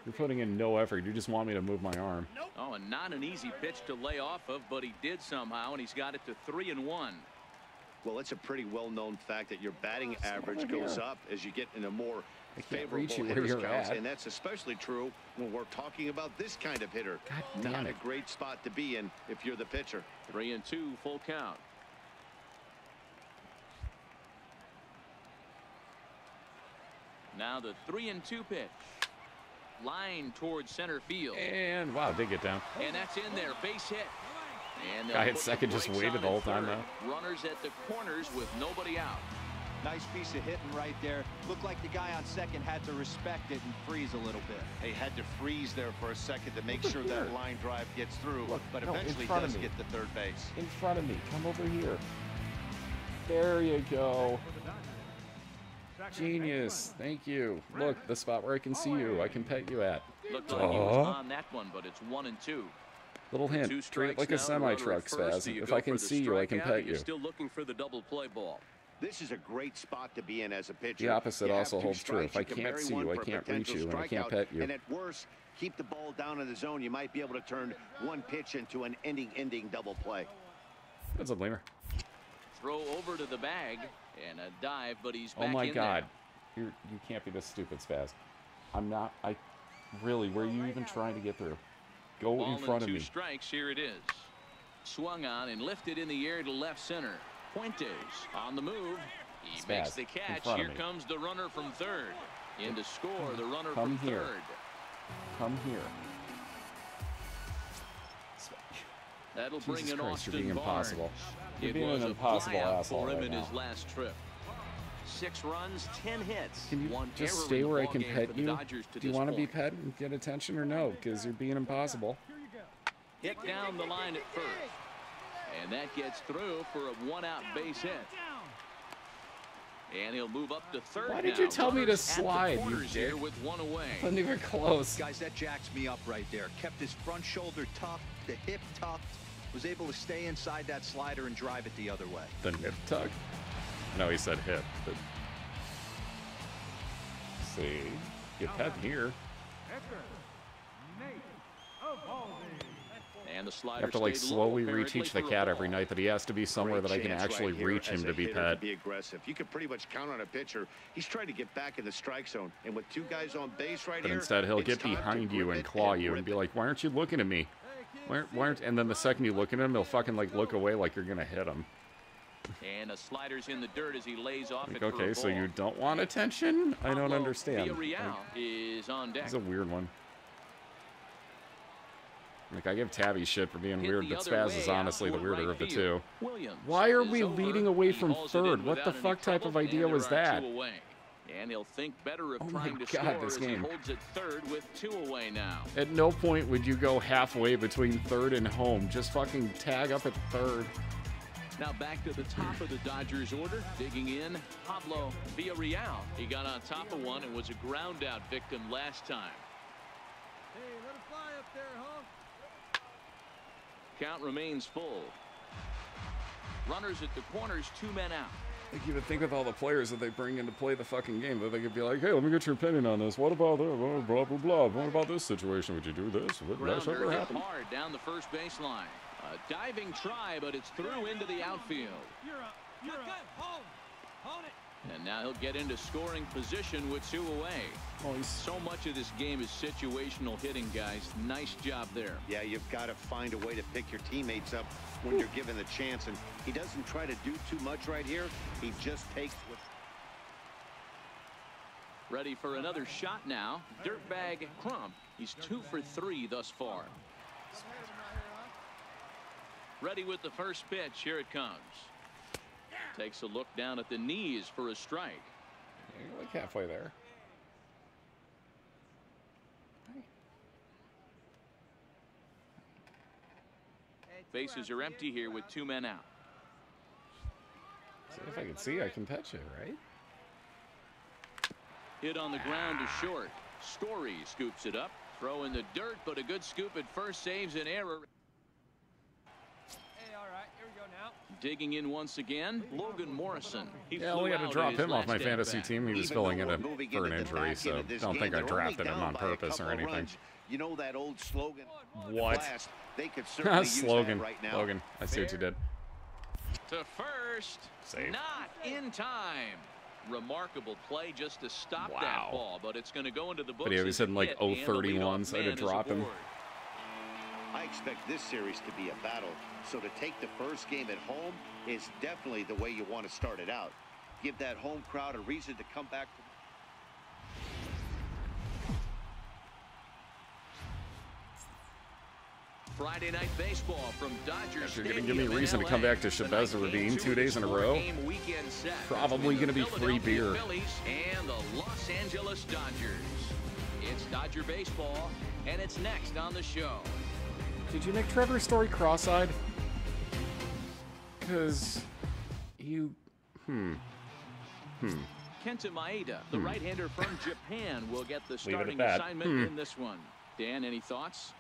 You're putting in no effort. You just want me to move my arm. Nope. Oh, and not an easy pitch to lay off of, but he did somehow, and he's got it to 3-1. Well, it's a pretty well-known fact that your batting average goes up as you get in a more favorable hitters counts, and that's especially true when we're talking about this kind of hitter. Not a great spot to be in if you're the pitcher. 3-2, full count. Now the 3-2 pitch. Line towards center field. And wow, did get down. And that's in there, base hit. And guy at second just waited the whole time though. Runners at the corners with nobody out. Nice piece of hitting right there. Looked like the guy on second had to respect it and freeze a little bit. He had to freeze there for a second to make sure that line drive gets through. Look, but no, eventually does get to third base. In front of me. Come over here. There you go. Genius. Thank you. Look, the spot where I can see you. I can pet you at. Looked like he was on that one, but it's 1-2. Little hint. Treat it like a semi-truck, Spaz. If I can see you, I can pet you. Still looking for the double play ball. This is a great spot to be in as a pitcher. The opposite also holds true. If I can't see you, I can't reach you, and I can't pet you. And at worst, keep the ball down in the zone. You might be able to turn one pitch into an ending double play. That's a blamer. Throw over to the bag and a dive, but he's back in there. Oh my God. You can't be this stupid, Spaz. I'm not. Really, where are you even trying to get through? Go in front of me. 2 strikes, here it is. Swung on and lifted in the air to left center. Fuentes on the move. He Spaz, makes the catch. Here comes the runner from third. In to score, the runner from third. Come here. That'll bring Jesus in Christ, Austin you're being impossible. You're it being was an impossible asshole for him right in now. his last trip. 6 runs, 10 hits. Can you just stay where I can pet you? Do you want to be pet and get attention or no? Because you're being impossible. Hit down the line at first. And that gets through for a 1-out base hit. And he'll move up to third. Why did you tell me to slide, you dick? Here with 1 away. Wasn't even close. Guys, that jacks me up right there. Kept his front shoulder tucked, the hip tucked. Was able to stay inside that slider and drive it the other way. The nip tuck? No, he said hip. But... see, get pet here. And the slider I have to like slowly reteach the cat every night that he has to be somewhere that I can actually reach him to be pet. Be aggressive. You could pretty much count on a pitcher. He's trying to get back in the strike zone, and with 2 guys on base right here. But instead, he'll get behind you and claw you and be like, "Why aren't you looking at me? Why aren't?" And then the second you look at him, he'll fucking like look away like you're gonna hit him. And a slider's in the dirt as he lays off like, it. Okay, so you don't want attention? I don't understand. Like, is on deck. It's a weird one. Like, I give Tabby shit for being weird, but Spaz is honestly the weirder of the two. Why are we leading away from third? What the fuck type of idea was that? And he'll think better of oh trying my to God, score this as he game. holds it third with 2 away now. At no point would you go halfway between third and home. Just fucking tag up at third. Now back to the top of the Dodgers order. Digging in, Pablo Villarreal. He got on top of one and was a ground out victim last time. Hey, let it fly up there, huh? Count remains full. Runners at the corners, 2 men out. Like, you would think with all the players that they bring in to play the fucking game that they could be like, "Hey, let me get your opinion on this. What about that? Blah, blah, blah. What about this situation? Would you do this? Would that ever happen?" Hard down the first baseline. A diving try, but it's through into the outfield. You're up. You're up. Hold it. And now he'll get into scoring position with 2 away. Nice. So much of this game is situational hitting, guys. Nice job there. Yeah, you've got to find a way to pick your teammates up when you're given the chance. And he doesn't try to do too much right here. He just takes what... Ready for another shot now. Dirtbag Crump. He's 2 for 3 thus far. Ready with the first pitch. Here it comes. Takes a look down at the knees for a strike. Yeah, you're like halfway there. Bases are empty here with 2 men out. See if I can see, I can touch it, right? Hit on the ground to short. Story scoops it up. Throw in the dirt, but a good scoop at first saves an error. Hey, all right, here we go now. Digging in once again, Logan Morrison. Yeah, I only had to drop him off my fantasy team. He was filling in for an injury, so don't think I drafted him on purpose or anything. You know that old slogan? What? They could certainly use slogan. that right now. Logan, I see what you did. To first. Save. Not in time. Remarkable play just to stop that ball, but it's going to go into the books. But he was hitting like 0-31, so I had to drop him. I expect this series to be a battle, so to take the first game at home is definitely the way you want to start it out. Give that home crowd a reason to come back. Friday night baseball from Dodger If you're going to give me a reason to come back to Chavez Ravine 2 days in a row, probably going to be free beer. And the Los Angeles Dodgers. It's Dodger baseball, and it's next on the show. Did you make Trevor's story cross-eyed? Because you... Kenta Maeda, the right-hander from Japan, will get the starting assignment in this one. Dan, any thoughts?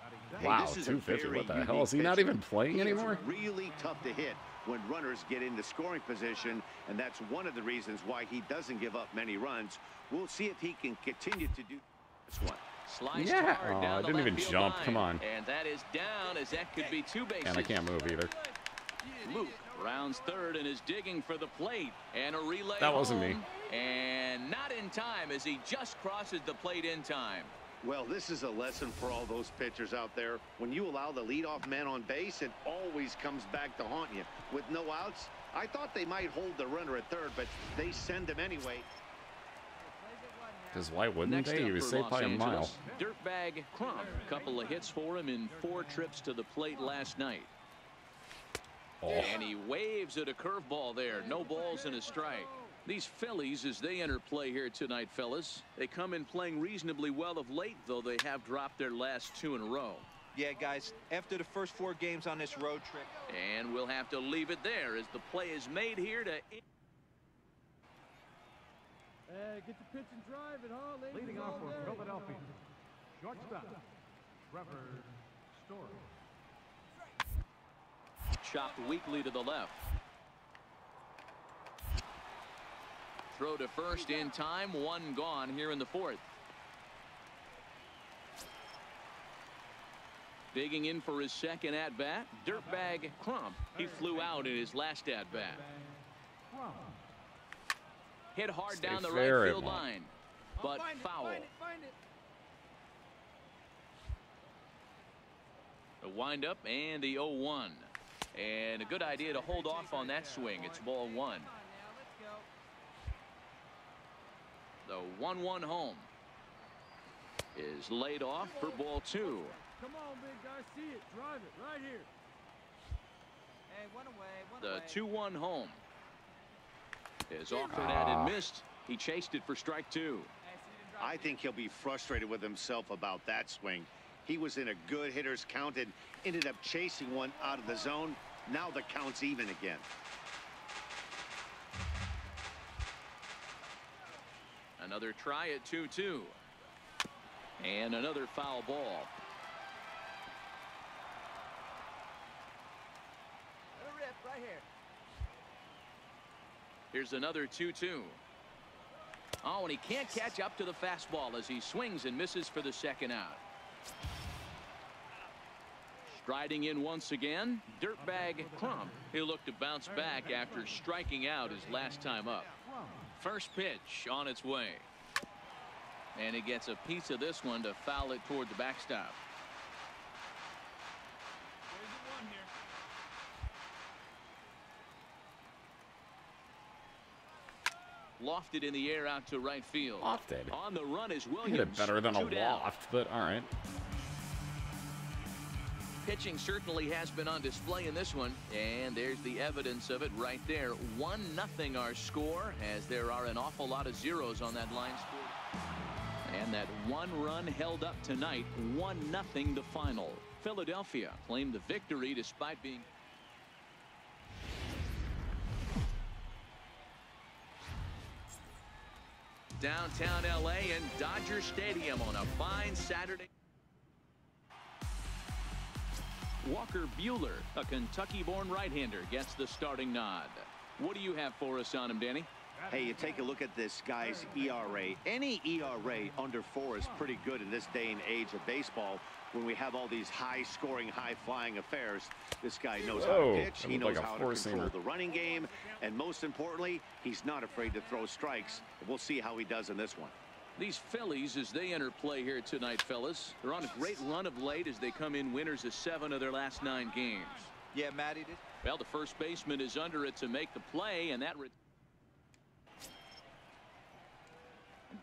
Wow, 250. What the hell? Is he not even playing anymore? It's really tough to hit when runners get into scoring position, and that's one of the reasons why he doesn't give up many runs. We'll see if he can continue to do this one. Sliced hard down I the didn't even left field jump. line. Come on. And that is down, as that could be 2 bases. And I can't move either. Luke rounds third and is digging for the plate. And a relay That wasn't me. And not in time, as he just crosses the plate in time. Well, this is a lesson for all those pitchers out there. When you allow the leadoff man on base, it always comes back to haunt you. With no outs, I thought they might hold the runner at third, but they send him anyway. Because why wouldn't they? He was saved by a mile. Dirtbag Crump. Couple of hits for him in 4 trips to the plate last night. And he waves at a curveball there. No balls and a strike. These Phillies, as they enter play here tonight, fellas, they come in playing reasonably well of late, though they have dropped their last 2 in a row. Yeah, guys, after the first 4 games on this road trip. And we'll have to leave it there as the play is made here to... Hey, get the pitch and drive it, huh, ladies? Leading off for Philadelphia, shortstop, Trevor Story. Chopped weakly to the left. Throw to first in time. 1 gone here in the 4th. Digging in for his second at-bat, Dirtbag Crump. He flew out in his last at-bat. Hit hard down the right field line, but foul. The windup and the 0-1. And a good idea to hold off on that swing. It's ball 1. The 1-1 home is laid off for ball 2. Come on, big guy, see it, drive it, right here. Hey, one away, The 2-1 home is offered at and missed. He chased it for strike 2. I think he'll be frustrated with himself about that swing. He was in a good hitter's count and ended up chasing one out of the zone. Now the count's even again. Another try at 2-2. And another foul ball. Let it rip right here. Here's another 2-2. Oh, and he can't catch up to the fastball as he swings and misses for the second out. Striding in once again, Dirtbag Crump. He'll look to bounce back after striking out his last time up. First pitch on its way. And he gets a piece of this one to foul it toward the backstop. Lofted in the air out to right field. Lofted. On the run is Williams. Hit it better than a 2 down. loft, but all right. Pitching certainly has been on display in this one, and there's the evidence of it right there. 1-0 our score, as there are an awful lot of zeros on that line score. And that 1 run held up tonight. 1-0 the final. Philadelphia claimed the victory despite being... Downtown LA and Dodger Stadium on a fine Saturday. Walker Buehler, a Kentucky-born right-hander, gets the starting nod. What do you have for us on him, Danny? Hey, you take a look at this guy's ERA. Any ERA under 4 is pretty good in this day and age of baseball when we have all these high-scoring, high-flying affairs. This guy knows how to pitch. He knows how to control the running game. And most importantly, he's not afraid to throw strikes. We'll see how he does in this one. These Phillies, as they enter play here tonight, fellas, they're on a great run of late as they come in winners of 7 of their last 9 games. Yeah, Matty did. Well, the first baseman is under it to make the play, and that...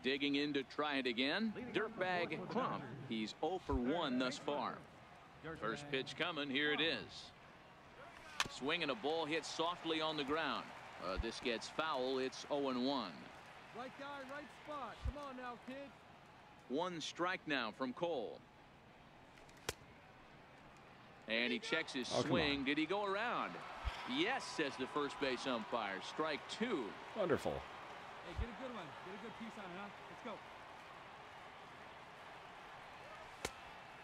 Digging in to try it again, Dirtbag Crump. He's 0 for 1 thus far. First pitch coming. Here it is. Swinging a ball hit softly on the ground. This gets foul. It's 0-1. Right guy, right spot. Come on now, kid. 1 strike now from Cole. And he checks his swing. Did he go around? Yes, says the first base umpire. Strike 2. Wonderful. Hey, get a good one. Get a good piece on it, huh? Let's go.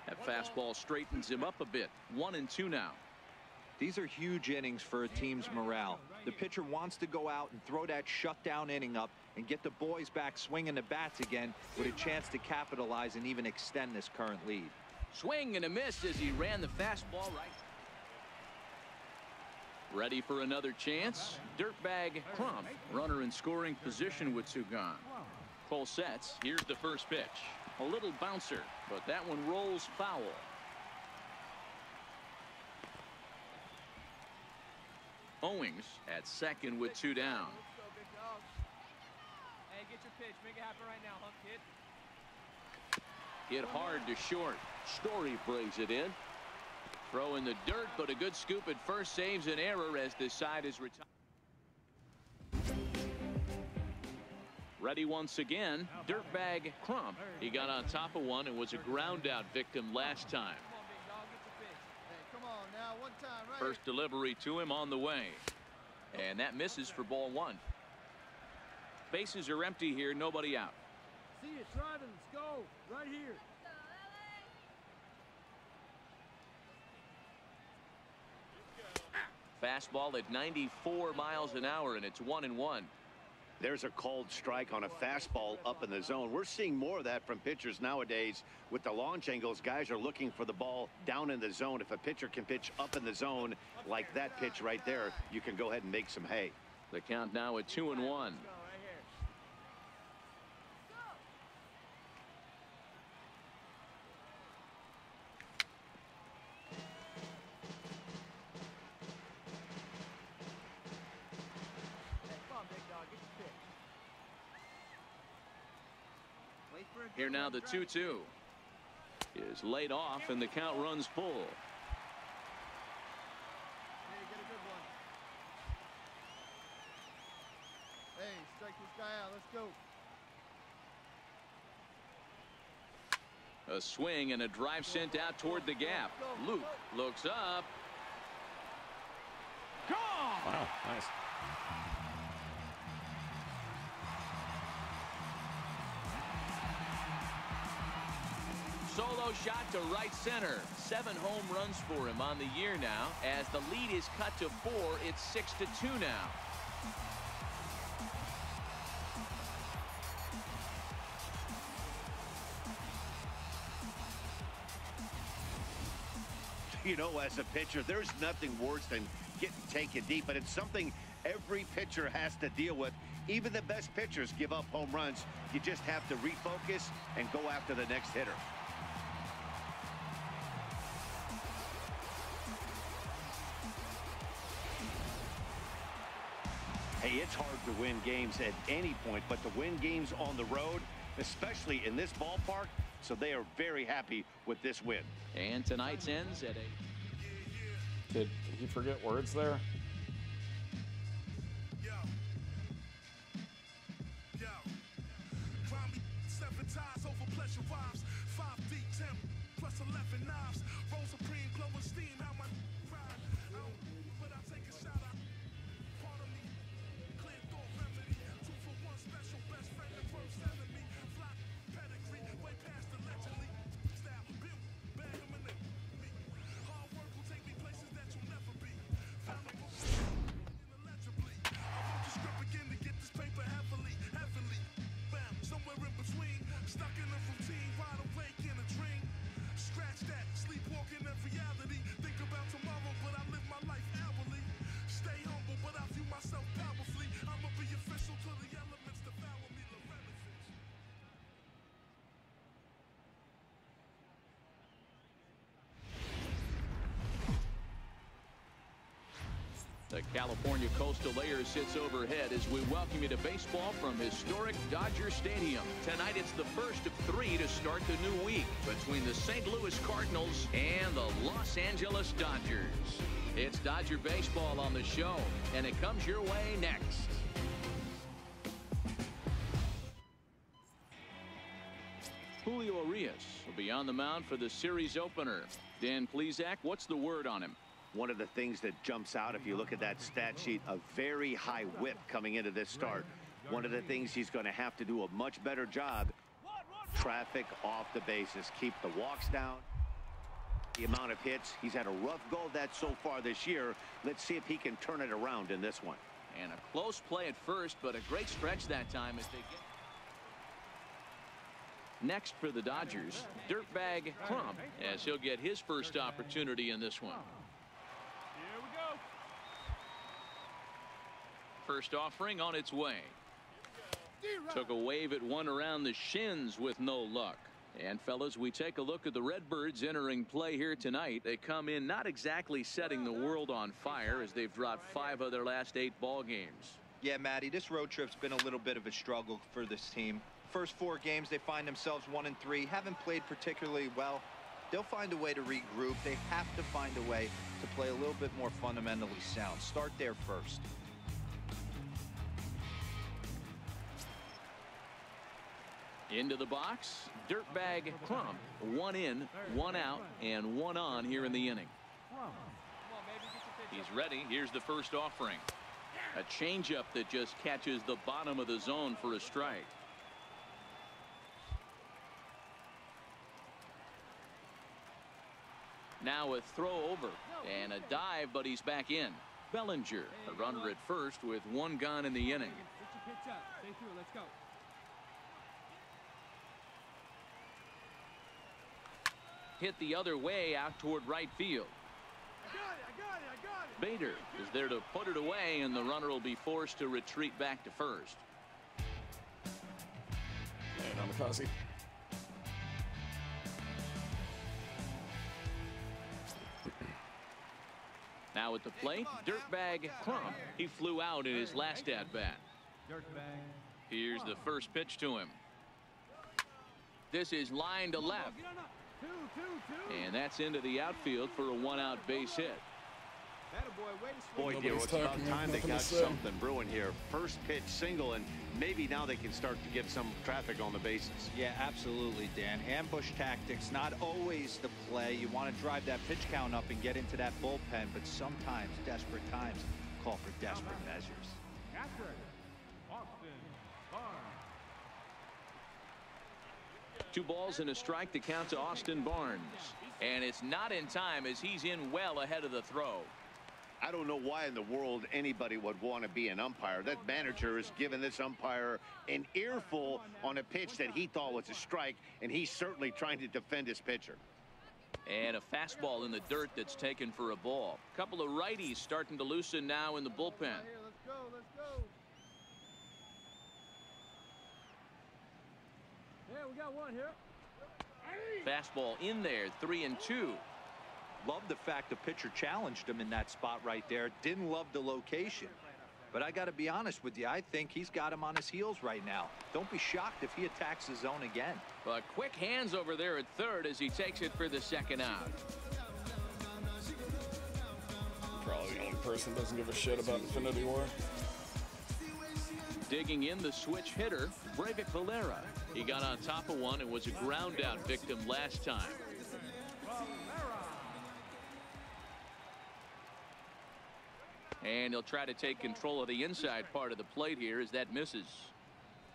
That fastball straightens him up a bit. 1-2 now. These are huge innings for a team's morale. The pitcher wants to go out and throw that shutdown inning up and get the boys back swinging the bats again with a chance to capitalize and even extend this current lead. Swing and a miss as he ran the fastball right. Ready for another chance. Dirtbag Crump, runner in scoring position with 2 gone. Cole sets. Here's the first pitch. A little bouncer, but that one rolls foul. Owings at second with 2 down. Hey, get your pitch. Make it happen right now, huh, kid? Hit hard to short. Story brings it in. Throw in the dirt, but a good scoop at first saves an error as this side is retired. Ready once again, Dirtbag Crump. He got on top of one and was a ground out victim last time. Come on now, one time, right? First delivery to him on the way. And that misses for ball 1. Bases are empty here, nobody out. See it driving, let's go. Right here. Fastball at 94 miles an hour, and it's 1-1. There's a called strike on a fastball up in the zone. We're seeing more of that from pitchers nowadays. With the launch angles, guys are looking for the ball down in the zone. If a pitcher can pitch up in the zone like that pitch right there, you can go ahead and make some hay. The count now at 2-1. Here now the 2-2 is laid off and the count runs full. Hey, get a good one. Hey, strike this guy out. Let's go. A swing and a drive sent out toward the gap. Luke looks up. Gone! Wow, nice. Solo shot to right center. 7 home runs for him on the year now. As the lead is cut to 4, it's 6-2 now. You know, as a pitcher, there's nothing worse than getting taken deep, but it's something every pitcher has to deal with. Even the best pitchers give up home runs. You just have to refocus and go after the next hitter. Hey, it's hard to win games at any point, but to win games on the road, especially in this ballpark, so they are very happy with this win. And tonight's ends at 8. Did he forget words there? The California Coastal Layer sits overhead as we welcome you to baseball from historic Dodger Stadium. Tonight it's the first of 3 to start the new week between the St. Louis Cardinals and the Los Angeles Dodgers. It's Dodger baseball on the show, and it comes your way next. Julio Urias will be on the mound for the series opener. Dan Plesac, what's the word on him? One of the things that jumps out if you look at that stat sheet, a very high whip coming into this start. One of the things he's going to have to do a much better job, traffic off the bases, keep the walks down. The amount of hits, he's had a rough go of that so far this year. Let's see if he can turn it around in this one. And a close play at first, but a great stretch that time as they get. Next for the Dodgers, Dirtbag Crump, as he'll get his first opportunity in this one. First offering on its way. Took a wave at one around the shins with no luck. And fellas, we take a look at the Redbirds entering play here tonight. They come in not exactly setting the world on fire as they've dropped 5 of their last 8 ball games. Yeah, Matty, this road trip's been a little bit of a struggle for this team. First 4 games, they find themselves 1-3, haven't played particularly well. They'll find a way to regroup. They have to find a way to play a little bit more fundamentally sound. Start there first. Into the box, Dirtbag Crump. 1 in, 1 out, and 1 on here in the inning. He's ready. Here's the first offering. A changeup that just catches the bottom of the zone for a strike. Now a throw over and a dive, but he's back in. Bellinger, a runner at first with 1 gone in the inning. Let's go. Hit the other way out toward right field. I got it. Bader is there to put it away, and the runner will be forced to retreat back to first. And on the Cossie. Now at the plate, Dirtbag Crump. He flew out in his last at-bat. Here's the first pitch to him. This is line to left. And that's into the outfield for a 1-out base hit. Boy, dear, it's about time they got something brewing here. First pitch single, and maybe now they can start to get some traffic on the bases. Yeah, absolutely, Dan. Ambush tactics, not always the play. You want to drive that pitch count up and get into that bullpen, but sometimes desperate times call for desperate measures. Austin Barnes. 2 balls and a strike to count to Austin Barnes. And it's not in time as he's in well ahead of the throw. I don't know why in the world anybody would want to be an umpire. That manager has given this umpire an earful on a pitch that he thought was a strike, and he's certainly trying to defend his pitcher. And a fastball in the dirt that's taken for a ball. A couple of righties starting to loosen now in the bullpen. we got one here. Fastball in there, 3-2. Love the fact the pitcher challenged him in that spot right there. Didn't love the location. But I got to be honest with you, I think he's got him on his heels right now. Don't be shocked if he attacks the zone again. But quick hands over there at third as he takes it for the second out. Probably the only person that doesn't give a shit about Infinity War. Digging in the switch hitter, Breivik Valera. He got on top of one and was a ground out victim last time. And he'll try to take control of the inside part of the plate here as that misses.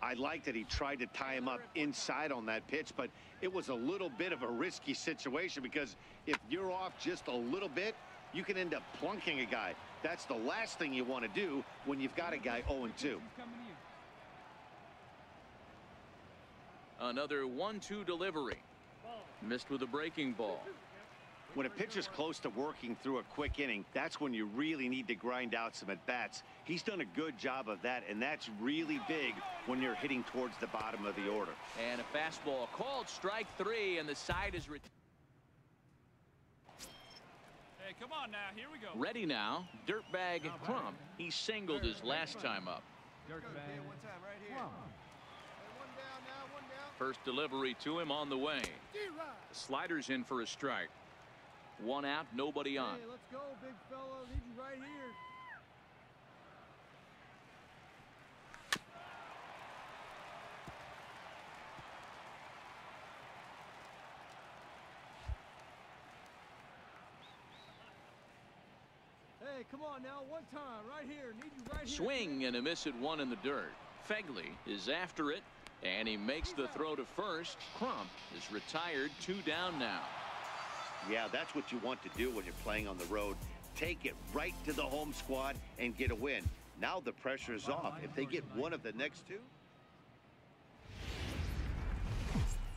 I like that he tried to tie him up inside on that pitch, but it was a little bit of a risky situation because if you're off just a little bit, you can end up plunking a guy. That's the last thing you want to do when you've got a guy 0-2. Another 1-2 delivery. Missed with a breaking ball. When a pitcher's close to working through a quick inning, that's when you really need to grind out some at-bats. He's done a good job of that, and that's really big when you're hitting towards the bottom of the order. And a fastball called strike 3, and the side is Hey, come on now, here we go. ready now. Dirtbag Crump. He singled his last time up. Dirtbag. One time right here. Crump. Hey, one down now, one down. First delivery to him on the way. The slider's in for a strike. One out, nobody on. Hey, let's go, big fella. Need you right here. Hey, come on now, one time, right here. Need you right here. Swing and a miss at one in the dirt. Fegley is after it, and he makes the throw to first. Crump is retired, 2 down now. Yeah, that's what you want to do when you're playing on the road. Take it right to the home squad and get a win. Now the pressure's off. If they get one of the next two.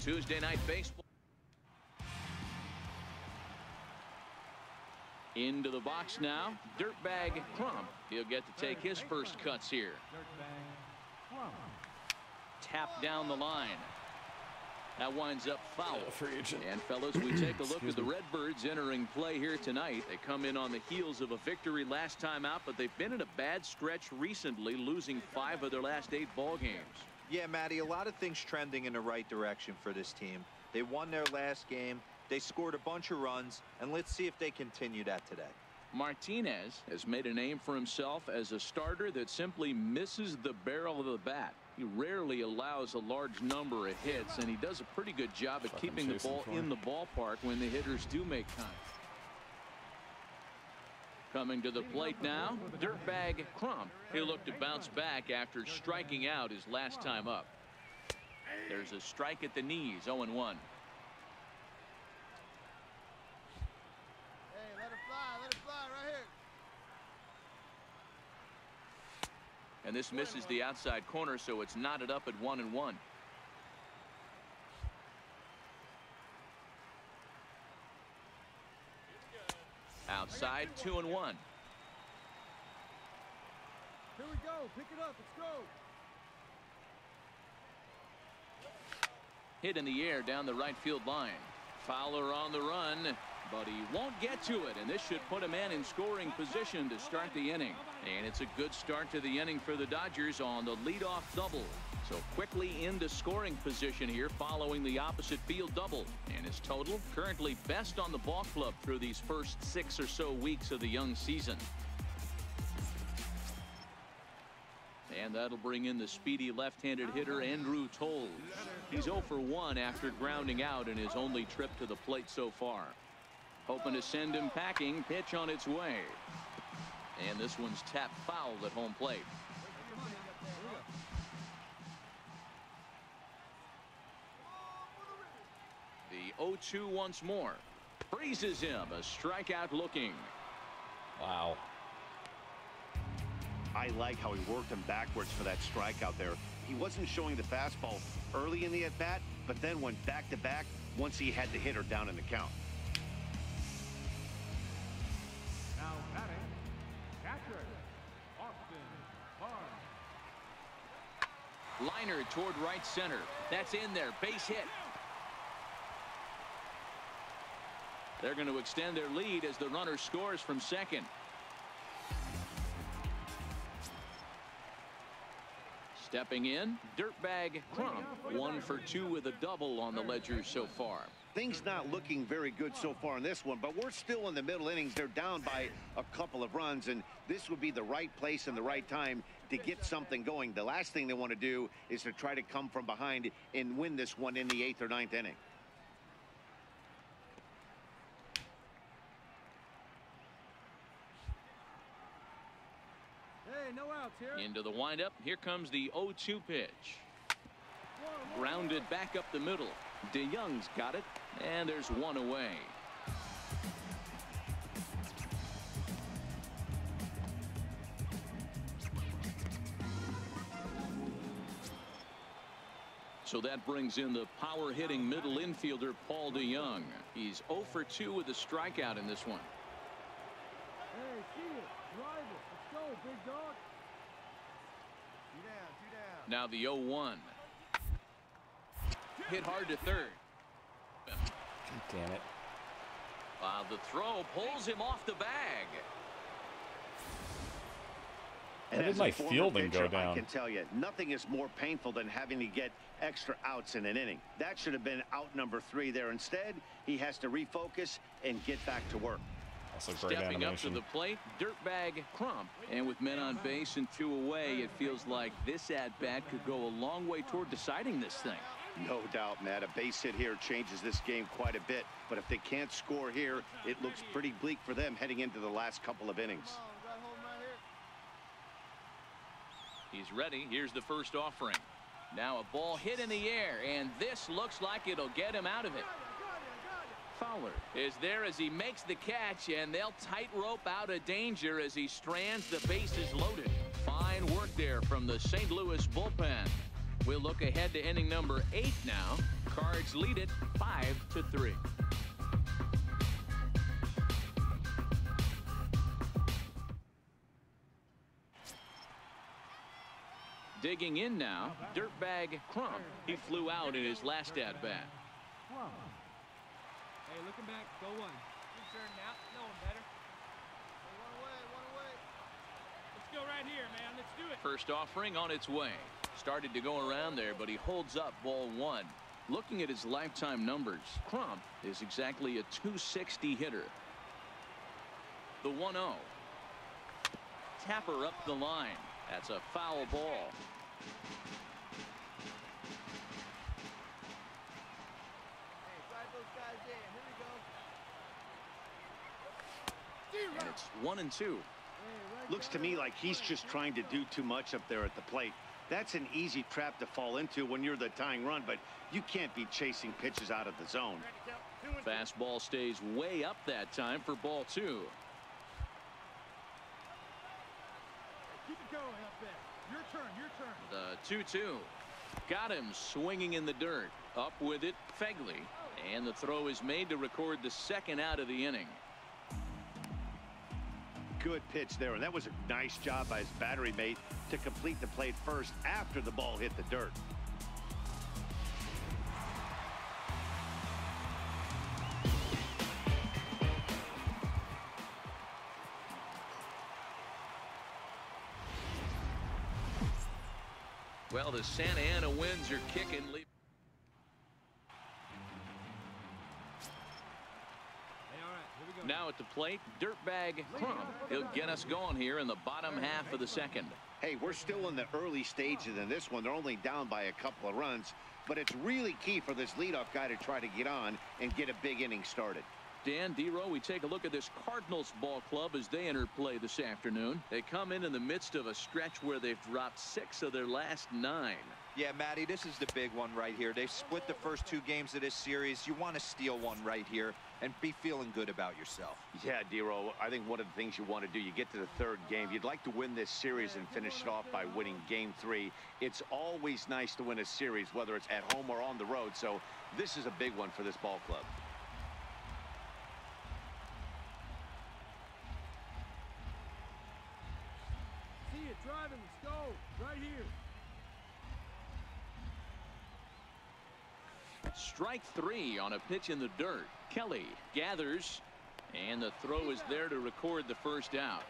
Tuesday night baseball. Into the box now. Dirtbag Crump. He'll get to take his first cuts here. Dirtbag Crump. Tap down the line. That winds up foul. Free agent. And fellas, we take a look at the Redbirds entering play here tonight. They come in on the heels of a victory last time out, but they've been in a bad stretch recently, losing 5 of their last 8 ball games. Yeah, Matty, a lot of things trending in the right direction for this team. They won their last game. They scored a bunch of runs, and let's see if they continue that today. Martinez has made a name for himself as a starter that simply misses the barrel of the bat. He rarely allows a large number of hits, and he does a pretty good job at keeping the ball in the ballpark when the hitters do make contact. Coming to the plate now, Dirtbag Crump. He'll look to bounce back after striking out his last time up. There's a strike at the knees, 0-1. Hey, let it fly right here. And this misses the outside corner, so it's knotted up at 1-1. Outside, 2-1. Here we go. Pick it up. Let's go. Hit in the air down the right field line. Fowler on the run, but he won't get to it, and this should put a man in scoring position to start the inning. And it's a good start to the inning for the Dodgers on the leadoff double. So quickly into scoring position here following the opposite field double. And his total currently best on the ball club through these first 6 or so weeks of the young season. And that'll bring in the speedy left-handed hitter Andrew Toles. He's 0 for 1 after grounding out in his only trip to the plate so far. Hoping to send him packing. Pitch on its way. And this one's tapped foul at home plate. The 0-2 once more. Freezes him. A strikeout looking. Wow. I like how he worked him backwards for that strikeout there. He wasn't showing the fastball early in the at-bat, but then went back-to-back once he had the hitter down in the count. Now batting, catcher, Austin Barnes. Liner toward right center. That's in there. Base hit. They're going to extend their lead as the runner scores from second. Stepping in, Dirtbag Crump, 1 for 2 with a double on the ledger so far. Things not looking very good so far in this one, but we're still in the middle innings. They're down by a couple of runs, and this would be the right place and the right time to get something going. The last thing they want to do is to try to come from behind and win this one in the 8th or 9th inning. Hey, no outs here. Into the windup. Here comes the 0-2 pitch. Grounded back up the middle. DeYoung's got it, and there's one away. So that brings in the power-hitting middle infielder Paul DeYoung. He's 0 for 2 with a strikeout in this one. Hey, see it. Drive it. Let's go, big dog. Two down. Now the 0-1. Hit hard to third. Damn it. The throw pulls him off the bag. And How did my fielding go down? I can tell you, nothing is more painful than having to get extra outs in an inning. That should have been out number 3 there. Instead, he has to refocus and get back to work. Also great Stepping up to animation. the plate, Dirtbag Crump. And with men on base and 2 away, it feels like this at-bat could go a long way toward deciding this thing. No doubt, Matt. A base hit here changes this game quite a bit. But if they can't score here, it looks pretty bleak for them heading into the last couple of innings. He's ready. Here's the first offering. Now a ball hit in the air, and this looks like it'll get him out of it. Fowler is there as he makes the catch, and they'll tightrope out of danger as he strands the bases loaded. Fine work there from the St. Louis bullpen. We'll look ahead to inning number 8 now. Cards lead it 5-3. Digging in now, Dirtbag Crump. He flew out in his last at-bat. Hey, looking back, go 1. Good turn now. No one better. One away. Let's go right here, man. Let's do it. First offering on its way. Started to go around there, but he holds up ball 1. Looking at his lifetime numbers, Crump is exactly a .260 hitter. The 1-0. Tapper up the line. That's a foul ball. Hey, drive those guys in. Here we go. And it's 1-2. Looks to me like he's just trying to do too much up there at the plate. That's an easy trap to fall into when you're the tying run, but you can't be chasing pitches out of the zone. Fastball stays way up that time for ball 2. Keep it going up there. Your turn. The 2-2. Got him swinging in the dirt. Up with it, Fegley. And the throw is made to record the second out of the inning. Good pitch there, and that was a nice job by his battery mate to complete the plate first after the ball hit the dirt. Well, the Santa Ana winds are kicking. Now at the plate, Dirtbag Crump. He'll get us going here in the bottom half of the second. Hey, we're still in the early stages in this one. They're only down by a couple of runs, but it's really key for this leadoff guy to try to get on and get a big inning started. Dan, D-Row, we take a look at this Cardinals ball club as they enter play this afternoon. They come in the midst of a stretch where they've dropped 6 of their last 9. Yeah, Matty, this is the big one right here. They've split the first 2 games of this series. You want to steal one right here and be feeling good about yourself. Yeah, D-Row, I think one of the things you want to do, you get to the 3rd game, you'd like to win this series and finish it off by winning game 3. It's always nice to win a series, whether it's at home or on the road, so this is a big one for this ball club. See it driving. Let's go. Right here. Strike 3 on a pitch in the dirt. Kelly gathers, and the throw is there to record the first out.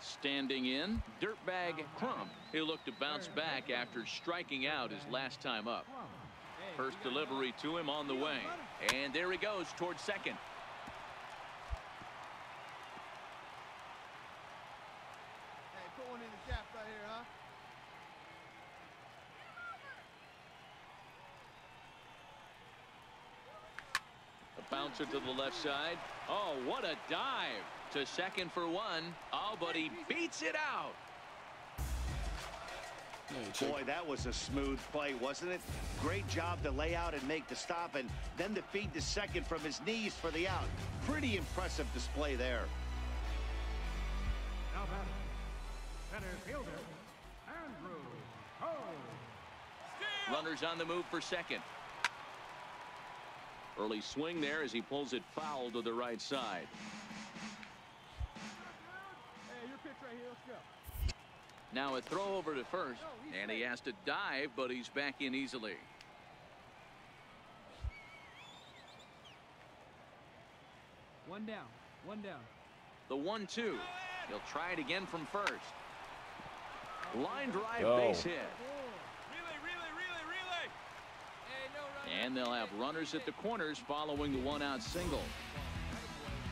Standing in, Dirtbag Crump. He'll look to bounce back after striking out his last time up. First delivery to him on the way, and there he goes towards second. Hey, put one in the gap right here, huh? A bouncer to the left side. Oh, what a dive to second for one. Oh, but he beats it out. Boy, that was a smooth play, wasn't it? Great job to lay out and make the stop, and then to feed the second from his knees for the out. Pretty impressive display there. Now batting, center fielder, Andrew Cole. Runners on the move for second. Early swing there as he pulls it foul to the right side. Hey, your pitch right here. Let's go. Now a throw over to first, and he has to dive, but he's back in easily. One down. One down. The 1-2. He'll try it again from first. Line drive base hit. And they'll have runners at the corners following the one-out single.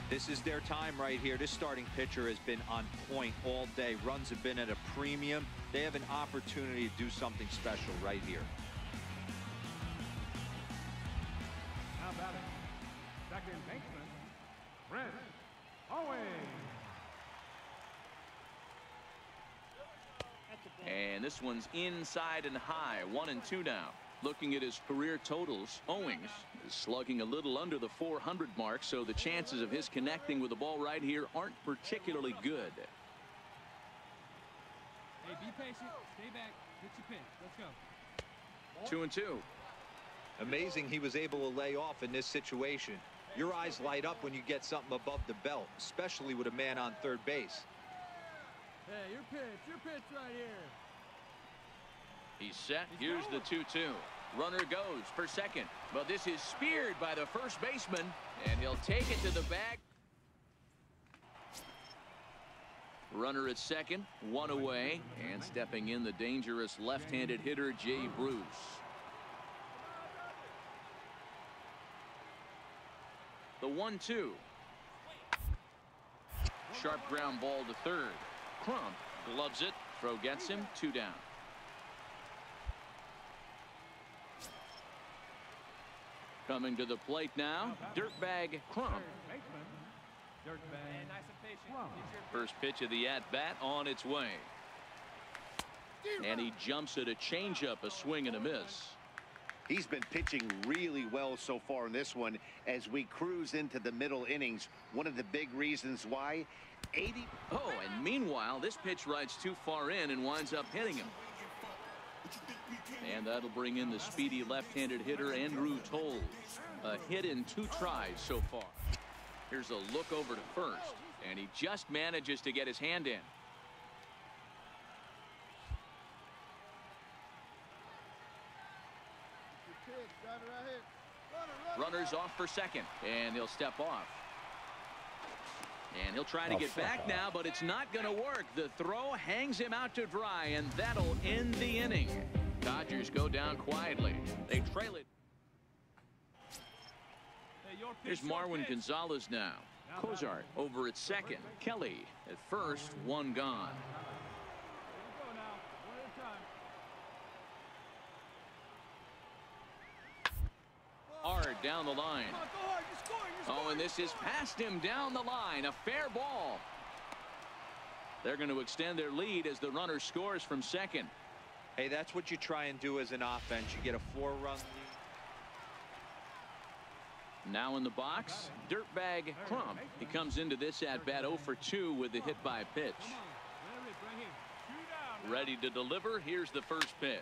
This is their time right here. This starting pitcher has been on point all day. Runs have been at a premium. They have an opportunity to do something special right here. Now batting, second baseman, Brent Owens. And this one's inside and high. 1-2 now. Looking at his career totals, Owens is slugging a little under the 400 mark, so the chances of his connecting with the ball right here aren't particularly good. Hey, be patient. Stay back. Get your pitch. Let's go. 2-2. Amazing he was able to lay off in this situation. Your eyes light up when you get something above the belt, especially with a man on third base. Hey, your pitch right here. He's set. Here's the 2-2. Runner goes for second, but this is speared by the first baseman, and he'll take it to the bag. Runner at second, one away, and stepping in the dangerous left-handed hitter Jay Bruce. The 1-2. Sharp ground ball to third. Crump gloves it. Throw gets him. 2 down. Coming to the plate now, Dirtbag Crump. First pitch of the at-bat on its way. And he jumps at a changeup, a swing and a miss. He's been pitching really well so far in this one as we cruise into the middle innings. One of the big reasons why. Oh, and meanwhile, this pitch rides too far in and winds up hitting him. And that'll bring in the speedy left-handed hitter Andrew Toll. A hit in 2 tries so far. Here's a look over to first, and he just manages to get his hand in. Runners off for second, and he'll step off. And he'll try to get back now, but it's not going to work. The throw hangs him out to dry, and that'll end the inning. Dodgers go down quietly. They trail it. Here's Marwin Gonzalez now. Cozart over at second. Kelly at first. 1 gone. Hard down the line. Oh, and this is past him down the line. A fair ball. They're going to extend their lead as the runner scores from second. Hey, that's what you try and do as an offense. You get a 4-run lead. Now in the box, Dirtbag Crump. He comes into this at-bat 0 for 2 with the hit by pitch. Ready to deliver. Here's the first pitch.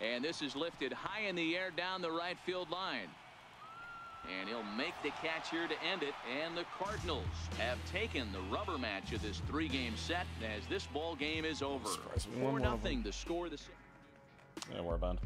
And this is lifted high in the air down the right field line. And he'll make the catch here to end it. And the Cardinals have taken the rubber match of this 3-game set as this ball game is over. 4-0 the score. Yeah, Warband.